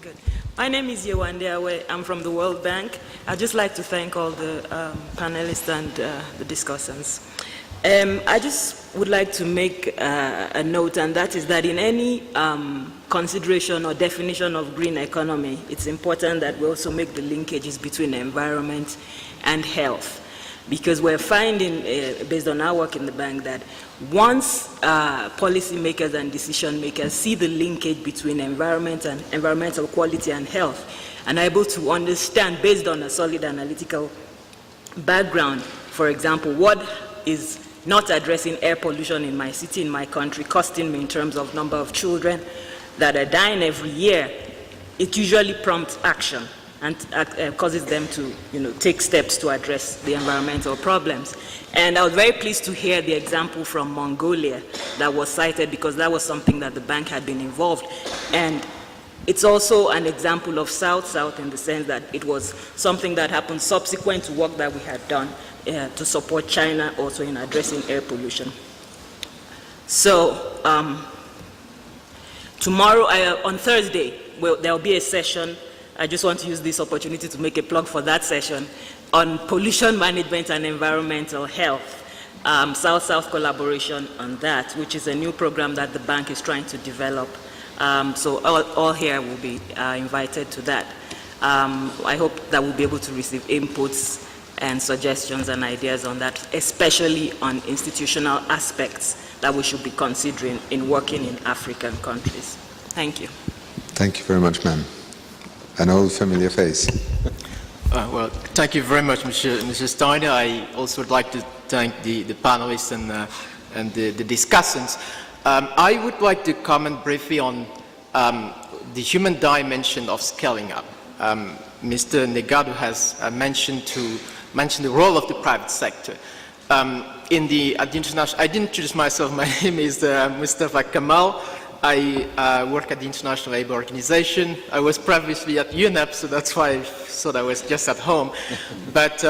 Good. My name is Yewande Awe. I'm from the World Bank. I'd just like to thank all the panelists and the discussants. I just would like to make a note, and that is that in any consideration or definition of green economy, it's important that we also make the linkages between environment and health, because we're finding, based on our work in the bank, that once policymakers and decision makers see the linkage between environment and environmental quality and health, and are able to understand, based on a solid analytical background, for example, what is not addressing air pollution in my city, in my country, costing me in terms of number of children that are dying every year, it usually prompts action and causes them to, take steps to address the environmental problems. And I was very pleased to hear the example from Mongolia that was cited, because that was something that the bank had been involved. And it's also an example of South-South in the sense that it was something that happened subsequent to work that we had done to support China also in addressing air pollution. So tomorrow, on Thursday, there will be a session. I just want to use this opportunity to make a plug for that session on pollution management and environmental health. South-South collaboration on that, which is a new program that the bank is trying to develop. So all here will be invited to that. I hope that we'll be able to receive inputs and suggestions and ideas on that, especially on institutional aspects that we should be considering in working in African countries. Thank you. Thank you very much, ma'am. An old familiar face. Well, thank you very much, Mr. Steiner. I also would like to thank the panelists and the discussants. I would like to comment briefly on the human dimension of scaling up. Mr. Negado has mentioned the role of the private sector. At the international, I didn't introduce myself. My name is Mustafa Kamal. I work at the International Labour Organization. I was previously at UNEP, so that's why I thought I was just at home. But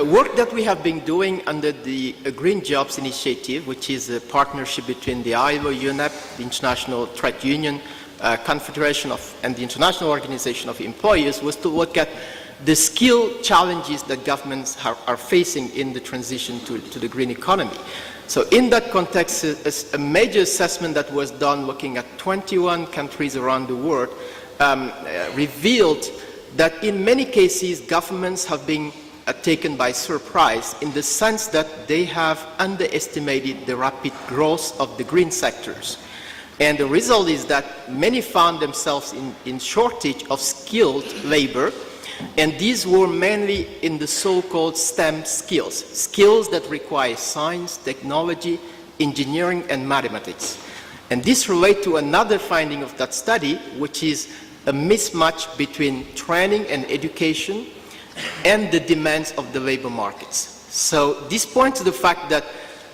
work that we have been doing under the Green Jobs Initiative, which is a partnership between the ILO, UNEP, the International Trade Union Confederation and the International Organization of Employers, was to look at the skill challenges that governments are facing in the transition to the green economy. So in that context, a major assessment that was done looking at 21 countries around the world revealed that in many cases governments have been taken by surprise in the sense that they have underestimated the rapid growth of the green sectors. And the result is that many found themselves in shortage of skilled labor, and these were mainly in the so-called STEM skills, skills that require science, technology, engineering, and mathematics. And this relates to another finding of that study, which is a mismatch between training and education and the demands of the labor markets. So this points to the fact that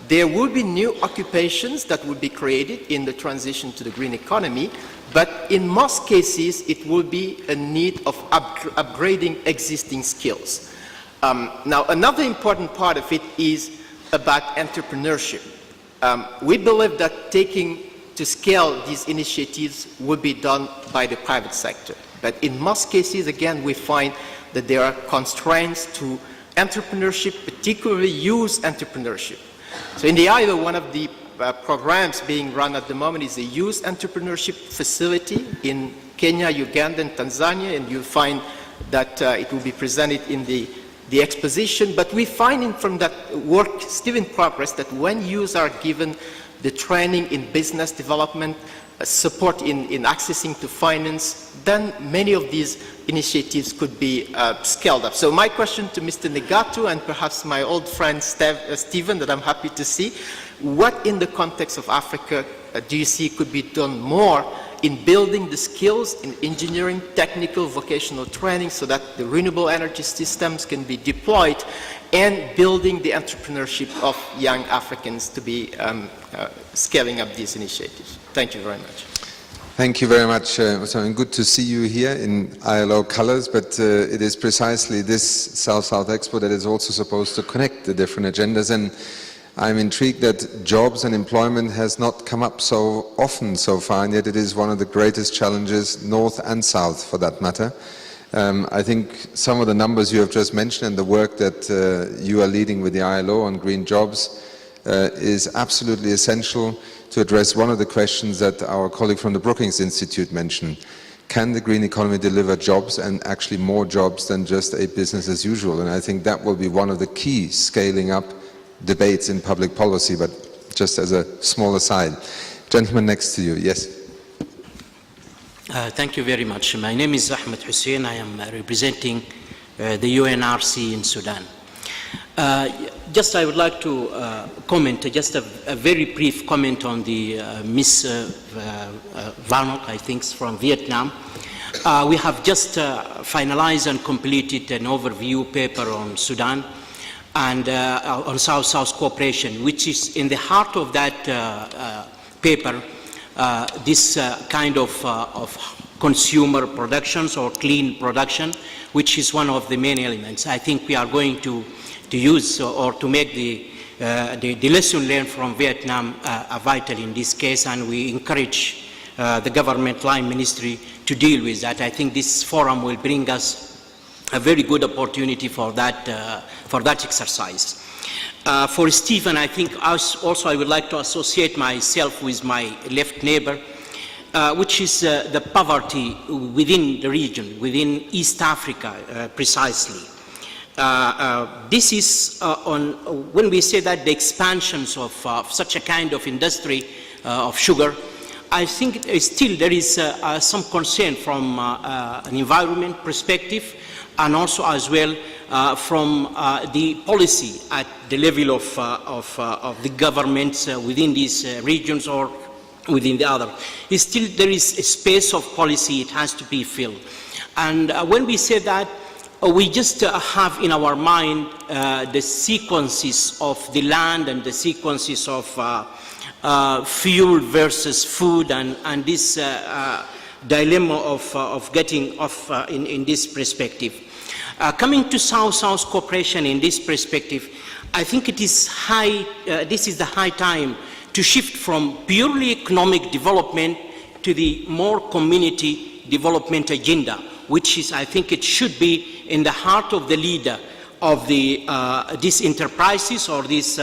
there will be new occupations that will be created in the transition to the green economy, but in most cases it will be a need of upgrading existing skills. Now another important part of it is about entrepreneurship. We believe that taking to scale these initiatives will be done by the private sector, but in most cases again we find that there are constraints to entrepreneurship, particularly youth entrepreneurship. So in the ILO, one of the programs being run at the moment is a youth entrepreneurship facility in Kenya, Uganda, and Tanzania, and you'll find that it will be presented in the exposition. But we find from that work still in progress that when youth are given the training in business development, support in accessing to finance, then many of these initiatives could be scaled up. So my question to Mr. Negato and perhaps my old friend Stephen, that I'm happy to see, what in the context of Africa do you see could be done more in building the skills in engineering, technical, vocational training so that the renewable energy systems can be deployed, and building the entrepreneurship of young Africans to be scaling up these initiatives? Thank you very much. Thank you very much. Good to see you here in ILO colors, but it is precisely this South-South Expo that is also supposed to connect the different agendas, and I'm intrigued that jobs and employment has not come up so often so far, and yet it is one of the greatest challenges, North and South for that matter. I think some of the numbers you have just mentioned and the work that you are leading with the ILO on green jobs is absolutely essential to address one of the questions that our colleague from the Brookings Institute mentioned. Can the green economy deliver jobs, and actually more jobs than just a business as usual? And I think that will be one of the key scaling up debates in public policy, but just as a small aside. Gentleman next to you, yes. Thank you very much. My name is Ahmed Hussein. I am representing the UNRC in Sudan. Just I would like to comment, just a very brief comment on the Miss Varnock, I think, from Vietnam. We have just finalized and completed an overview paper on Sudan and on South-South cooperation, which is in the heart of that paper, this kind of consumer productions or clean production, which is one of the main elements. I think we are going to use or to make the lesson learned from Vietnam vital in this case, and we encourage the government line ministry to deal with that. I think this forum will bring us a very good opportunity for that exercise. For Stephen, I think also I would like to associate myself with my left neighbor, which is the poverty within the region, within East Africa precisely. This is when we say that the expansions of such a kind of industry of sugar, I think still there is some concern from an environment perspective, and also as well from the policy at the level of the governments within these regions or within the other. Still there is a space of policy, it has to be filled. And when we say that, we just have in our mind the sequences of the land and the sequences of fuel versus food, and this dilemma of getting off in this perspective. Coming to South-South cooperation in this perspective, I think it is this is the high time to shift from purely economic development to the more community development agenda, which is, I think it should be in the heart of the leader of these enterprises or this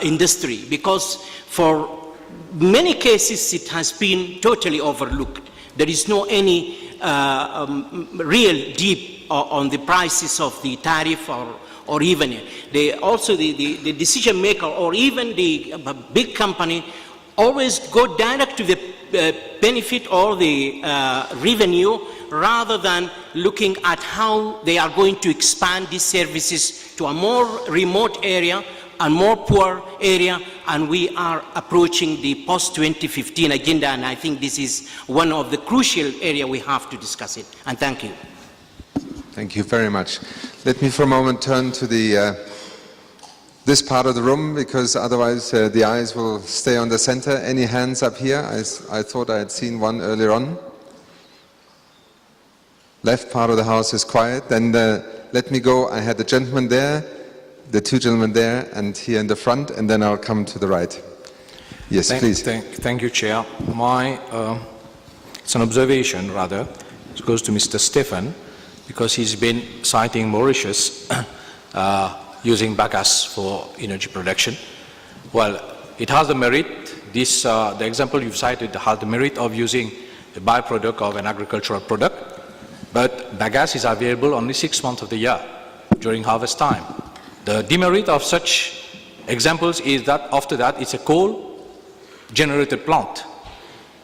industry, because for many cases it has been totally overlooked. There is no any real deep on the prices of the tariff or even also the decision maker or even the big company always go direct to the benefit or the revenue, rather than looking at how they are going to expand these services to a more remote area and more poor area, and we are approaching the post-2015 agenda, and I think this is one of the crucial areas we have to discuss it. And thank you. Thank you very much. Let me for a moment turn to this part of the room, because otherwise the eyes will stay on the center. Any hands up here? I thought I had seen one earlier on. Left part of the house is quiet. Then let me go. I had the gentleman there, the two gentlemen there, and here in the front, and then I'll come to the right. Yes, please. Thank you, Chair. It's an observation, rather. It goes to Mr. Stephen, because he's been citing Mauritius using bagasse for energy production. Well, it has the merit, the example you've cited has the merit of using a byproduct of an agricultural product, but bagasse is available only 6 months of the year during harvest time. The demerit of such examples is that after that it's a coal-generated plant.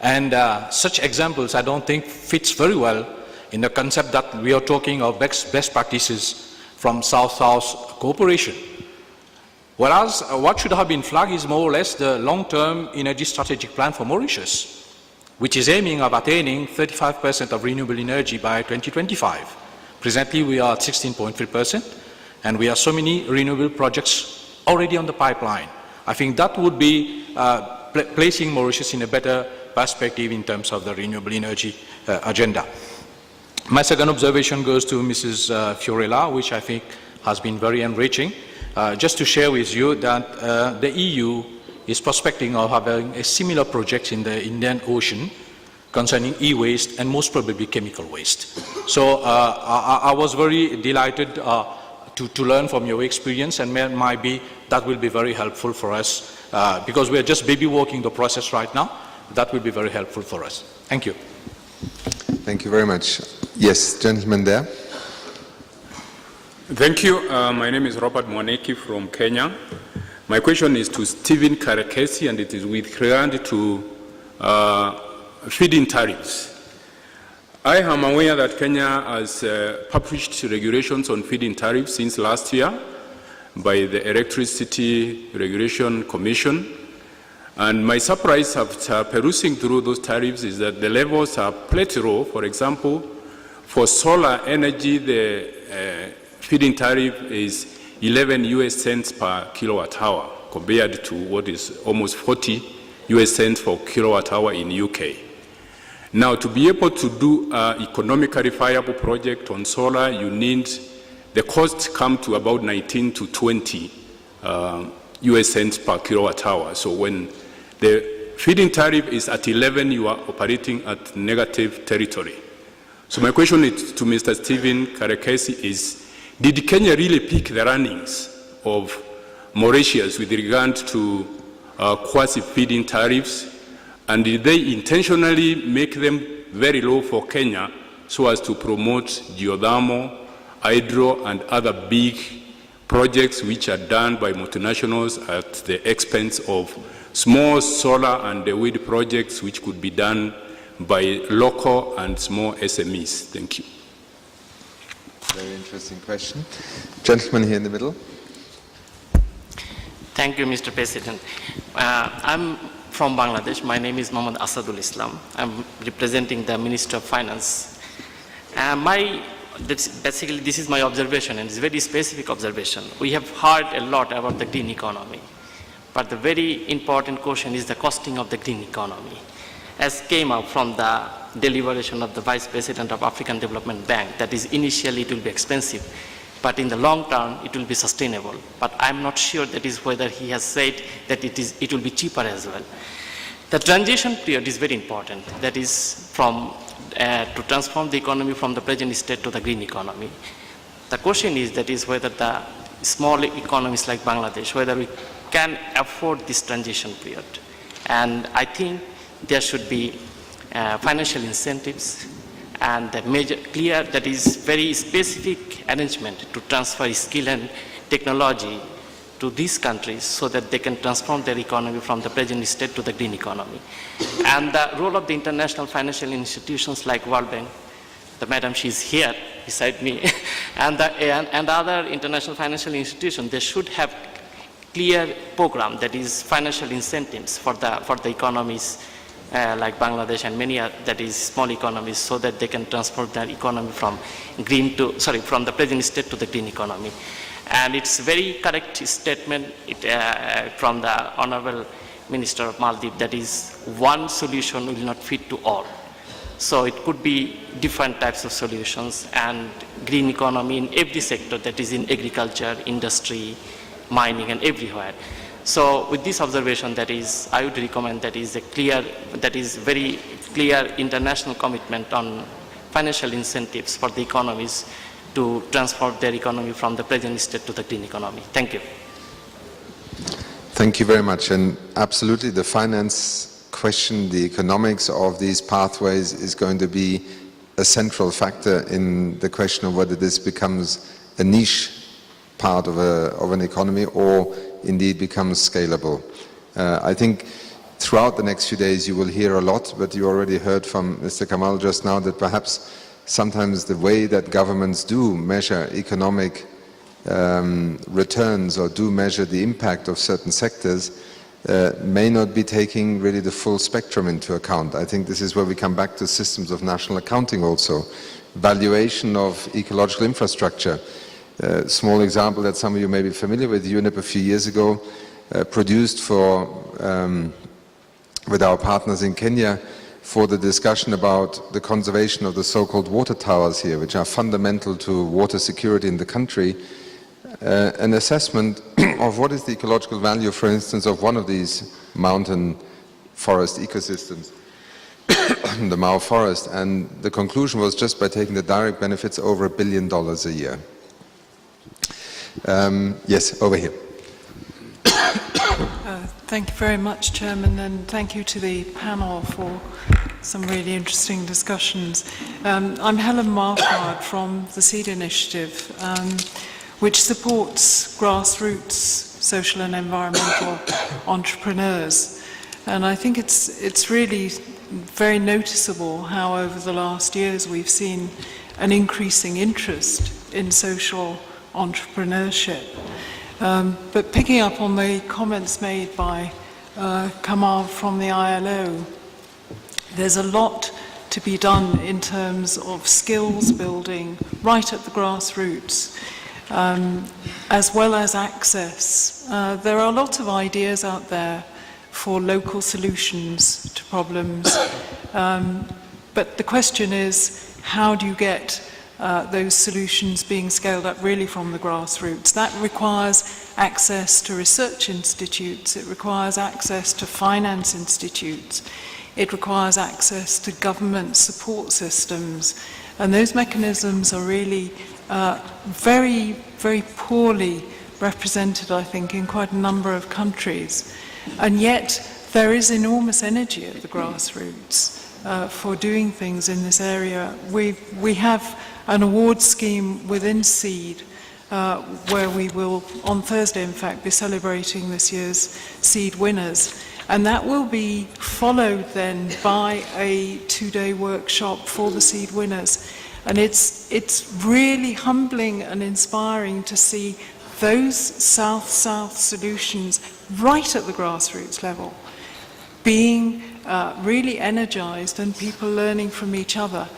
And such examples I don't think fits very well in the concept that we are talking of best practices from South-South cooperation. Whereas what should have been flagged is more or less the long-term energy strategic plan for Mauritius, which is aiming at attaining 35% of renewable energy by 2025. Presently we are at 16.3%, and we have so many renewable projects already on the pipeline. I think that would be placing Mauritius in a better perspective in terms of the renewable energy agenda. My second observation goes to Mrs. Fiorella, which I think has been very enriching. Just to share with you that the EU is prospecting of having a similar project in the Indian Ocean concerning e-waste and most probably chemical waste. So I was very delighted to learn from your experience, and might be that will be very helpful for us because we are just baby walking the process right now. That will be very helpful for us. Thank you. Thank you very much. Yes, gentleman there. Thank you. My name is Robert Mwaneki from Kenya. My question is to Stephen Karekesi, and it is with regard to feed-in tariffs. I am aware that Kenya has published regulations on feed-in tariffs since last year, by the Electricity Regulation Commission. And my surprise after perusing through those tariffs is that the levels are pretty low. For example, for solar energy, the feed-in tariff is 11 US cents per kilowatt hour, compared to what is almost 40 US cents for kilowatt hour in UK. Now, to be able to do an economically viable project on solar, you need the cost come to about 19 to 20 US cents per kilowatt hour. So when the feed-in tariff is at 11, you are operating at negative territory. So my question is to Mr. Stephen Karekesi is, did Kenya really pick the runnings of Mauritius with regard to quasi-feed-in tariffs? And did they intentionally make them very low for Kenya so as to promote geothermal, hydro, and other big projects which are done by multinationals at the expense of small solar and wind projects which could be done by local and small SMEs? Thank you. Very interesting question. Gentleman here in the middle. Thank you, Mr. President. I'm from Bangladesh. My name is Mohammad Asadul Islam. I'm representing the Minister of Finance. Basically, this is my observation, and it's a very specific observation. We have heard a lot about the green economy, but the very important question is the costing of the green economy. As came up from the deliberation of the Vice President of African Development Bank, that is initially it will be expensive, but in the long term it will be sustainable. But I'm not sure that is whether he has said that it will be cheaper as well. The transition period is very important. That is to transform the economy from the present state to the green economy. The question is that is whether the small economies like Bangladesh, whether we can afford this transition period. And I think there should be financial incentives and clear, that is very specific arrangement to transfer skill and technology to these countries so that they can transform their economy from the present state to the green economy. And the role of the international financial institutions like World Bank, the madam, she's here beside me, and other international financial institutions, they should have clear program, that is financial incentives for the economies like Bangladesh and many that is small economies, so that they can transform their economy from from the present state to the green economy. And it's very correct statement from the Honorable Minister of Maldives, that is one solution will not fit to all. So it could be different types of solutions, and green economy in every sector, that is in agriculture, industry, mining, and everywhere. So with this observation, that is, I would recommend that is very clear international commitment on financial incentives for the economies to transform their economy from the present state to the green economy. Thank you. Thank you very much. And absolutely, the finance question, the economics of these pathways is going to be a central factor in the question of whether this becomes a niche part of an economy or indeed becomes scalable. I think throughout the next few days you will hear a lot, but you already heard from Mr. Kamal just now that perhaps sometimes the way that governments do measure economic returns or do measure the impact of certain sectors may not be taking really the full spectrum into account. I think this is where we come back to systems of national accounting also. Valuation of ecological infrastructure. Small example that some of you may be familiar with, UNEP a few years ago produced with our partners in Kenya for the discussion about the conservation of the so-called water towers here, which are fundamental to water security in the country, an assessment of what is the ecological value, for instance, of one of these mountain forest ecosystems, the Mau forest, and the conclusion was just by taking the direct benefits over $1 billion a year. Yes, over here. Thank you very much, Chairman, and thank you to the panel for some really interesting discussions. I'm Helen Marfard from the Seed Initiative, which supports grassroots social and environmental entrepreneurs. And I think it's really very noticeable how over the last years we've seen an increasing interest in social entrepreneurship. But picking up on the comments made by Kamal from the ILO, there's a lot to be done in terms of skills building right at the grassroots, as well as access. There are a lot of ideas out there for local solutions to problems, but the question is, how do you get those solutions being scaled up really from the grassroots? That requires access to research institutes, it requires access to finance institutes, it requires access to government support systems, and those mechanisms are really very, very poorly represented, I think, in quite a number of countries. And yet there is enormous energy at the grassroots for doing things in this area. We have an award scheme within SEED where we will, on Thursday in fact, be celebrating this year's SEED winners. And that will be followed then by a 2-day workshop for the SEED winners. And it's really humbling and inspiring to see those South-South solutions right at the grassroots level being really energized and people learning from each other.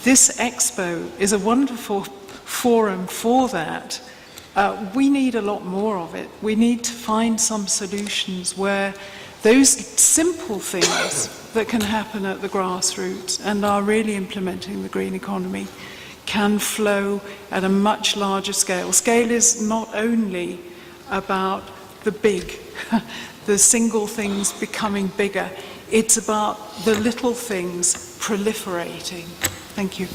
This Expo is a wonderful forum for that. We need a lot more of it. We need to find some solutions where those simple things that can happen at the grassroots and are really implementing the green economy can flow at a much larger scale. Scale is not only about the big, the single things becoming bigger, it's about the little things proliferating. Thank you.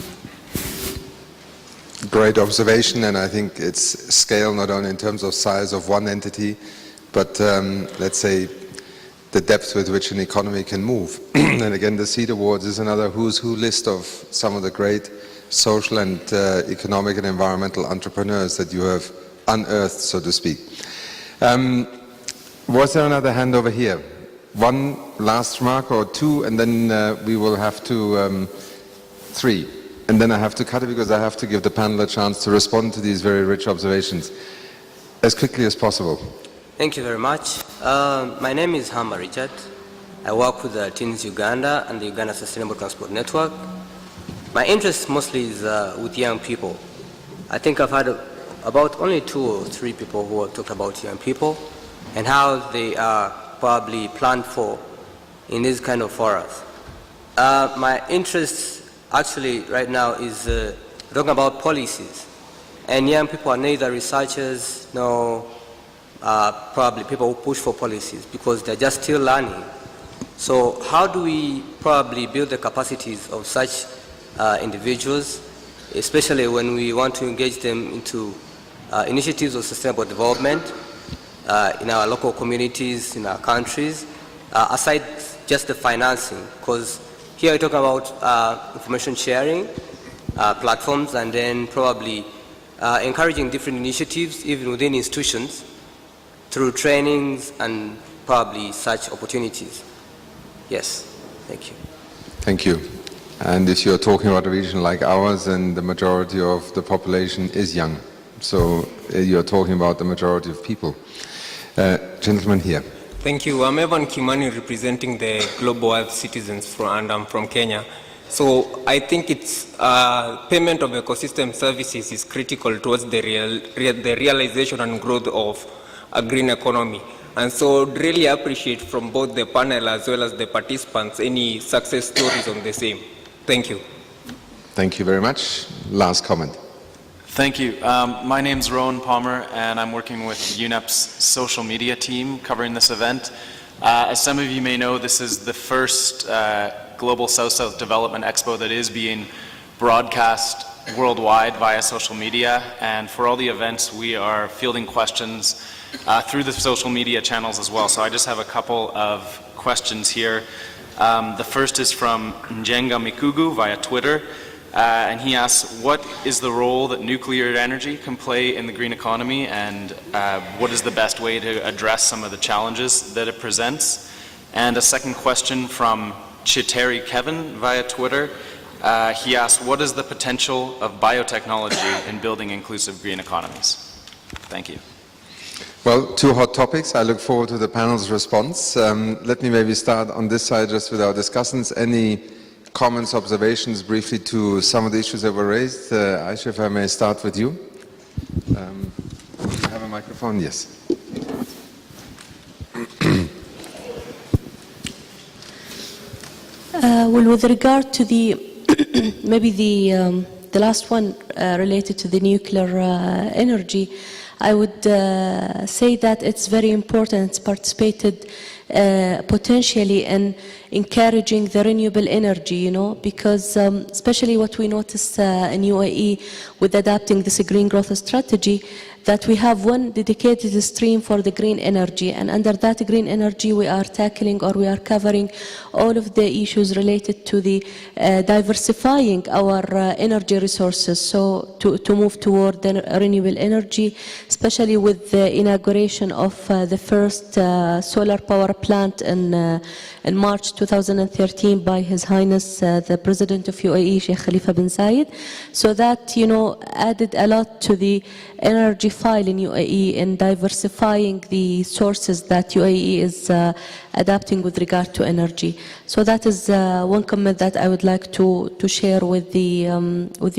Great observation, and I think it's scale not only in terms of size of one entity, but let's say the depth with which an economy can move. And again, the SEED Awards is another who's who list of some of the great social and economic and environmental entrepreneurs that you have unearthed, so to speak. Was there another hand over here? One last remark or two, and then we will have to, three. And then I have to cut it because I have to give the panel a chance to respond to these very rich observations as quickly as possible. Thank you very much. My name is Hamba Richard. I work with Teens Uganda and the Uganda Sustainable Transport Network. My interest mostly is with young people. I think I've had about only 2 or 3 people who have talked about young people and how they are probably planned for in these kind of forums. My interest actually right now is talking about policies. And young people are neither researchers nor probably people who push for policies because they're just still learning. So how do we probably build the capacities of such individuals, especially when we want to engage them into initiatives of sustainable development in our local communities, in our countries, aside just the financing? Because here we're talking about information sharing platforms and then probably encouraging different initiatives even within institutions through trainings and probably such opportunities. Yes, thank you. Thank you. And if you're talking about a region like ours, then the majority of the population is young. So you're talking about the majority of people. Gentleman here. Thank you. I'm Evan Kimani representing the Global Health Citizens and I'm from Kenya. So I think it's payment of ecosystem services is critical towards the realization and growth of a green economy. And so I'd really appreciate from both the panel as well as the participants any success stories on the same. Thank you. Thank you very much. Last comment. Thank you. My name's Rowan Palmer, and I'm working with UNEP's social media team covering this event. As some of you may know, this is the first Global South-South Development Expo that is being broadcast worldwide via social media. And for all the events, we are fielding questions through the social media channels as well. So I just have a couple of questions here. The first is from Njenga Mikugu via Twitter. And he asks, what is the role that nuclear energy can play in the green economy, and what is the best way to address some of the challenges that it presents? And a second question from Chiteri Kevin via Twitter. He asks, what is the potential of biotechnology in building inclusive green economies? Thank you. Well, two hot topics. I look forward to the panel's response. Let me maybe start on this side just with our discussants. Any comments, observations briefly to some of the issues that were raised? Aisha, if I may start with you. You have a microphone? Yes. Well, with regard to the maybe the last one related to the nuclear energy, I would say that it's very important. It's participated potentially in encouraging the renewable energy, you know, because especially what we notice in UAE with adapting this green growth strategy, that we have one dedicated stream for the green energy, and under that green energy we are tackling or we are covering all of the issues related to the diversifying our energy resources, so to move toward the renewable energy, especially with the inauguration of the first solar power plant in March 2013 by His Highness the President of UAE, Sheikh Khalifa bin Zayed. So that, you know, added a lot to the energy file in UAE in diversifying the sources that UAE is adapting with regard to energy. So that is one comment that I would like to share with the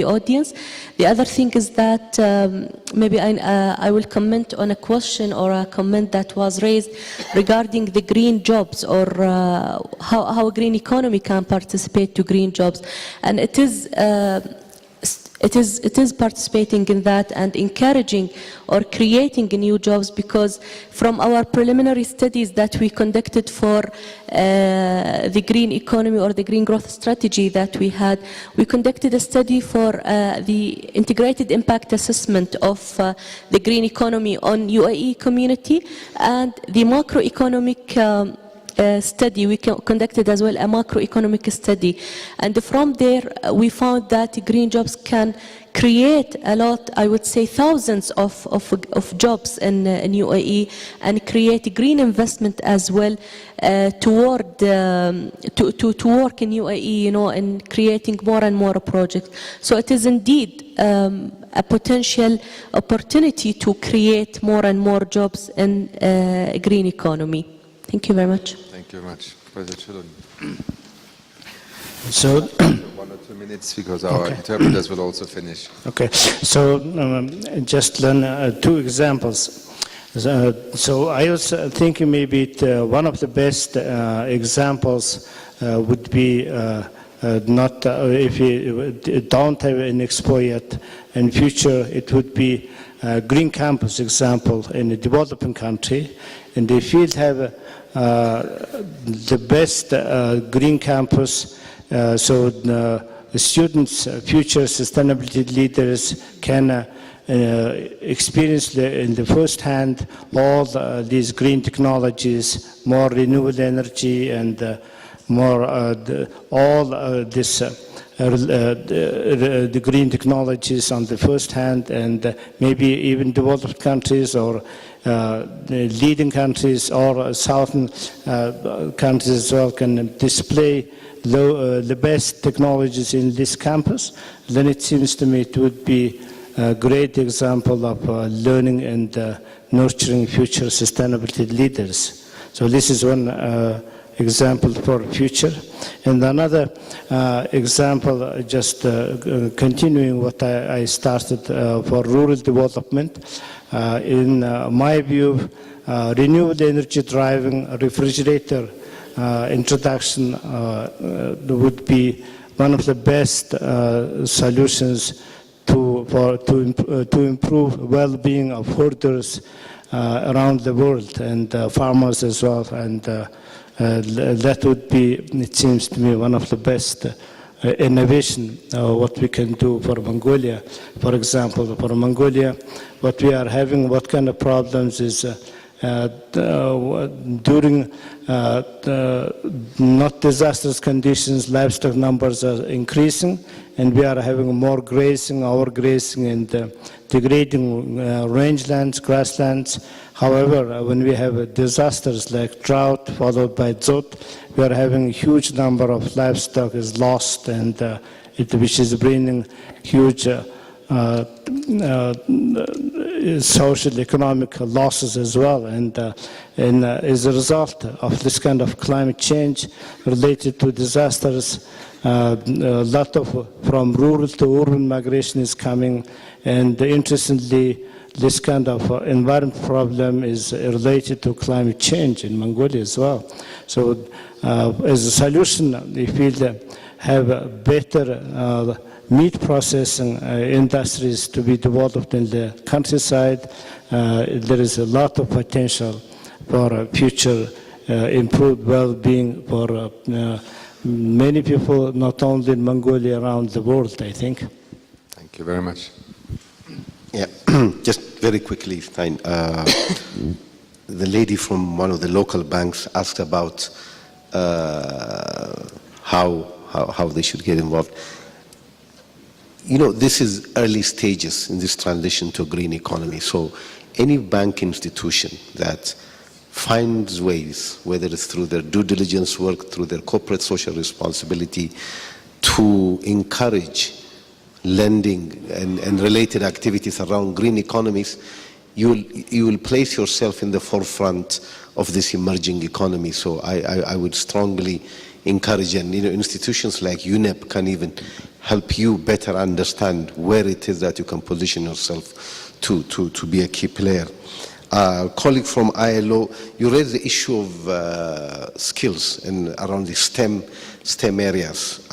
audience. The other thing is that maybe I will comment on a question or a comment that was raised regarding the green jobs, or how a green economy can participate to green jobs, and it is participating in that and encouraging or creating new jobs, because from our preliminary studies that we conducted for the green economy or the green growth strategy that we had, we conducted a study for the integrated impact assessment of the green economy on UAE community, and the macroeconomic study. We conducted as well a macroeconomic study, and from there we found that green jobs can create a lot, I would say thousands of jobs in UAE, and create green investment as well toward to work in UAE, you know, and creating more and more projects. So it is indeed a potential opportunity to create more and more jobs in a green economy. Thank you very much. Thank you very much. Professor Chilun. So, 1 or 2 minutes, because our interpreters will also finish. Okay, so just learn two examples. So I was thinking maybe one of the best examples would be not if you don't have an Expo yet, in future it would be a green campus example in a developing country, and if you have the best green campus, so the students, future sustainability leaders can experience in the first hand all these green technologies, more renewable energy, and more the green technologies on the first hand, and maybe even developed countries or the leading countries or southern countries as well can display the best technologies in this campus. Then it seems to me it would be a great example of learning and nurturing future sustainability leaders. So this is one example for future. And another example, just continuing what I started for rural development. In my view, renewable energy driving refrigerator introduction would be one of the best solutions to improve well-being of herders around the world, and farmers as well, and that would be, it seems to me, one of the best innovation what we can do for Mongolia. For example, for Mongolia, what we are having, what kind of problems is during not disastrous conditions, livestock numbers are increasing, and we are having more grazing, overgrazing, and degrading rangelands, grasslands. However, when we have disasters like drought followed by drought, we are having a huge number of livestock is lost, and which is bringing huge social, economic losses as well. And as a result of this kind of climate change related to disasters, a lot of from rural to urban migration is coming. And interestingly, this kind of environment problem is related to climate change in Mongolia as well. So as a solution, we feel have better meat processing industries to be developed in the countryside. There is a lot of potential for future improved well-being for many people, not only in Mongolia, around the world, I think. Thank you very much. Yeah, just very quickly, Stein. The lady from one of the local banks asked about how they should get involved. You know, this is early stages in this transition to a green economy. So any bank institution that finds ways, whether it's through their due diligence work, through their corporate social responsibility, to encourage lending and related activities around green economies, you will place yourself in the forefront of this emerging economy. So I would strongly encourage, and institutions like UNEP can even help you better understand where it is that you can position yourself to be a key player. Colleague from ILO, you raised the issue of skills and around the STEM areas.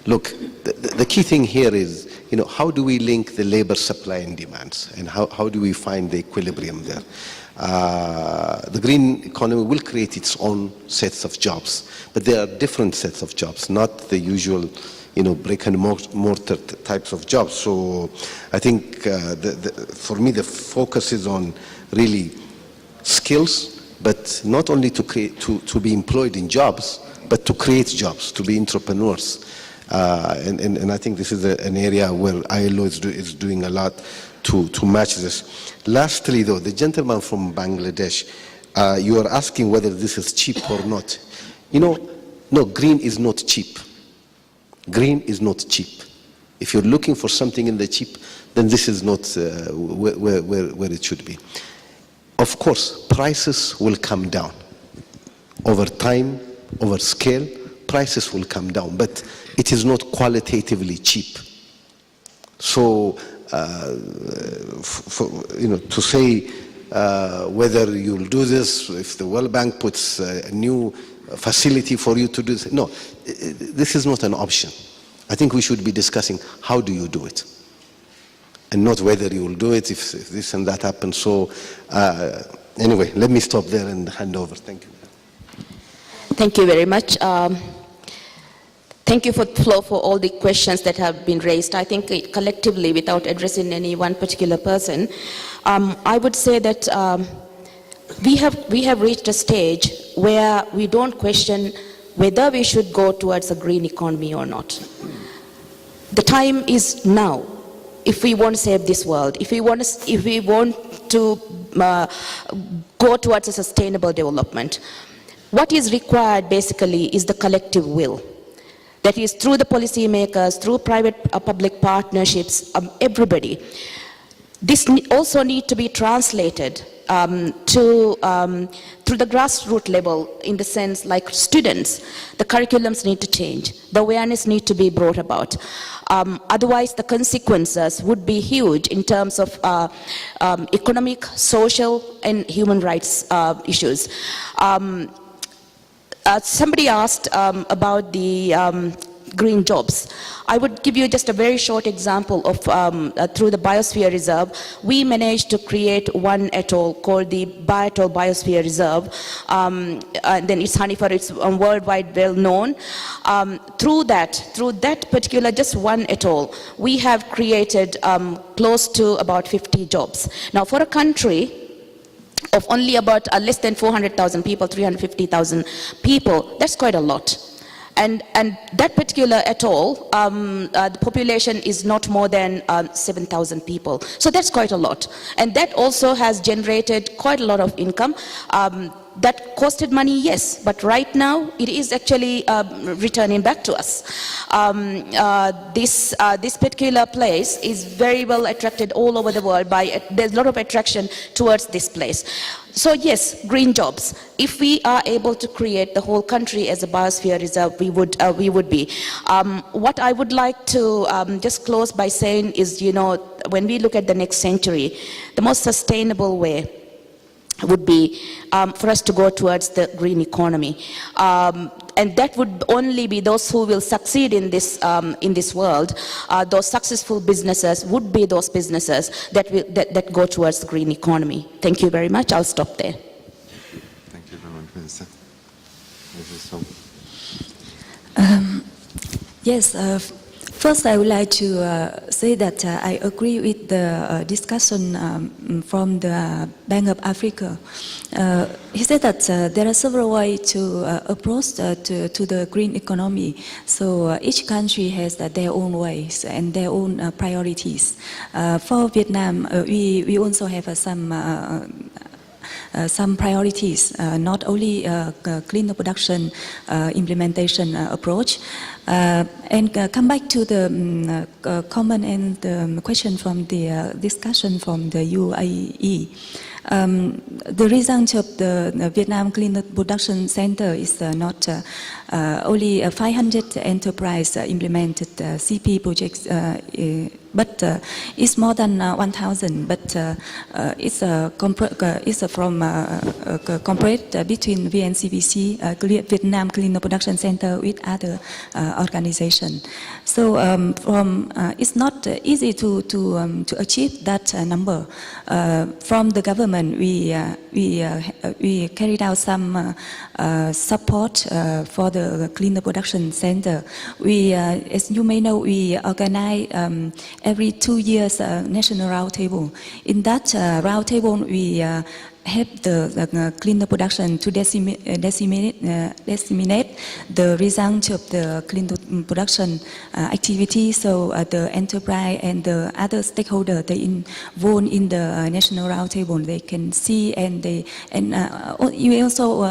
Look, the key thing here is, how do we link the labor supply and demands, and how do we find the equilibrium there? The green economy will create its own sets of jobs, but there are different sets of jobs, not the usual, brick and mortar types of jobs. So I think for me the focus is on really skills, but not only to be employed in jobs, but to create jobs, to be entrepreneurs. And I think this is an area where ILO is doing a lot to match this. Lastly, though, the gentleman from Bangladesh, you are asking whether this is cheap or not. No, green is not cheap. Green is not cheap. If you're looking for something in the cheap, then this is not where it should be. Of course, prices will come down. Over time, over scale, prices will come down, but it is not qualitatively cheap. So, to say whether you'll do this, if the World Bank puts a new facility for you to do this, no, this is not an option. I think we should be discussing how do you do it, and not whether you will do it if this and that happens. So, anyway, let me stop there and hand over. Thank you. Thank you very much. Thank you for all the questions that have been raised. I think collectively, without addressing any one particular person, I would say that we have reached a stage where we don't question whether we should go towards a green economy or not. The time is now. If we want to save this world, if we want to go towards a sustainable development, what is required basically is the collective will. That is through the policymakers, through private-public partnerships, everybody. This also needs to be translated through the grassroots level, in the sense like students. The curriculums need to change. The awareness needs to be brought about. Otherwise, the consequences would be huge in terms of economic, social, and human rights issues. Somebody asked about the green jobs. I would give you just a very short example of through the Biosphere Reserve, we managed to create one atoll called the Atoll Biosphere Reserve. And then it's it's worldwide well known. Through that particular just one atoll, we have created close to about 50 jobs. Now, for a country of only about less than 400,000 people, 350,000 people, that's quite a lot. And that particular atoll, the population is not more than 7,000 people. So that's quite a lot. And that also has generated quite a lot of income. That costed money, yes, but right now it is actually returning back to us. This particular place is very well attracted all over the world by, there's a lot of attraction towards this place. So yes, green jobs. If we are able to create the whole country as a biosphere reserve, we would be. What I would like to just close by saying is, you know, when we look at the next century, the most sustainable way would be for us to go towards the green economy. And that would only be those who will succeed in this world. Those successful businesses would be those businesses that go towards the green economy. Thank you very much. I'll stop there. Thank you very much, Minister. Yes. First, I would like to say that I agree with the discussion from the Bank of Africa. He said that there are several ways to approach to the green economy. So each country has their own ways and their own priorities. For Vietnam, we also have some priorities, not only cleaner production implementation approach. And come back to the comment and the question from the discussion from the UAE. The result of the Vietnam Clean Production Center is not only 500 enterprise implemented CP projects, but it's more than 1,000. But it's from compared between VNCPC, Vietnam Clean Production Center, with other organizations. So it's not easy to achieve that number. From the government, we carried out some support for the Cleaner Production Center. We, as you may know, we organize every 2 years national roundtable. In that roundtable, we help the cleaner production to disseminate the result of the clean production activity. So the enterprise and the other stakeholders, they involved in the national roundtable, they can see, and you also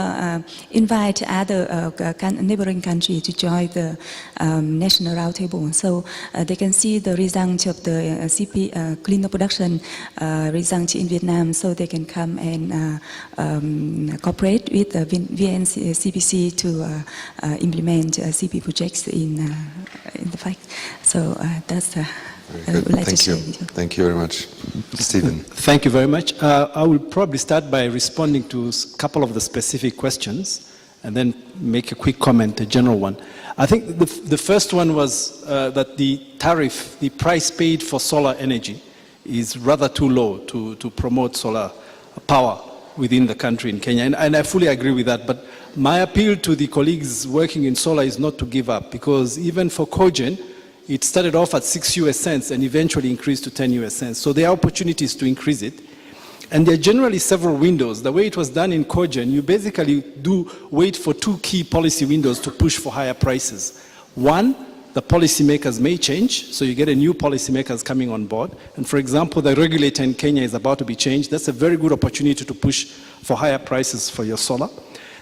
invite other neighboring countries to join the national roundtable, so they can see the result of the CP cleaner production result in Vietnam, so they can come and cooperate with the VNCPC to implement CP projects in the fact. So that's I would like to share with you. Thank you very much. Stephen. Thank you very much. I will probably start by responding to a couple of the specific questions and then make a quick comment, a general one. I think the first one was that the tariff, the price paid for solar energy is rather too low to promote solar power within the country in Kenya, and I fully agree with that. But my appeal to the colleagues working in solar is not to give up, because even for cogen, it started off at 6 US cents and eventually increased to 10 US cents. So there are opportunities to increase it. And there are generally several windows. The way it was done in cogen, you basically wait for 2 key policy windows to push for higher prices. One, the policymakers may change, so you get a new policymakers coming on board. And for example, the regulator in Kenya is about to be changed. That's a very good opportunity to push for higher prices for your solar.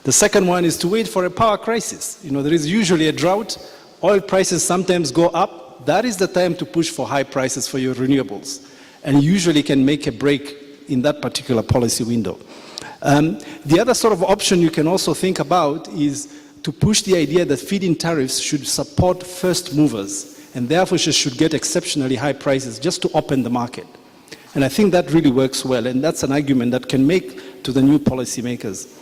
The second one is to wait for a power crisis. You know, there is usually a drought. Oil prices sometimes go up. That is the time to push for high prices for your renewables. And you usually can make a break in that particular policy window. The other sort of option you can also think about is to push the idea that feed-in tariffs should support first movers and therefore should get exceptionally high prices just to open the market. And I think that really works well, and that's an argument that can make to the new policymakers.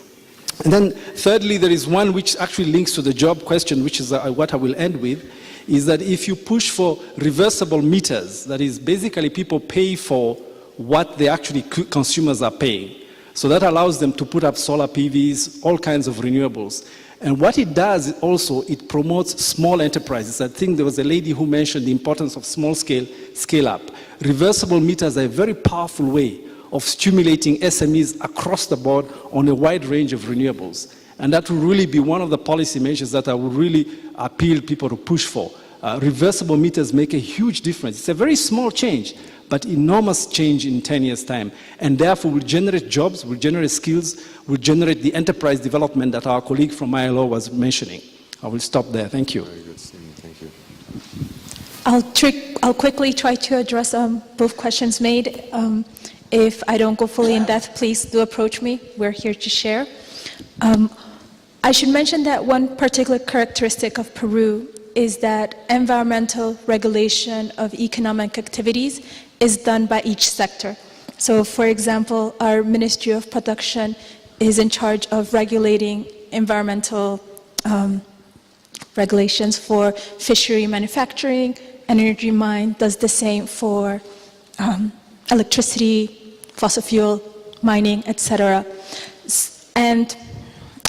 And then thirdly, there is one which actually links to the job question, which is what I will end with, is that if you push for reversible meters, that is basically people pay for what they actually consumers are paying. So that allows them to put up solar PVs, all kinds of renewables. And what it does also, it promotes small enterprises. I think there was a lady who mentioned the importance of small scale up. Reversible meters are a very powerful way of stimulating SMEs across the board on a wide range of renewables. And that will really be one of the policy measures that I would really appeal people to push for. reversible meters make a huge difference. It's a very small change, but enormous change in 10 years' time. And therefore will generate jobs, will generate skills, will generate the enterprise development that our colleague from ILO was mentioning. I will stop there. Thank you. Very good, Stephen. Thank you. I'll quickly try to address both questions made. If I don't go fully in depth, please do approach me. We're here to share. I should mention that one particular characteristic of Peru is that environmental regulation of economic activities is done by each sector. So, for example, our Ministry of Production is in charge of regulating environmental regulations for fishery manufacturing. Energy mine does the same for electricity, fossil fuel, mining, etc. And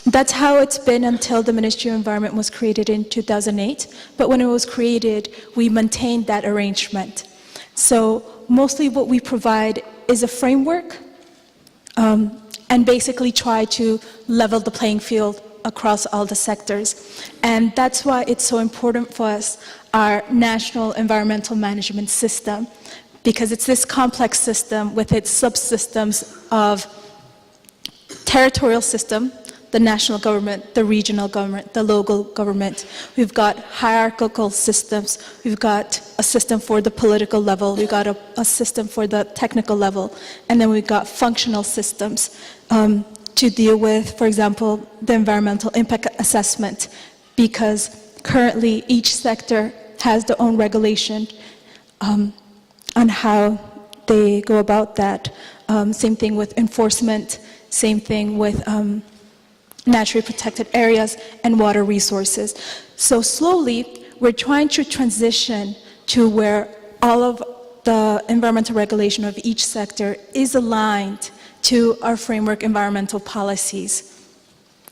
that's how it's been until the Ministry of Environment was created in 2008. But when it was created, we maintained that arrangement. So mostly what we provide is a framework and basically try to level the playing field across all the sectors. And that's why it's so important for us, our national environmental management system, because it's this complex system with its subsystems of territorial system, the national government, the regional government, the local government. We've got hierarchical systems. We've got a system for the political level. We've got a system for the technical level. And then we've got functional systems to deal with, for example, the environmental impact assessment, because currently each sector has their own regulation on how they go about that. Same thing with enforcement, same thing with naturally protected areas and water resources. So slowly, we're trying to transition to where all of the environmental regulation of each sector is aligned to our framework environmental policies.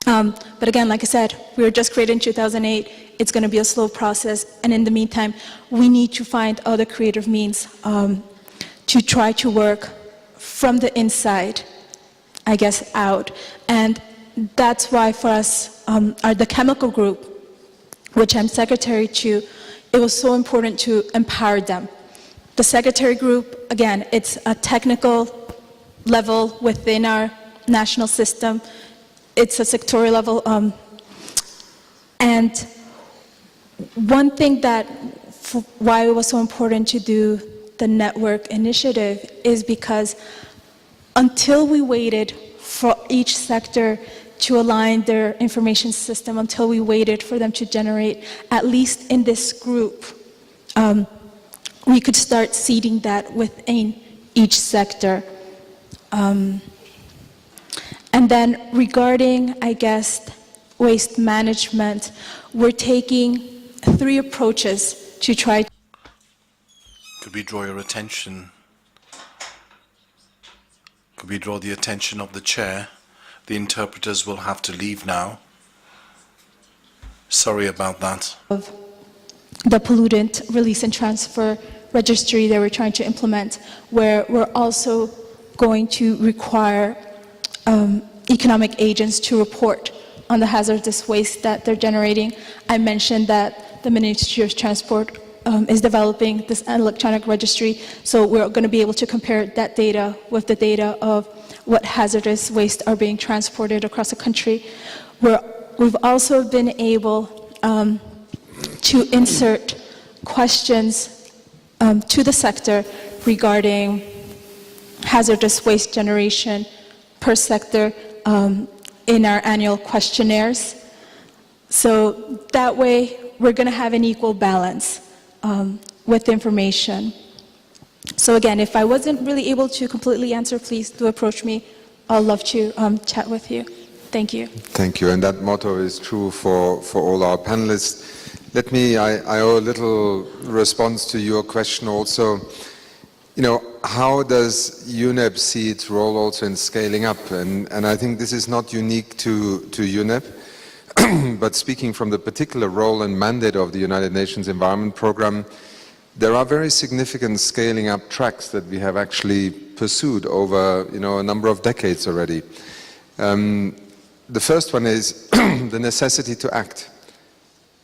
But again, like I said, we were just created in 2008. It's going to be a slow process. And in the meantime, we need to find other creative means to try to work from the inside, I guess, out. And that's why for us, the chemical group, which I'm secretary to, it was so important to empower them. The secretary group, again, it's a technical level within our national system. It's a sectorial level. And one thing that, why it was so important to do the network initiative is because until we waited for each sector to align their information system, until we waited for them to generate, at least in this group, we could start seeding that within each sector. And then regarding, I guess, waste management, we're taking 3 approaches to try. Could we draw your attention? Could we draw the attention of the chair? The interpreters will have to leave now. Sorry about that. Of the pollutant release and transfer registry that we're trying to implement, where we're also going to require economic agents to report on the hazardous waste that they're generating. I mentioned that the Ministry of Transport is developing this electronic registry, so we're going to be able to compare that data with the data of what hazardous waste are being transported across the country. We've also been able to insert questions to the sector regarding hazardous waste generation per sector in our annual questionnaires. So that way, we're going to have an equal balance with information. So again, if I wasn't really able to completely answer, please do approach me. I'd love to chat with you. Thank you. Thank you. And that motto is true for all our panelists. Let me, I owe a little response to your question also. You know, how does UNEP see its role also in scaling up? And I think this is not unique to UNEP, but speaking from the particular role and mandate of the United Nations Environment Programme, there are very significant scaling up tracks that we have actually pursued over, a number of decades already. The first one is the necessity to act.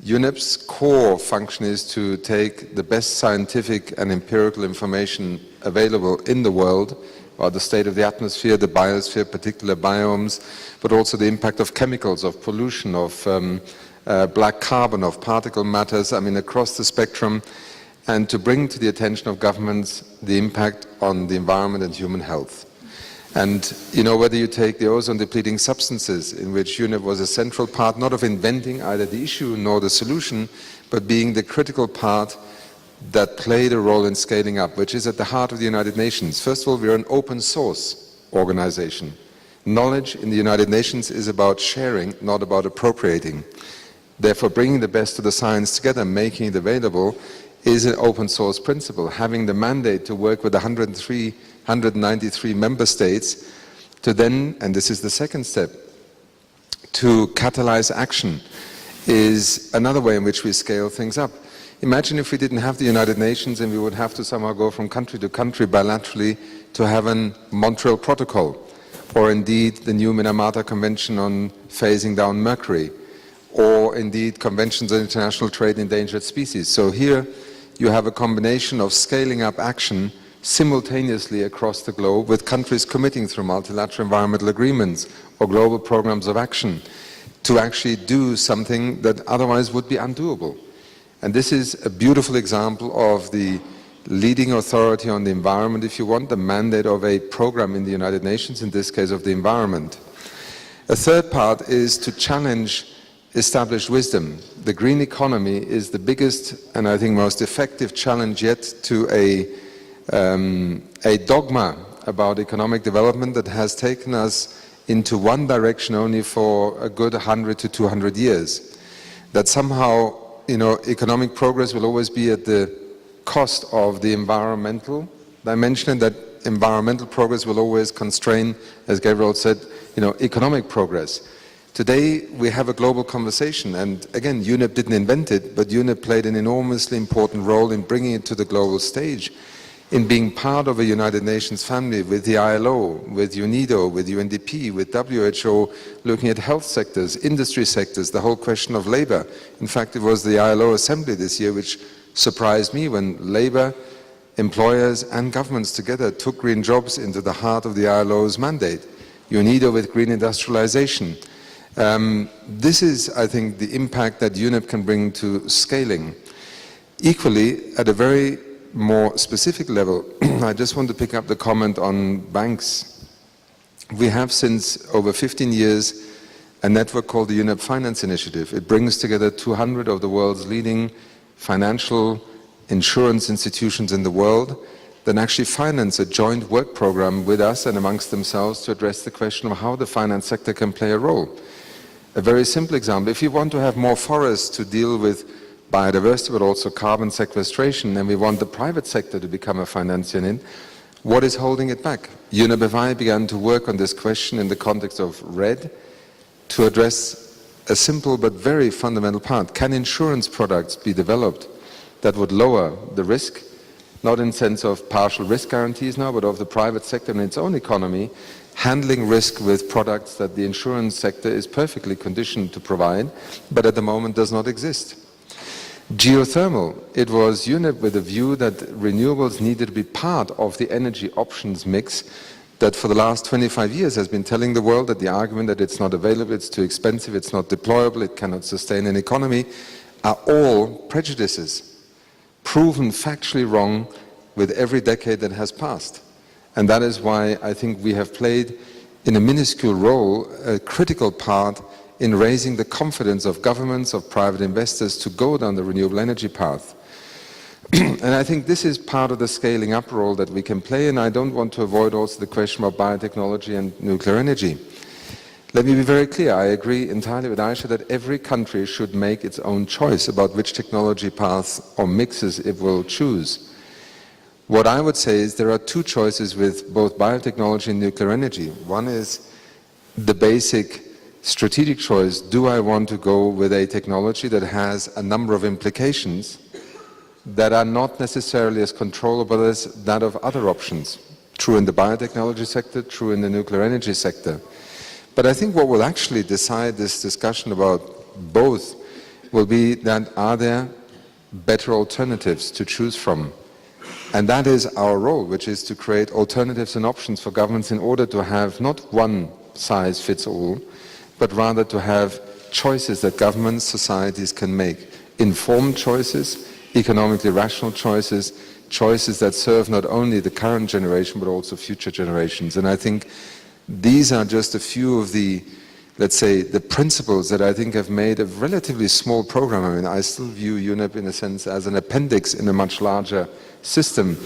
UNEP's core function is to take the best scientific and empirical information available in the world about the state of the atmosphere, the biosphere, particular biomes, but also the impact of chemicals, of pollution, of black carbon, of particle matters, I mean across the spectrum, and to bring to the attention of governments the impact on the environment and human health. And, you know, whether you take the ozone-depleting substances, in which UNEP was a central part, not of inventing either the issue nor the solution, but being the critical part that played a role in scaling up, which is at the heart of the United Nations. First of all, we are an open source organization. Knowledge in the United Nations is about sharing, not about appropriating. Therefore, bringing the best of the science together, making it available, is an open source principle. Having the mandate to work with 193 member states to then, and this is the second step, to catalyze action is another way in which we scale things up. Imagine if we didn't have the United Nations and we would have to somehow go from country to country bilaterally to have a Montreal Protocol, or indeed the new Minamata Convention on phasing down mercury, or indeed conventions on international trade in endangered species. So here you have a combination of scaling up action simultaneously across the globe, with countries committing through multilateral environmental agreements or global programs of action to actually do something that otherwise would be undoable. And this is a beautiful example of the leading authority on the environment, if you want, the mandate of a program in the United Nations, in this case of the environment. A third part is to challenge established wisdom. The green economy is the biggest and I think most effective challenge yet to a dogma about economic development that has taken us into one direction only for a good 100 to 200 years. That somehow, you know, economic progress will always be at the cost of the environmental dimension, and that environmental progress will always constrain, as Gabriel said, you know, economic progress. Today we have a global conversation, and again, UNEP didn't invent it, but UNEP played an enormously important role in bringing it to the global stage, in being part of a United Nations family with the ILO, with UNIDO, with UNDP, with WHO, looking at health sectors, industry sectors, the whole question of labor. In fact, it was the ILO Assembly this year which surprised me when labor, employers and governments together took green jobs into the heart of the ILO's mandate. UNIDO with green industrialization. This is, I think, the impact that UNEP can bring to scaling. Equally, at a very more specific level, I just want to pick up the comment on banks. We have since over 15 years a network called the UNEP Finance Initiative. It brings together 200 of the world's leading financial insurance institutions in the world that actually finance a joint work program with us and amongst themselves to address the question of how the finance sector can play a role. A very simple example, if you want to have more forests to deal with biodiversity but also carbon sequestration, and we want the private sector to become a financier in, what is holding it back? UNEP began to work on this question in the context of RED to address a simple but very fundamental part. Can insurance products be developed that would lower the risk, not in the sense of partial risk guarantees now, but of the private sector in its own economy, handling risk with products that the insurance sector is perfectly conditioned to provide, but at the moment does not exist. Geothermal, it was UNEP with a view that renewables needed to be part of the energy options mix that for the last 25 years has been telling the world that the argument that it's not available, it's too expensive, it's not deployable, it cannot sustain an economy, are all prejudices, proven factually wrong with every decade that has passed. And that is why I think we have played, in a minuscule role, a critical part in raising the confidence of governments, of private investors to go down the renewable energy path. And I think this is part of the scaling up role that we can play, and I don't want to avoid also the question of biotechnology and nuclear energy. Let me be very clear, I agree entirely with Aisha that every country should make its own choice about which technology paths or mixes it will choose. What I would say is there are two choices with both biotechnology and nuclear energy. One is the basic strategic choice, do I want to go with a technology that has a number of implications that are not necessarily as controllable as that of other options? True in the biotechnology sector, true in the nuclear energy sector. But I think what will actually decide this discussion about both will be that are there better alternatives to choose from? And that is our role, which is to create alternatives and options for governments in order to have not one size fits all, but rather to have choices that governments, societies can make. Informed choices, economically rational choices, choices that serve not only the current generation but also future generations. And I think these are just a few of the, let's say, the principles that I think have made a relatively small program. I mean, I still view UNEP in a sense as an appendix in a much larger system.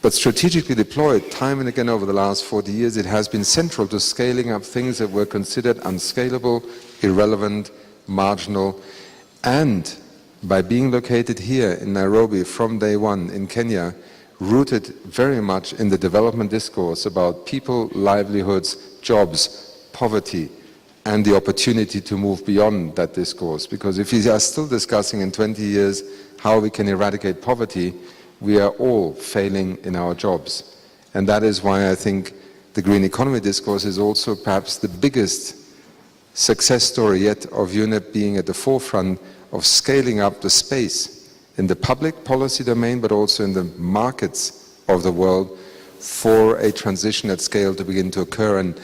But strategically deployed time and again over the last 40 years, it has been central to scaling up things that were considered unscalable, irrelevant, marginal, and by being located here in Nairobi from day one in Kenya, rooted very much in the development discourse about people, livelihoods, jobs, poverty, and the opportunity to move beyond that discourse. Because if we are still discussing in 20 years how we can eradicate poverty, we are all failing in our jobs. And that is why I think the green economy discourse is also perhaps the biggest success story yet of UNEP being at the forefront of scaling up the space in the public policy domain, but also in the markets of the world for a transition at scale to begin to occur. And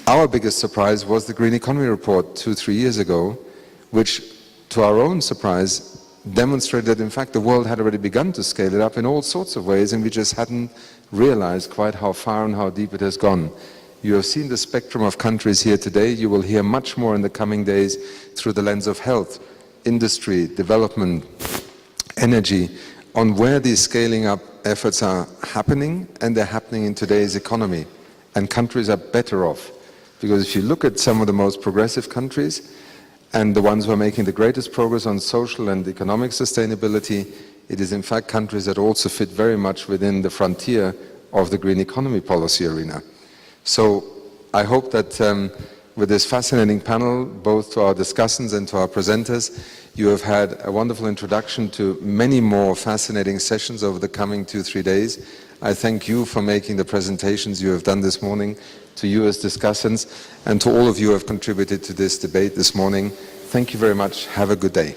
our biggest surprise was the Green Economy Report 2-3 years ago, which, to our own surprise, demonstrated that in fact the world had already begun to scale it up in all sorts of ways, and we just hadn't realized quite how far and how deep it has gone. You have seen the spectrum of countries here today. You will hear much more in the coming days through the lens of health, industry, development, energy, on where these scaling up efforts are happening, and they're happening in today's economy. And countries are better off. Because if you look at some of the most progressive countries, and the ones who are making the greatest progress on social and economic sustainability, it is in fact countries that also fit very much within the frontier of the green economy policy arena. So I hope that with this fascinating panel, both to our discussants and to our presenters, you have had a wonderful introduction to many more fascinating sessions over the coming 2-3 days. I thank you for making the presentations you have done this morning, to you as discussants, and to all of you who have contributed to this debate this morning. Thank you very much. Have a good day.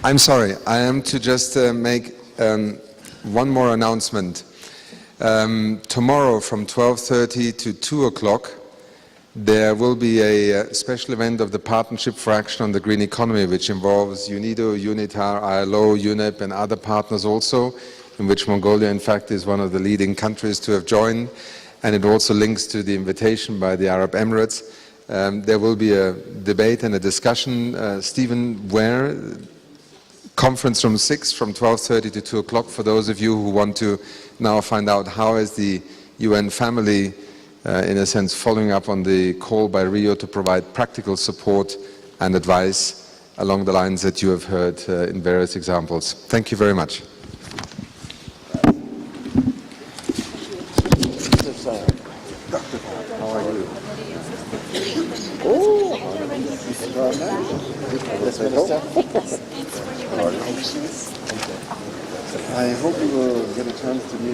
I'm sorry, I am to just make one more announcement. Tomorrow from 12:30 to 2 o'clock, there will be a special event of the Partnership for Action on the Green Economy, which involves UNIDO, UNITAR, ILO, UNEP, and other partners also, in which Mongolia, in fact, is one of the leading countries to have joined. And it also links to the invitation by the Arab Emirates. There will be a debate and a discussion. Stephen Ware, conference room 6 from 12:30 to 2 o'clock, for those of you who want to now find out how is the UN family in a sense following up on the call by Rio to provide practical support and advice along the lines that you have heard in various examples. Thank you very much. How are you? Oh, I hope we will get a chance to meet